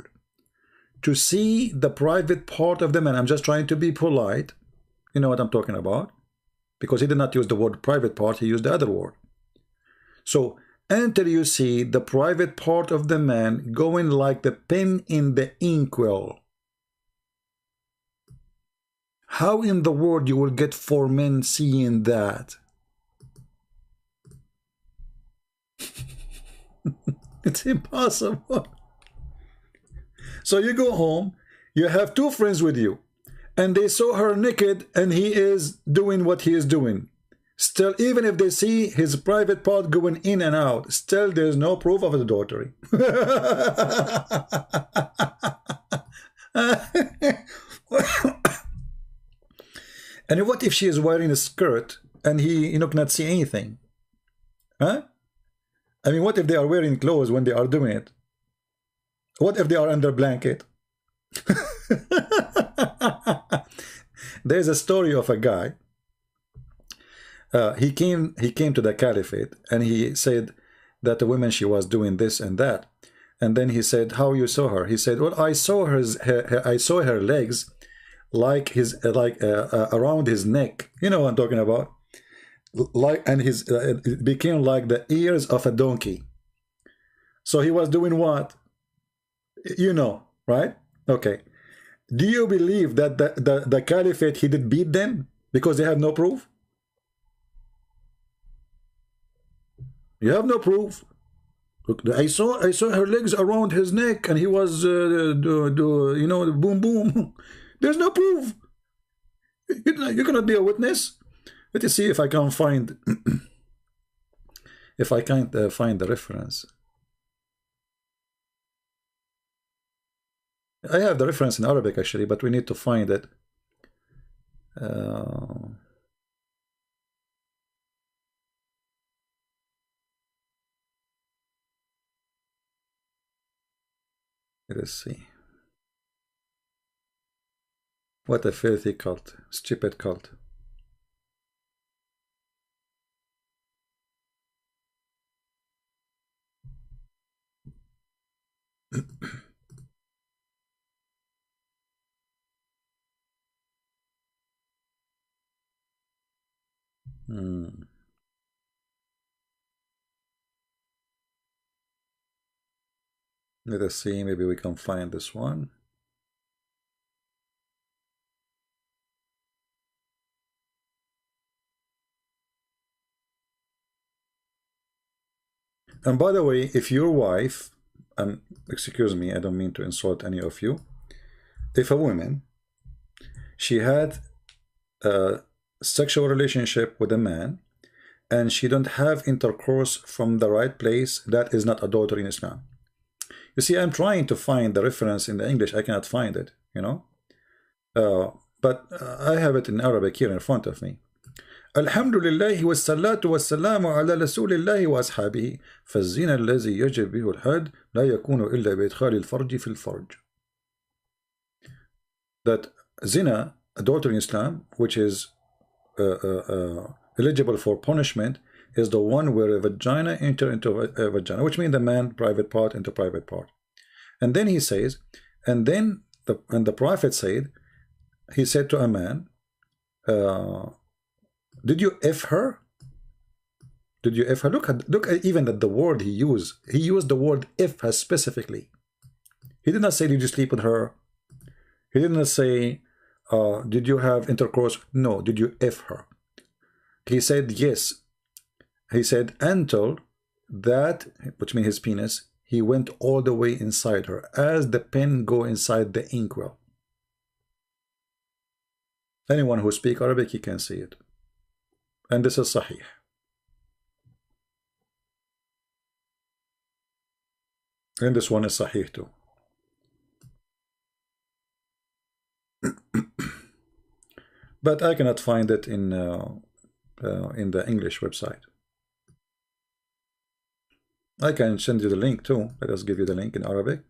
to see the private part of the man. I'm just trying to be polite. You know what I'm talking about? Because he did not use the word private part, he used the other word. So, until you see the private part of the man going like the pen in the inkwell, how in the world you will get four men seeing that? It's impossible. So you go home, you have two friends with you, and they saw her naked and he is doing what he is doing. Still, even if they see his private part going in and out, still there's no proof of adultery. And what if she is wearing a skirt and he cannot see anything? Huh? I mean, what if they are wearing clothes when they are doing it? What if they are under blanket? There's a story of a guy. He came to the caliphate and he said that the woman, she was doing this and that, and then he said, how you saw her? He said, well, I saw her legs like around his neck. You know what I'm talking about? Like, and it became like the ears of a donkey. So he was doing what? You know, right? Okay. Do you believe that the caliphate, he did beat them because they have no proof? You have no proof. Look, I saw her legs around his neck, and he was, boom, boom. There's no proof. You cannot be a witness. Let us see if I can find, if I can't find the reference. I have the reference in Arabic actually, but we need to find it. Let us see. What a filthy cult, stupid cult. Let us see, maybe we can find this one. And by the way, if your wife, and excuse me, I don't mean to insult any of you, if a woman, she had a sexual relationship with a man and she don't have intercourse from the right place, that is not adultery in Islam. You see, I'm trying to find the reference in the English. I cannot find it, you know. But I have it in Arabic here in front of me. Alhamdulillah wassalatu wassalamu ala rasulillahi wa ashabihi fazina allazi yajib bihi al-had la yakunu illa bi idkhali al-farj fi al-farj. That zina, adultery in Islam, which is eligible for punishment, is the one where a vagina enter into a vagina, which means the man private part into private part. And then he says, and then the Prophet said, he said to a man, did you F her? Did you F her? Look at even at the word he used. He used the word F her specifically. He did not say, did you sleep with her? He did not say, did you have intercourse? No, did you F her? He said yes. He said until that, which means his penis, he went all the way inside her, as the pen go inside the inkwell. Anyone who speaks Arabic, he can see it. And this is Sahih. And this one is Sahih too. But I cannot find it in the English website. I can send you the link too. Let us give you the link in Arabic.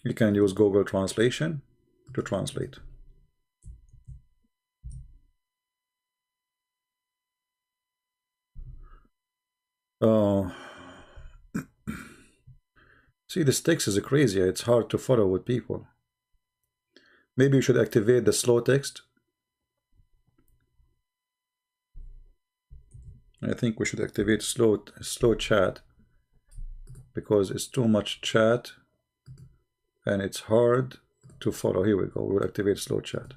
You can use Google Translation to translate. See, this text is crazy. It's hard to follow with people. Maybe you should activate the slow text. I think we should activate slow chat, because it's too much chat and it's hard to follow. Here we go. We'll activate slow chat.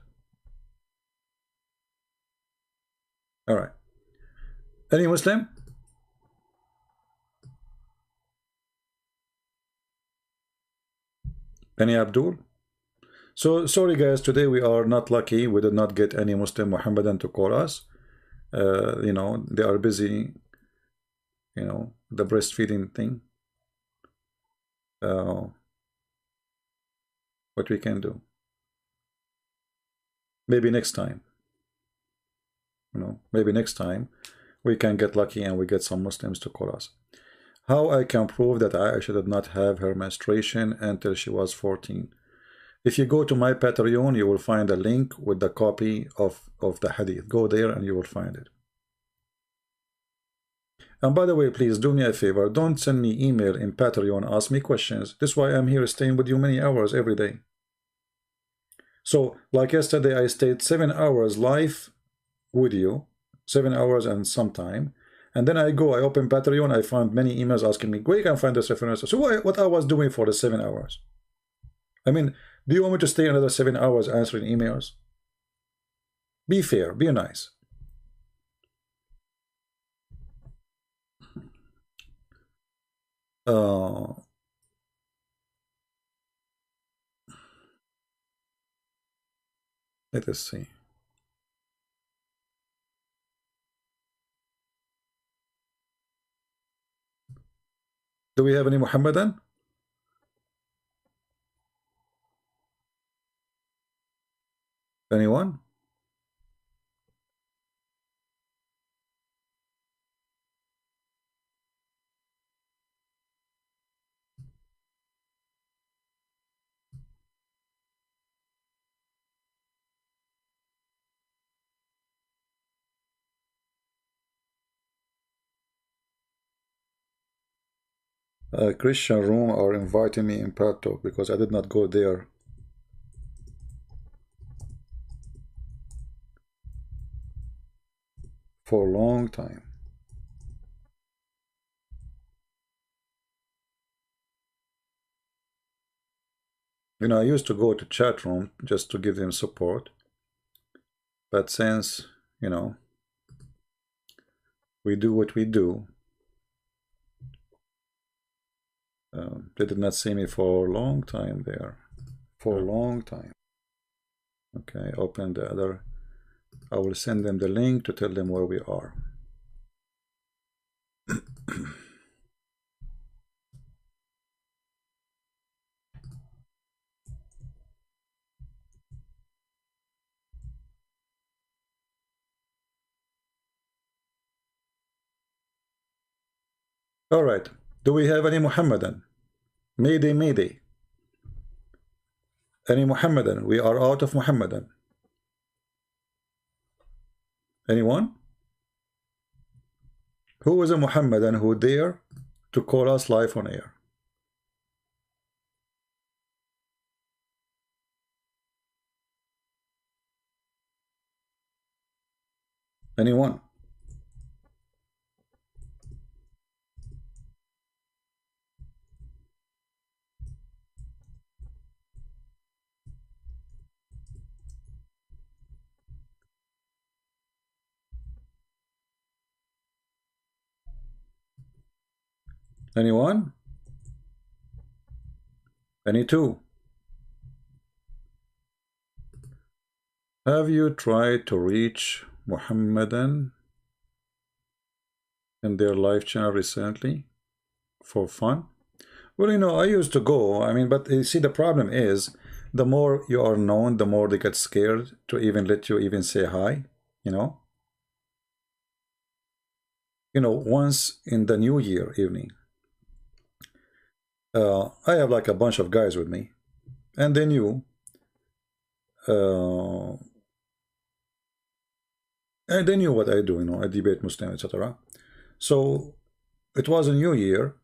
All right. Any Muslim? Any Abdul? So sorry guys, today we are not lucky. We did not get any Muslim Muhammadan to call us. You know, they are busy, you know, the breastfeeding thing. What we can do? Maybe next time. You know, maybe next time we can get lucky and we get some Muslims to call us. How I can prove that Aisha did not have her menstruation until she was 14? If you go to my Patreon, you will find a link with the copy of the hadith. Go there and you will find it. And by the way, please do me a favor. Don't send me email in Patreon, ask me questions. This is why I'm here staying with you many hours every day. So, like yesterday, I stayed 7 hours live with you, 7 hours and some time. And then I open Patreon, I find many emails asking me, where you can find this reference? So what I was doing for the 7 hours? I mean, do you want me to stay another 7 hours answering emails? Be fair, be nice. Let us see. Do we have any Muhammadan? Anyone? Christian room are inviting me in Pad Talk because I did not go there. For a long time. You know, I used to go to chat room just to give them support. But since, you know, we do what we do, they did not see me for a long time there. For a long time. Okay, open the other. I will send them the link to tell them where we are. All right. Do we have any Muhammadan? Mayday, Mayday. Any Muhammadan? We are out of Muhammadan. Anyone? Who is a Muhammadan who dare to call us live on air? Anyone? Anyone? Any two? Have you tried to reach Muhammadan in their live channel recently for fun? Well, you know, I used to go. I mean, but you see, the problem is the more you are known, the more they get scared to even let you even say hi, you know. You know, once in the New Year evening, I have like a bunch of guys with me, and they knew, and they knew what I do, you know, I debate Muslim, etc. So it was a New Year,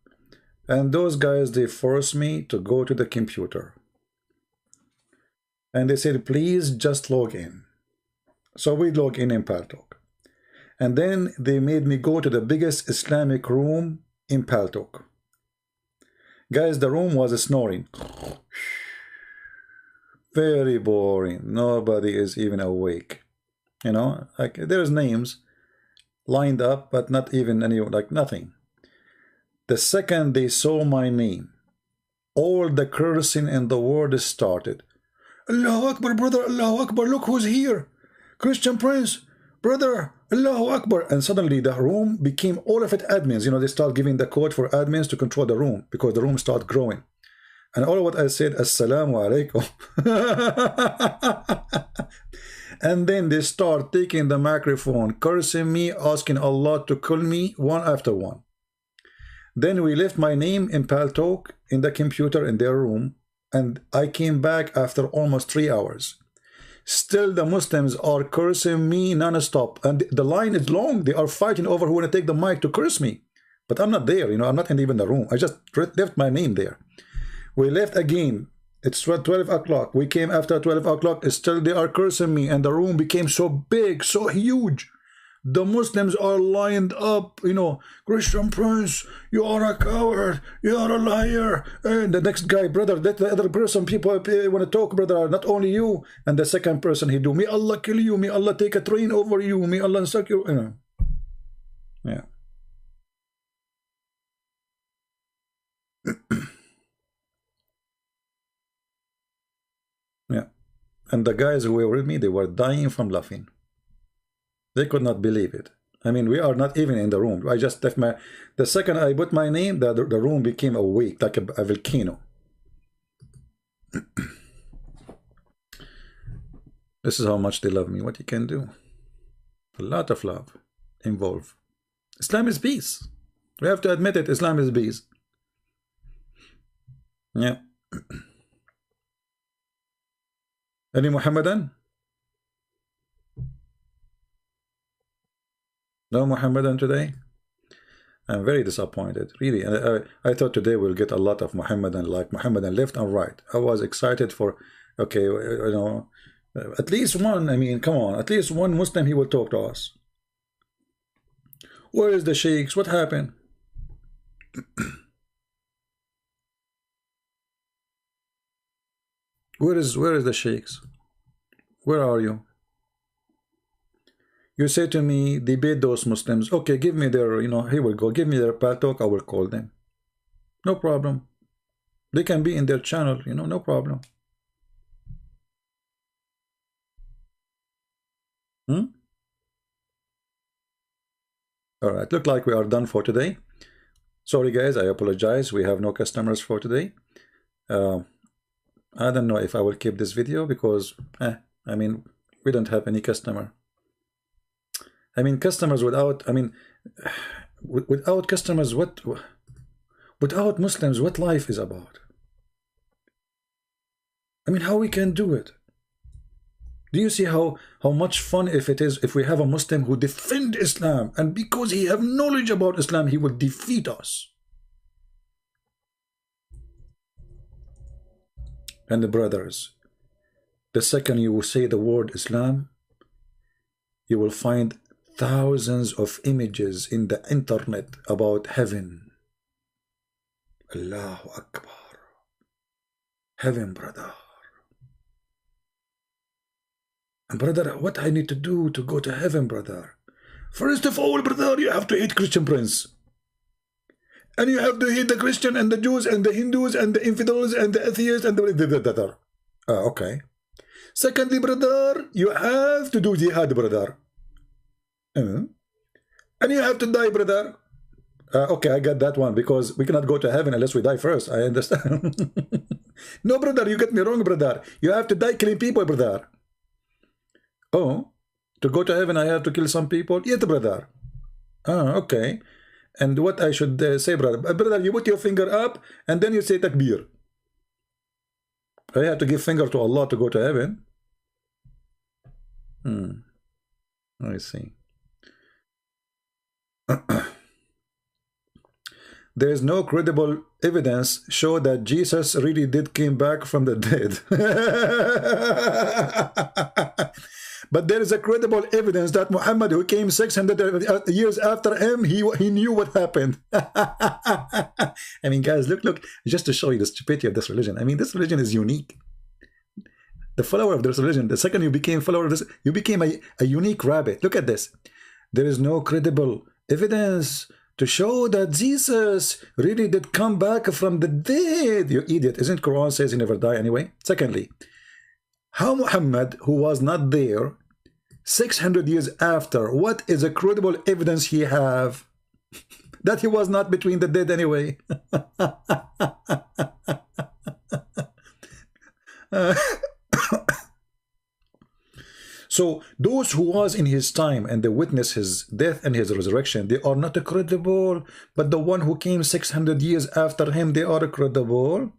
and those guys, they forced me to go to the computer, and they said, please just log in. So we log in Paltalk, and then they made me go to the biggest Islamic room in Paltalk. Guys, the room was snoring. Very boring. Nobody is even awake. You know, like there's names lined up, but not even any, like nothing. The second they saw my name, all the cursing in the world started. Allahu Akbar, brother, Allahu Akbar, look who's here. Christian Prince, brother, Allahu Akbar. And suddenly the room became all of it admins. You know, they start giving the code for admins to control the room because the room started growing. And all of what I said, Assalamu alaikum. And then they start taking the microphone, cursing me, asking Allah to kill me one after one. Then we left my name in Paltalk in the computer in their room, and I came back after almost 3 hours. Still the Muslims are cursing me non-stop, and the line is long. They are fighting over who want to take the mic to curse me, but I'm not there, you know, I'm not in even the room. I just left my name there. We left again. It's 12 o'clock. We came after 12 o'clock. Still they are cursing me, and the room became so big, so huge. The Muslims are lined up, you know, Christian Prince, you are a coward, you are a liar. And the next guy, brother, let the other person, people want to talk, brother, not only you. And the second person, he do, may Allah kill you, may Allah take a train over you, may Allah suck you, you know. Yeah. Yeah. And the guys who were with me, they were dying from laughing. They could not believe it. I mean, we are not even in the room. I just left the second I put my name, the room became awake like a volcano. This is how much they love me. What you can do. A lot of love involved. Islam is peace. We have to admit it. Islam is peace. Yeah. Any Muhammadan? No Muhammadan today? I'm very disappointed, really. I thought today we'll get a lot of Muhammadan, like Muhammadan left and right. I was excited for, okay, you know, at least one. I mean, come on, at least one Muslim, he will talk to us. Where is the sheikhs? What happened? Where is the sheikhs? Where are you? You say to me, debate those Muslims. Okay, give me their, you know, here we go. Give me their Paltalk, I will call them. No problem. They can be in their channel, you know, no problem. All right, look like we are done for today. Sorry guys, I apologize. We have no customers for today. I don't know if I will keep this video because, I mean, we don't have any customer. I mean, customers without, I mean, without customers, without Muslims, what life is about? I mean, how we can do it? Do you see how much fun if it is if we have a Muslim who defend Islam, and because he have knowledge about Islam, he will defeat us? And the brothers, the second you will say the word Islam, you will find thousands of images in the internet about heaven. Allahu Akbar. Heaven, brother. And brother, what I need to do to go to heaven, brother? First of all, brother, you have to hate Christian Prince. And you have to hate the Christian and the Jews and the Hindus and the infidels and the atheists and the... okay. Secondly, brother, you have to do jihad, brother. And you have to die, brother. Okay, I got that one, because we cannot go to heaven unless we die first. I understand. No, brother, you get me wrong, brother. You have to die killing people, brother. Oh, to go to heaven, I have to kill some people? Yes, brother. Okay. And what I should say, brother? Brother, you put your finger up, and then you say takbir. I have to give finger to Allah to go to heaven. I see. There is no credible evidence show that Jesus really did came back from the dead. But there is a credible evidence that Muhammad, who came 600 years after him, he knew what happened. I mean, guys, look, just to show you the stupidity of this religion. I mean, this religion is unique. The follower of this religion, the second you became follower of this, you became a unique rabbit. Look at this. There is no credible evidence to show that Jesus really did come back from the dead. You idiot. Isn't Quran says he never died anyway? Secondly, how Muhammad, who was not there 600 years after, what is a credible evidence he have that he was not between the dead anyway? So those who was in his time and they witnessed his death and his resurrection, they are not credible. But the one who came 600 years after him, they are credible.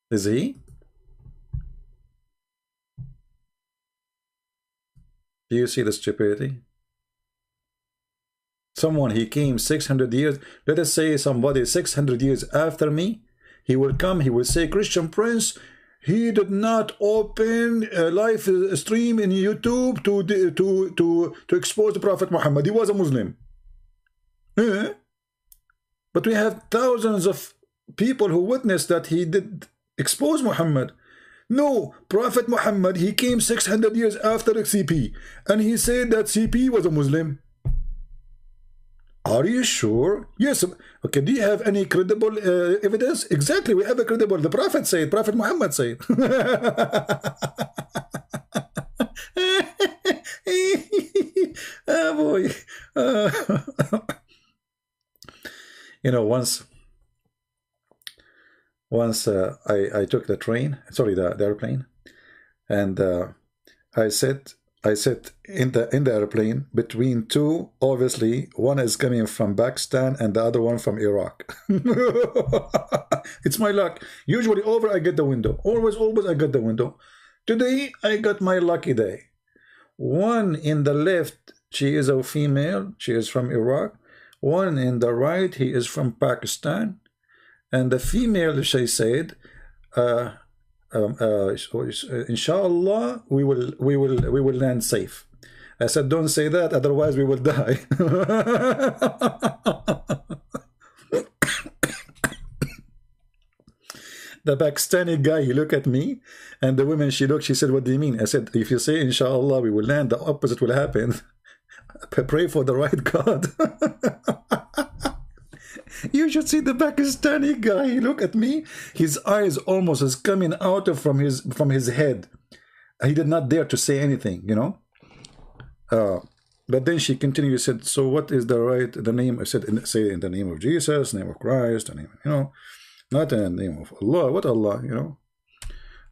Is he? Do you see the stupidity? Someone, he came 600 years, let us say somebody 600 years after me, he will come, he will say, Christian Prince, he did not open a live stream in YouTube to expose the Prophet Muhammad. He was a Muslim. But we have thousands of people who witnessed that he did expose Muhammad. No, Prophet Muhammad, he came 600 years after CP, and he said that CP was a Muslim. Are you sure? Yes. Okay, do you have any credible evidence? Exactly, we have a credible. The Prophet said, Prophet Muhammad said. Oh boy. You know, once I took the train, sorry, the airplane, and I sat in the airplane between two. Obviously, one is coming from Pakistan and the other one from Iraq. It's my luck. Usually over I get the window. Always I get the window. Today I got my lucky day. One in the left, she is a female. She is from Iraq. One in the right, he is from Pakistan. And the female, she said, inshallah, we will land safe. I said, don't say that, otherwise we will die. The Pakistani guy, he looked at me, and the woman, she looked, she said, what do you mean? I said, if you say inshallah we will land, the opposite will happen. Pray for the right God. You should see the Pakistani guy. He looked at me. His eyes almost is coming out of from his head. He did not dare to say anything, you know. But then she continued. Said, "So what is the name?" I said, "Say in the name of Jesus, name of Christ, the name, you know, not in the name of Allah. What Allah, you know."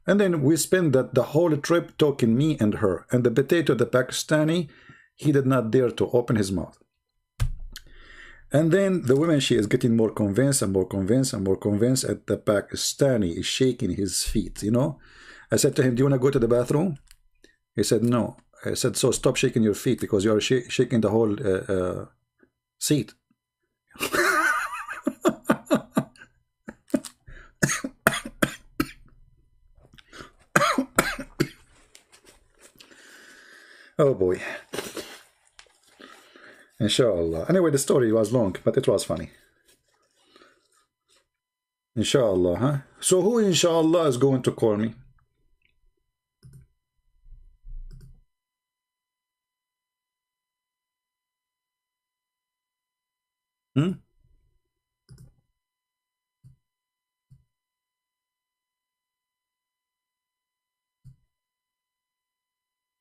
And then we spent the whole trip talking, me and her. And the potato, the Pakistani, he did not dare to open his mouth. And then the woman, she is getting more convinced and more convinced and more convinced. At the Pakistani is shaking his feet, you know. I said to him, do you want to go to the bathroom? He said, no. I said, so stop shaking your feet because you are shaking the whole seat. Oh boy. Inshallah. Anyway, the story was long, but it was funny. Inshallah, huh? So who inshallah is going to call me? Hmm?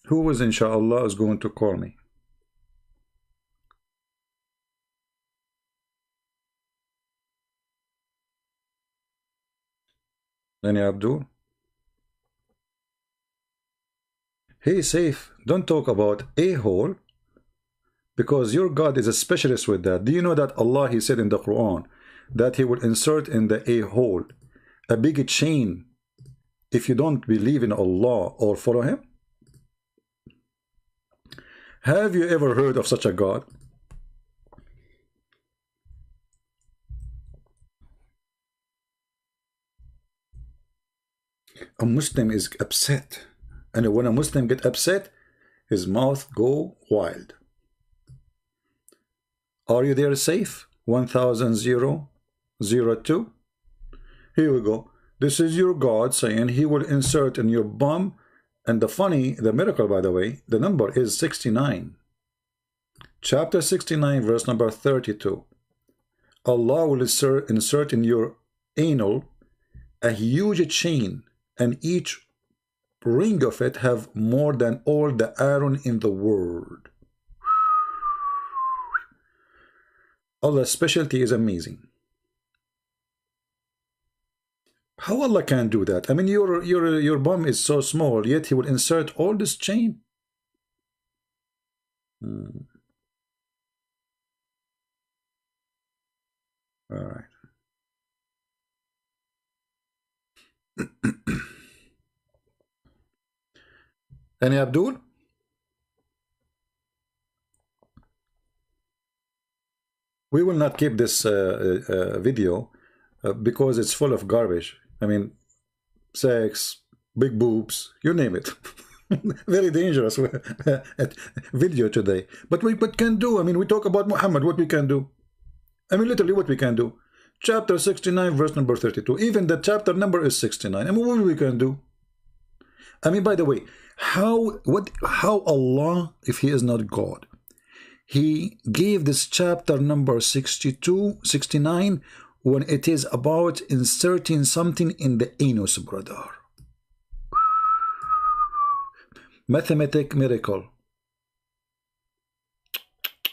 Who is inshallah is going to call me? Any Abdul? Hey, Safe, don't talk about a hole because your God is a specialist with that. Do you know that Allah, he said in the Quran that he will insert in the a hole a big chain if you don't believe in Allah or follow him? Have you ever heard of such a God? A Muslim is upset, and when a Muslim get upset, his mouth go wild. Are you there, Safe? 1002. Here we go. This is your God saying he will insert in your bum, and the miracle, by the way, the number is 69. Chapter 69, verse number 32. Allah will insert in your anal a huge chain, and each ring of it have more than all the iron in the world. Allah's specialty is amazing. How Allah can do that? I mean, your bum is so small, yet he will insert all this chain. All right. Any Abdul? We will not keep this video because it's full of garbage. I mean, sex, big boobs, you name it. Very dangerous video today. But what can do? I mean, we talk about Muhammad, what we can do. I mean, literally what we can do. Chapter 69, verse number 32. Even the chapter number is 69. I mean, what we can do? I mean, by the way, how Allah, if he is not God, he gave this chapter number 62, 69, when it is about inserting something in the anus, brother. Mathematic miracle.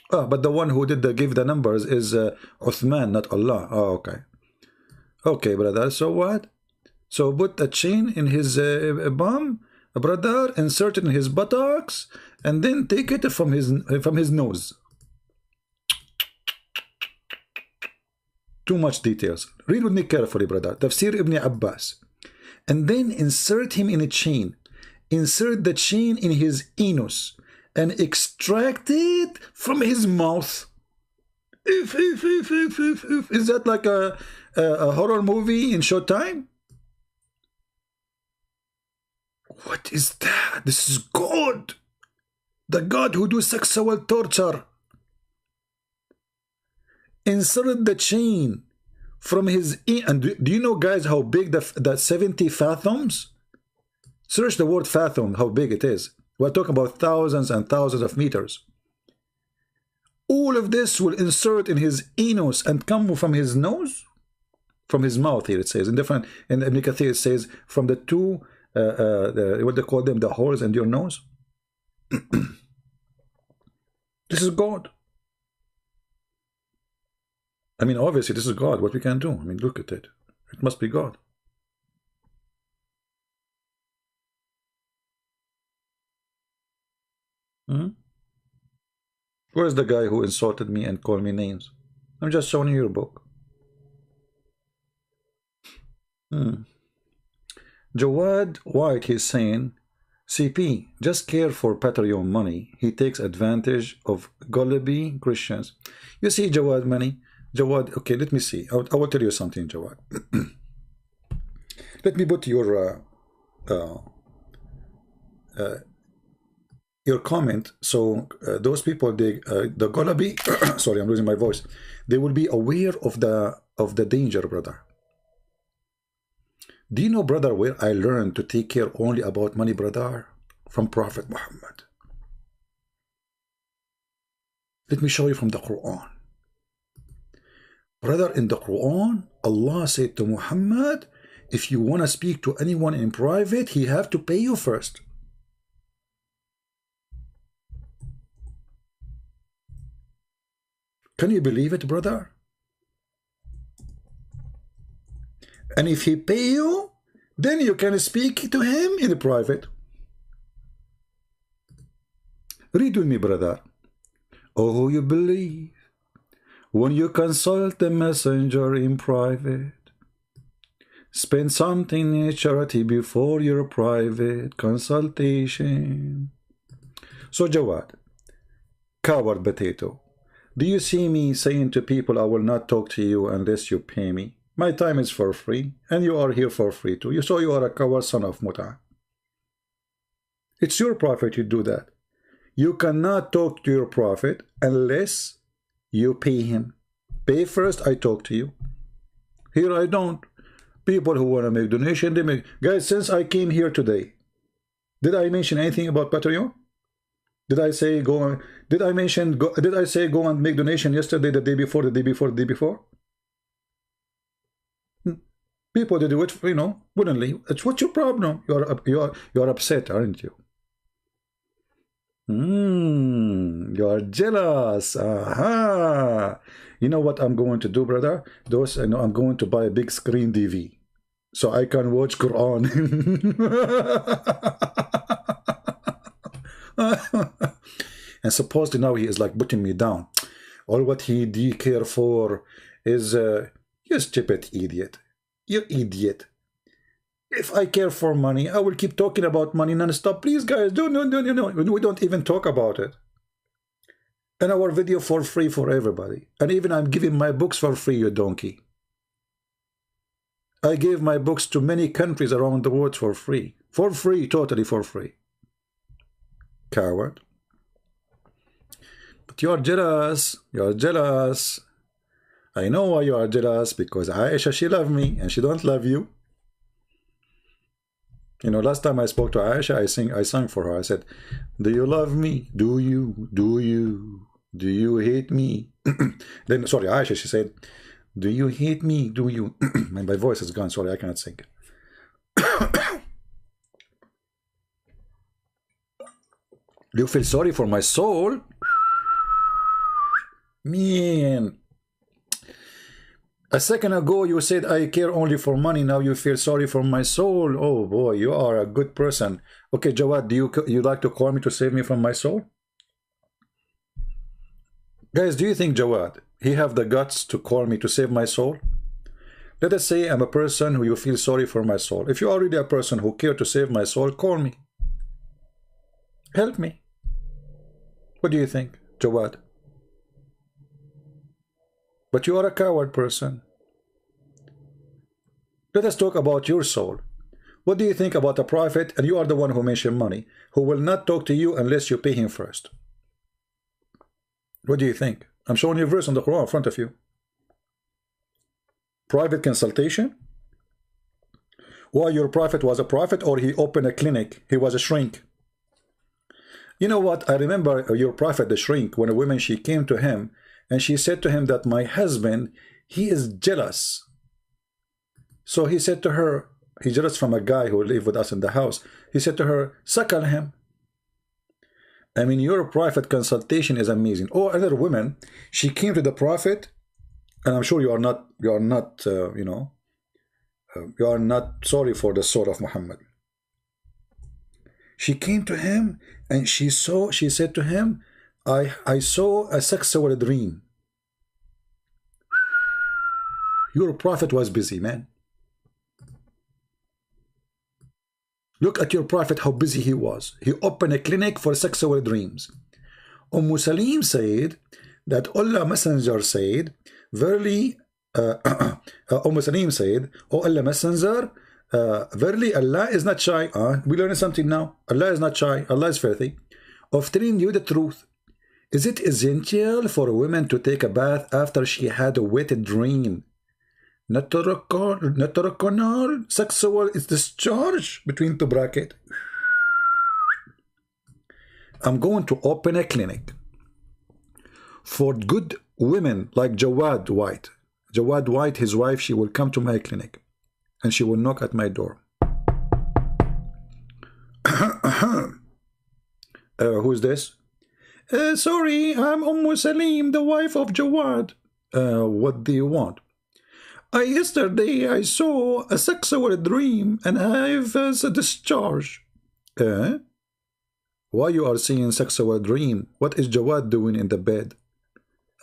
But the one who did give the numbers is Uthman, not Allah. Oh, okay. Okay, brother. So what? So put a chain in his bum, brother, insert it in his buttocks, and then take it from his nose. Too much details. Read with me carefully, brother. Tafsir Ibn Abbas. And then insert him in a chain. Insert the chain in his anus and extract it from his mouth. Is that like a horror movie in Showtime? What is that? This is God. The God who do sexual torture. Insert the chain from his... And do you know, guys, how big the 70 fathoms? Search the word fathom, how big it is. We're talking about thousands and thousands of meters. All of this will insert in his anus and come from his nose? From his mouth here, it says. In Ibn Kathir, it says from the two... what they call them, the holes in your nose. This is God. I mean, obviously, this is God. What we can do? I mean, look at it. It must be God. Where's the guy who insulted me and called me names? I'm just showing you your book. Jawad White, he's saying, CP, just care for Patreon money. He takes advantage of gullible Christians. You see, Jawad money? Jawad, okay, let me see. I will tell you something, Jawad. Let me put your comment. So those people, they the gullible, sorry, I'm losing my voice. They will be aware of the danger, brother. Do you know, brother, where I learned to take care only about money, brother? From Prophet Muhammad. Let me show you from the Quran. Brother, in the Quran, Allah said to Muhammad, if you want to speak to anyone in private, he have to pay you first. Can you believe it, brother? And if he pay you, then you can speak to him in private. Read with me, brother. Oh, you believe when you consult the messenger in private, spend something in charity before your private consultation. So, Jawad, coward potato, do you see me saying to people, I will not talk to you unless you pay me? My time is for free, and you are here for free too. So you are a coward son of Muta. It's your prophet you do that. You cannot talk to your prophet unless you pay him. Pay first, I talk to you. Here I don't. People who want to make donation, they make. Guys, since I came here today, did I mention anything about Patreon? Did I say go on? Did I mention? Did I say go and make donation yesterday, the day before, the day before, the day before? People, they do it, you know, willingly. It's what's your problem? You're upset, aren't you? You're jealous. Aha. You know what I'm going to do, brother? Those, I know, I'm going to buy a big screen TV so I can watch Quran. And supposedly now he is like putting me down. All what he do care for is you stupid idiot. You idiot. If I care for money, I will keep talking about money non-stop. Please, guys, no. We don't even talk about it. And our video for free for everybody. And even I'm giving my books for free, you donkey. I gave my books to many countries around the world for free. For free, totally for free. Coward. But you're jealous. You're jealous. I know why you are jealous, because Aisha, she loves me and she don't love you. You know, last time I spoke to Aisha, I sang for her. I said, do you love me? Do you? Do you? Do you hate me? Then, sorry, Aisha, she said, do you hate me? Do you? My voice is gone. Sorry, I cannot sing. Do you feel sorry for my soul? Man. A second ago, you said I care only for money. Now you feel sorry for my soul. Oh boy, you are a good person. Okay, Jawad, do you like to call me to save me from my soul? Guys, do you think Jawad, he have the guts to call me to save my soul? Let us say I'm a person who you feel sorry for my soul. If you're already a person who care to save my soul, call me. Help me. What do you think, Jawad? But you are a coward person. Let us talk about your soul. What do you think about a prophet, and you are the one who mentioned money, who will not talk to you unless you pay him first? What do you think? I'm showing you a verse on the Quran in front of you. Private consultation? Why, your prophet was a prophet, or he opened a clinic, he was a shrink? You know what? I remember your prophet, the shrink, when a woman, she came to him, and she said to him that my husband, he is jealous. So he said to her, he's jealous from a guy who lived with us in the house. He said to her, suckle him. I mean, your private consultation is amazing. Or another woman, she came to the prophet, and I'm sure you are not sorry for the soul of Muhammad. She came to him, and she said to him, I saw a sexual dream. Your prophet was busy, man. Look at your prophet, how busy he was. He opened a clinic for sexual dreams. Salim said that Allah Messenger said, verily, Salim said, O Allah Messenger, verily Allah is not shy. We learned something now. Allah is not shy. Allah is filthy. Of telling you the truth. Is it essential for a woman to take a bath after she had a wet dream? Natural sexual is discharge between the bracket. I'm going to open a clinic for good women like Jawad White. Jawad White, his wife, she will come to my clinic and she will knock at my door. Who's this? Sorry, I'm Salim, the wife of Jawad. What do you want? Yesterday I saw a sexual dream and I've a discharge. Why you are seeing sexual dream? What is Jawad doing in the bed?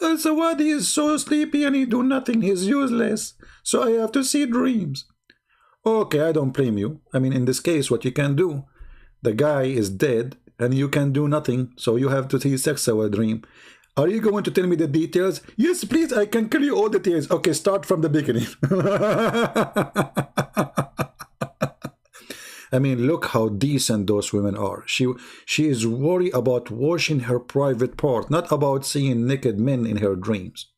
Jawad is so sleepy and he do nothing. He's useless. So I have to see dreams. Okay, I don't blame you. I mean, in this case, what you can do, the guy is dead and you can do nothing. So you have to see sexual dream. Are you going to tell me the details? Yes, please, I can tell you all the details. Okay, start from the beginning. I mean, look how decent those women are. She is worried about washing her private part, not about seeing naked men in her dreams.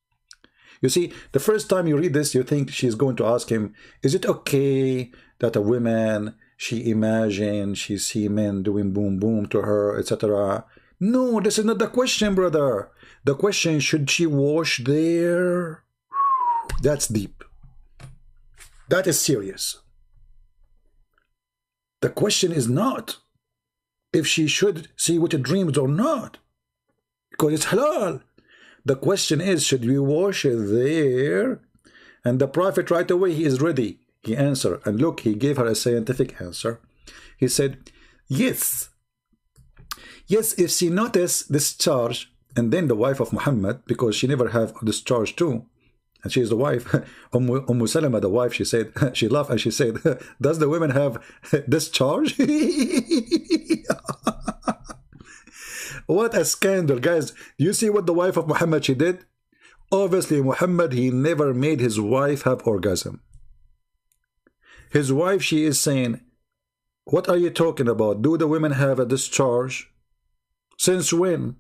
You see, the first time you read this, you think she's going to ask him, is it okay that a woman, she imagines she see men doing boom boom to her, etc.? No, this is not the question, brother. The question, should she wash there? That's deep. That is serious. The question is not if she should see what it dreams or not, because it's halal. The question is, should we wash it there? And the Prophet right away, he is ready. He answered, and look, he gave her a scientific answer. He said, yes. Yes, if she noticed discharge, and then the wife of Muhammad, because she never have discharge too, and she is the wife, Salama, the wife, she said, she laughed and she said, does the women have discharge? What a scandal, guys. You see what the wife of Muhammad, she did? Obviously, Muhammad, he never made his wife have orgasm. His wife, she is saying, what are you talking about? Do the women have a discharge? Since when?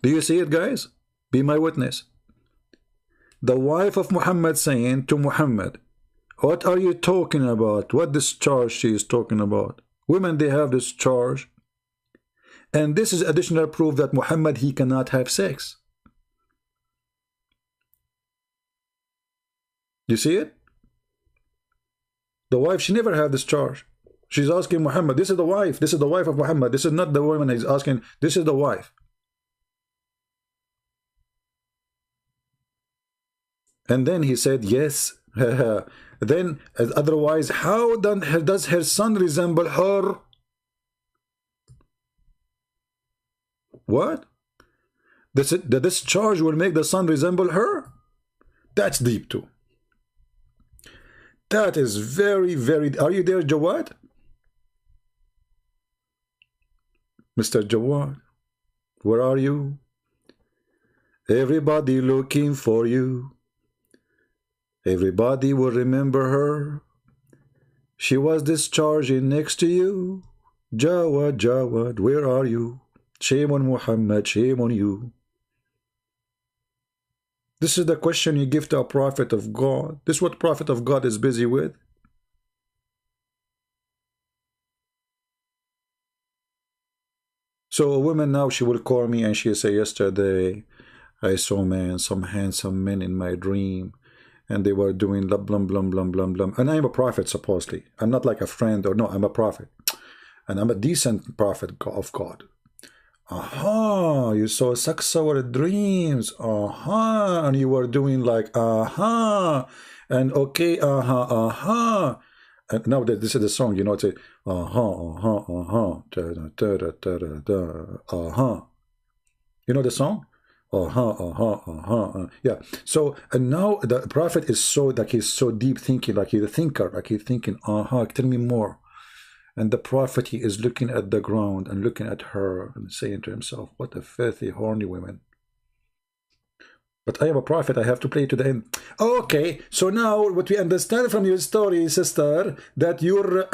Do you see it, guys? Be my witness. The wife of Muhammad saying to Muhammad, what are you talking about? What discharge she is talking about? Women, they have discharge. And this is additional proof that Muhammad, he cannot have sex. You see it? The wife, she never had discharge. She's asking Muhammad, this is the wife. This is the wife of Muhammad. This is not the woman he's asking. This is the wife. And then he said, yes. Then, otherwise, how does her son resemble her? What? The discharge will make the son resemble her? That's deep too. That is very, very... Are you there, Jawad? Mr. Jawad, where are you? Everybody looking for you. Everybody will remember her. She was discharging next to you. Jawad, Jawad, where are you? Shame on Muhammad, shame on you. This is the question you give to a prophet of God. This is what prophet of God is busy with. So a woman now, she will call me and she'll say, yesterday I saw some handsome men in my dream, and they were doing blah, blah, blah, blah, blah, blah. And I'm a prophet, supposedly. I'm not like a friend, or no, I'm a prophet. And I'm a decent prophet of God. Aha, you saw sexual dreams. Aha, and you were doing like, aha, and okay, aha, aha. And now that this is the song, you know, it's a, aha, aha, aha, da, da, da, da, da, da, aha. You know the song? Yeah. So and now the prophet is so like he's so deep thinking, like he's a thinker, like he's thinking, tell me more. And the prophet, he is looking at the ground and looking at her and saying to himself, what a filthy, horny woman. But I am a prophet, I have to play to the end. Okay, so now what we understand from your story, sister, that you're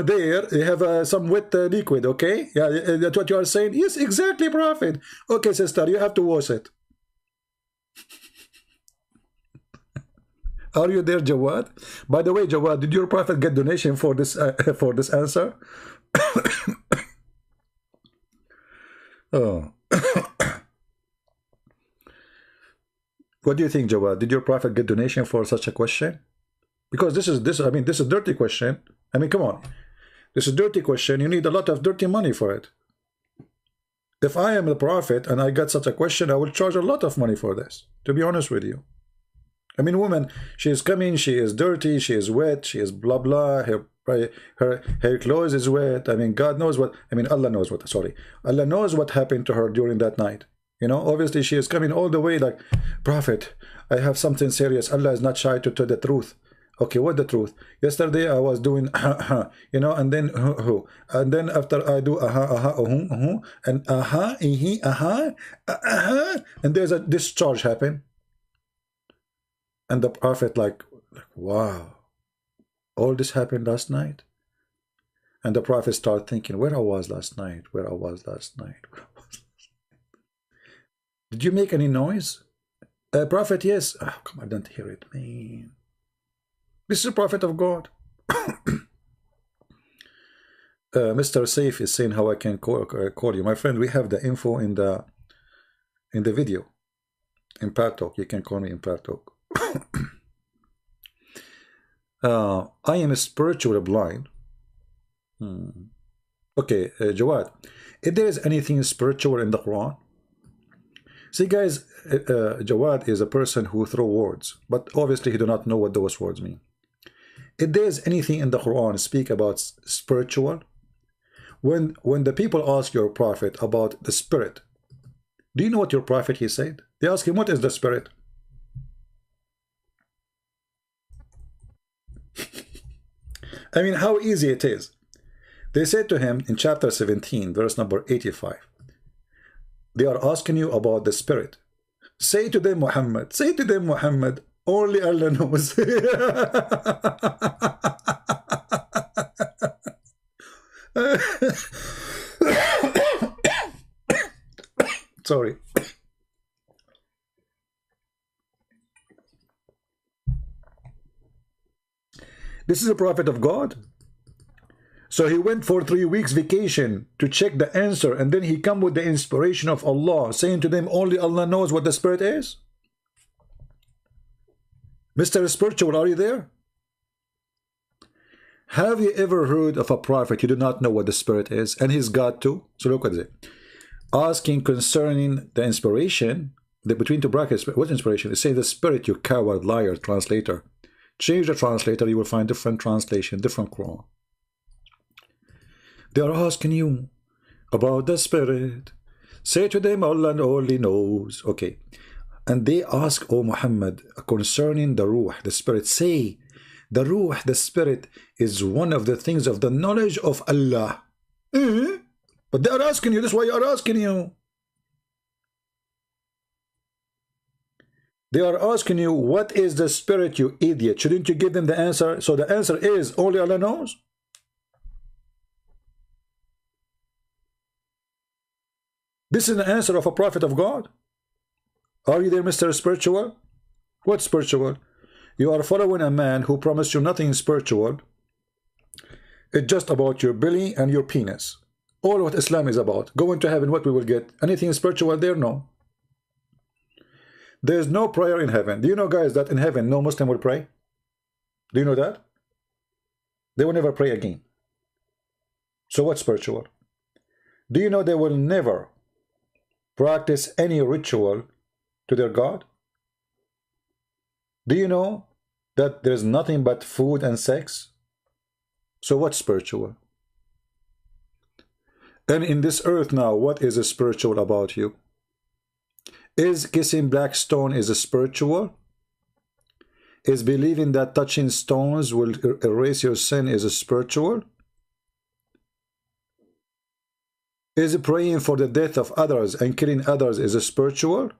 there, you have some wet liquid, okay? Yeah, that's what you are saying? Yes, exactly, prophet. Okay, sister, you have to wash it. Are you there, Jawad? By the way, Jawad, did your prophet get donation for this answer? Oh. What do you think, Jawad? Did your prophet get donation for such a question? Because this is a dirty question. I mean, come on. This is a dirty question. You need a lot of dirty money for it. If I am the prophet and I got such a question, I will charge a lot of money for this, to be honest with you. I mean, woman, she is coming, she is dirty, she is wet, she is blah blah, her clothes is wet. I mean, God knows what, I mean, Allah knows what, sorry. Allah knows what happened to her during that night. You know, obviously she is coming all the way like, prophet, I have something serious. Allah is not shy to tell the truth. Okay, what the truth? Yesterday I was doing you know, and then after I do and and there's a discharge happen. And the prophet like, wow, all this happened last night. And the prophet started thinking, where I was last night, where I was last night. Did you make any noise? Prophet, yes. Oh, come on, I don't hear it, man. This is a prophet of God. Mr. Saif is saying how I can call you. My friend, we have the info in the video. In Partalk, you can call me in Partalk. I am spiritually blind. Okay, Jawad, if there is anything spiritual in the Quran, see guys, Jawad is a person who throws words, but obviously he do not know what those words mean. If there is anything in the Quran speak about spiritual, when the people ask your prophet about the spirit, do you know what your prophet he said? They ask him, what is the spirit? I mean, how easy it is. They said to him in chapter 17, verse number 85, they are asking you about the spirit. Say to them, Muhammad, only Allah knows. Sorry. This is a prophet of God. So he went for 3 weeks vacation to check the answer, and then he come with the inspiration of Allah, saying to them, only Allah knows what the spirit is. Mr. Spiritual, are you there? Have you ever heard of a prophet who did not know what the spirit is, and he's God too? So look what it is. Asking concerning the inspiration, between two brackets, what inspiration? It says the spirit, you coward, liar, translator. Change the translator, you will find different translation, different Quran. They are asking you about the spirit. Say to them, Allah only knows. Okay. And they ask, O Muhammad, concerning the ruh, the spirit. Say, the ruh, the spirit, is one of the things of the knowledge of Allah. But they are asking you, this is why you are asking you. They are asking you, what is the spirit, you idiot? Shouldn't you give them the answer? So the answer is, only Allah knows. This is the answer of a prophet of God. Are you there, Mr. Spiritual? What spiritual? You are following a man who promised you nothing spiritual. It's just about your belly and your penis. All what Islam is about. Going to heaven, what we will get? Anything spiritual there? No. There is no prayer in heaven. Do you know, guys, that in heaven no Muslim will pray? Do you know that? They will never pray again. So what's spiritual? Do you know they will never practice any ritual to their God? Do you know that there is nothing but food and sex? So what's spiritual? And in this earth now, what is spiritual about you? Is kissing black stone is a spiritual? Is believing that touching stones will erase your sin is a spiritual? Is praying for the death of others and killing others is a spiritual?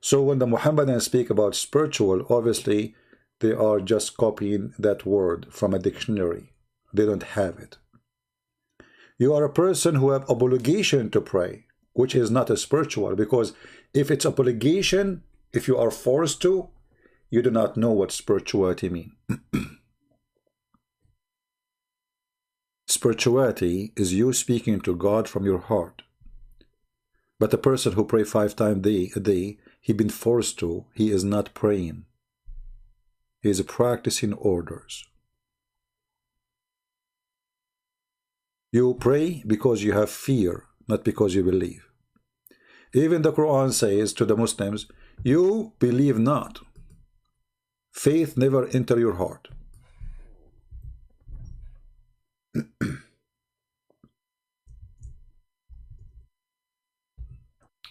So when the Muhammadans speak about spiritual, obviously they are just copying that word from a dictionary. They don't have it. You are a person who have obligation to pray, which is not a spiritual, because if it's obligation, if you are forced to, you do not know what spirituality means. Spirituality is you speaking to God from your heart. But the person who pray 5 times a day, he been forced to, he is not praying. He is practicing orders. You pray because you have fear, not because you believe. Even the Quran says to the Muslims, you believe not. Faith never enter your heart.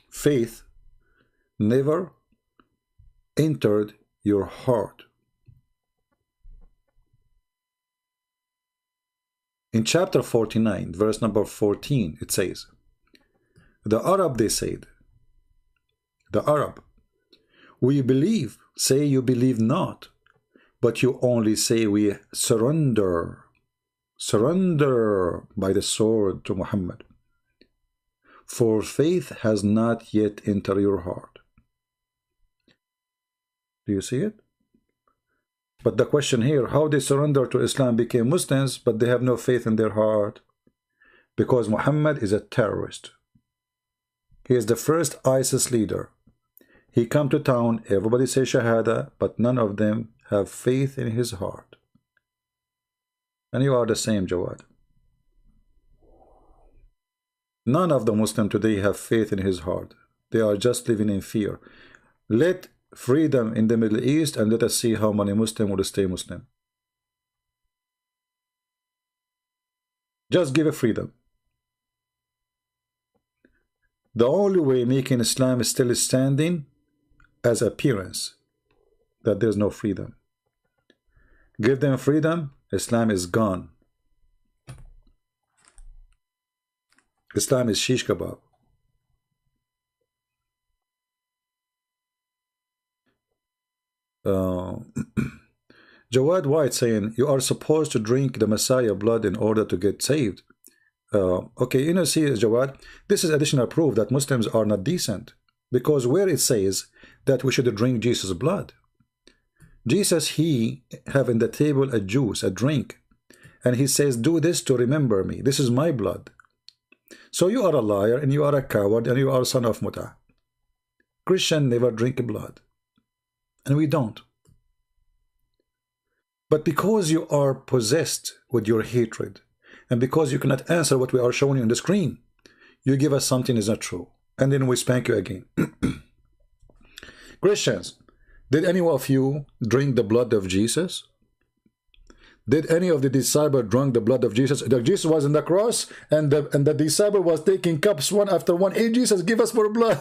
Faith never entered your heart. In chapter 49, verse number 14, it says, the Arab, they said, the Arab, we believe, say you believe not, but you only say we surrender by the sword to Muhammad. For faith has not yet entered your heart. Do you see it? But the question here, how they surrender to Islam became Muslims, but they have no faith in their heart? Because Muhammad is a terrorist. He is the first ISIS leader. He come to town, everybody say Shahada, but none of them have faith in his heart. And you are the same, Jawad. None of the Muslims today have faith in his heart. They are just living in fear. Let freedom in the Middle East and let us see how many Muslims will stay Muslim. Just give a freedom. The only way making Islam is still standing as appearance, that there's no freedom. Give them freedom, Islam is gone. Islam is shish kebab. Jawad White saying, you are supposed to drink the Messiah blood in order to get saved. Okay, you know, see, Jawad, this is additional proof that Muslims are not decent. Because where it says that we should drink Jesus' blood. Jesus, he have in the table a juice, a drink. And he says, do this to remember me. This is my blood. So you are a liar and you are a coward and you are a son of Muta. Christian never drink blood. And we don't. But because you are possessed with your hatred, and because you cannot answer what we are showing you on the screen, you give us something is not true. And then we spank you again. Christians, did any of you drink the blood of Jesus? Did any of the disciples drink the blood of Jesus? Jesus was on the cross, and the disciple was taking cups one after one. Hey, Jesus, give us more blood.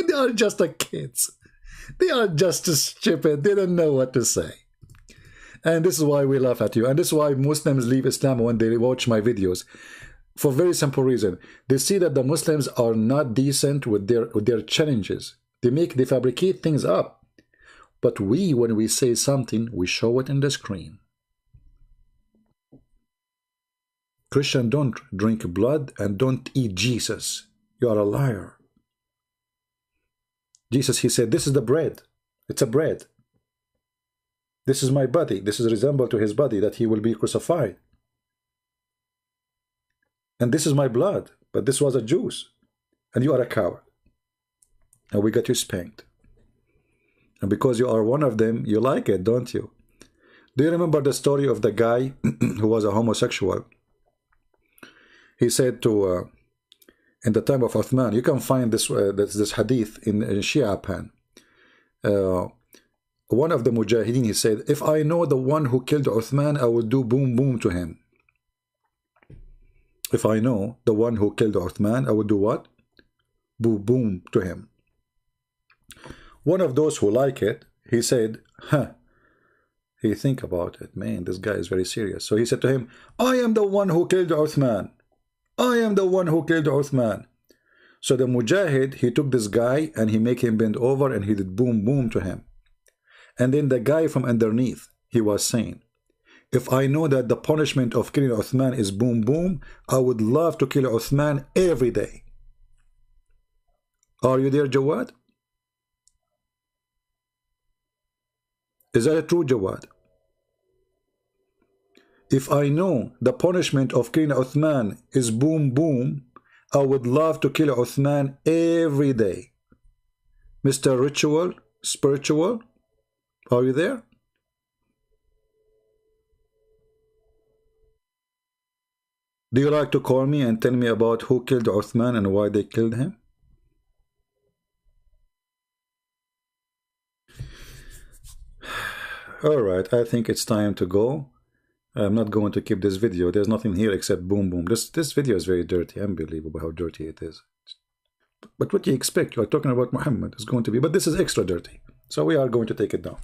They are just like kids. They are just stupid. They don't know what to say. And this is why we laugh at you. And this is why Muslims leave Islam when they watch my videos. For a very simple reason. They see that the Muslims are not decent with their challenges. They fabricate things up. But we, when we say something, we show it in the screen. Christian, don't drink blood and don't eat Jesus. You are a liar. Jesus, he said, this is the bread. It's a bread. This is my body. This is resembled to his body, that he will be crucified. And this is my blood. But this was a juice. And you are a coward. And we got you spanked. And because you are one of them, you like it, don't you? Do you remember the story of the guy who was a homosexual? He said to, in the time of Uthman, you can find this hadith in Shia Pan. One of the Mujahideen, he said, if I know the one who killed Uthman, I will do boom boom to him. if I know the one who killed Uthman, I would do what? Boom, boom to him. One of those who like it, he said, huh. He think about it. Man, this guy is very serious. So he said to him, I am the one who killed Uthman. I am the one who killed Uthman. So the Mujahid, he took this guy and he make him bend over and he did boom, boom to him. And then the guy from underneath, he was saying, if I know that the punishment of killing Uthman is boom, boom, I would love to kill Uthman every day. Are you there, Jawad? Is that true, Jawad? If I know the punishment of killing Uthman is boom, boom, I would love to kill Uthman every day. Mr. Ritual, Spiritual, are you there? Do you like to call me and tell me about who killed Uthman and why they killed him? Alright, I think it's time to go. I'm not going to keep this video. There's nothing here except boom, boom. This video is very dirty. Unbelievable how dirty it is. But what do you expect? You're talking about Muhammad. It's going to be, but this is extra dirty. So we are going to take it down.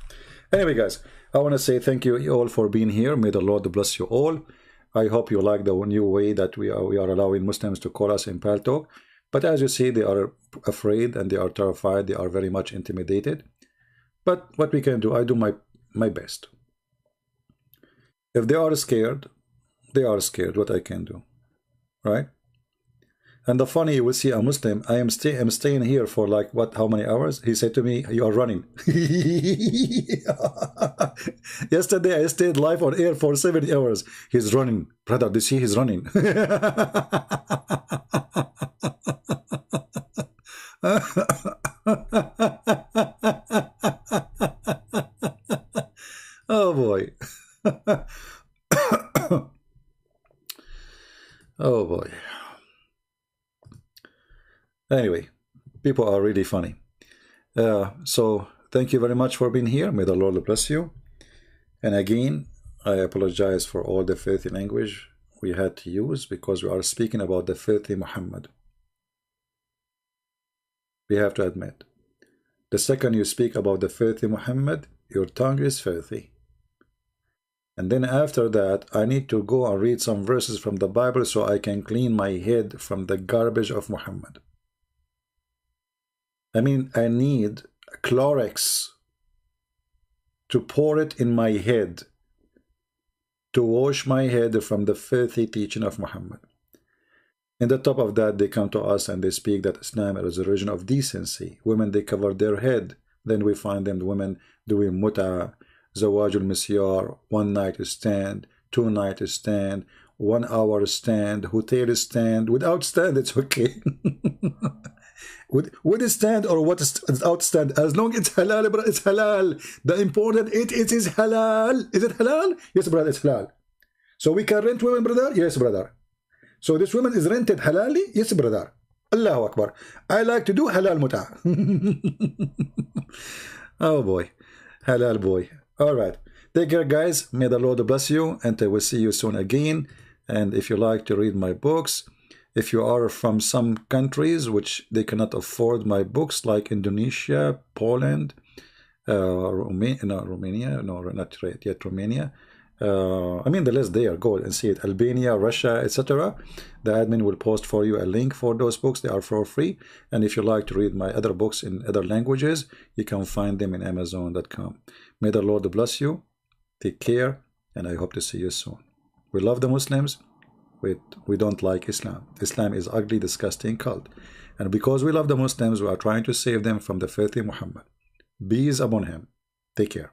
Anyway, guys, I want to say thank you all for being here. May the Lord bless you all. I hope you like the new way that we are allowing Muslims to call us in Paltalk. But as you see, they are afraid and they are terrified. They are very much intimidated. But what we can do, I do my best. If they are scared, they are scared. What I can do, right? And the funny, you will see a Muslim. I'm staying here for like what? How many hours? He said to me, "You are running." Yesterday I stayed live on air for 7 hours. He's running, brother. Do you see? He's running. Oh boy. Oh boy. Anyway, people are really funny. So thank you very much for being here. May the Lord bless you. And again, I apologize for all the filthy language we had to use because we are speaking about the filthy Muhammad. We have to admit, the second you speak about the filthy Muhammad, your tongue is filthy. And then after that, I need to go and read some verses from the Bible so I can clean my head from the garbage of Muhammad. I mean, I need Clorox to pour it in my head to wash my head from the filthy teaching of Muhammad. And on top of that, they come to us and they speak that Islam is a religion of decency. Women, they cover their head. Then we find them, women doing mut'a, zawaj al-misyar, 1 night stand, 2 night stand, 1 hour stand, hotel stand. Without stand, it's okay. With a stand or without stand, as long as it's halal, brother, it's halal. The important it is halal. Is it halal? Yes, brother, it's halal. So we can rent women, brother? Yes, brother. So this woman is rented halali? Yes, brother. Allahu Akbar. I like to do halal muta. Oh boy. Halal boy. All right. Take care, guys. May the Lord bless you, and I will see you soon again. And if you like to read my books, if you are from some countries which they cannot afford my books, like Indonesia, Poland, Romania, no, not yet Romania. I mean the list there, go and see it. Albania, Russia, etc. The admin will post for you a link for those books. They are for free. And if you like to read my other books in other languages, you can find them in Amazon.com. May the Lord bless you. Take care, and I hope to see you soon. We love the Muslims. We don't like Islam. Islam is ugly, disgusting cult. And because we love the Muslims, we are trying to save them from the filthy Muhammad. Peace upon him. Take care.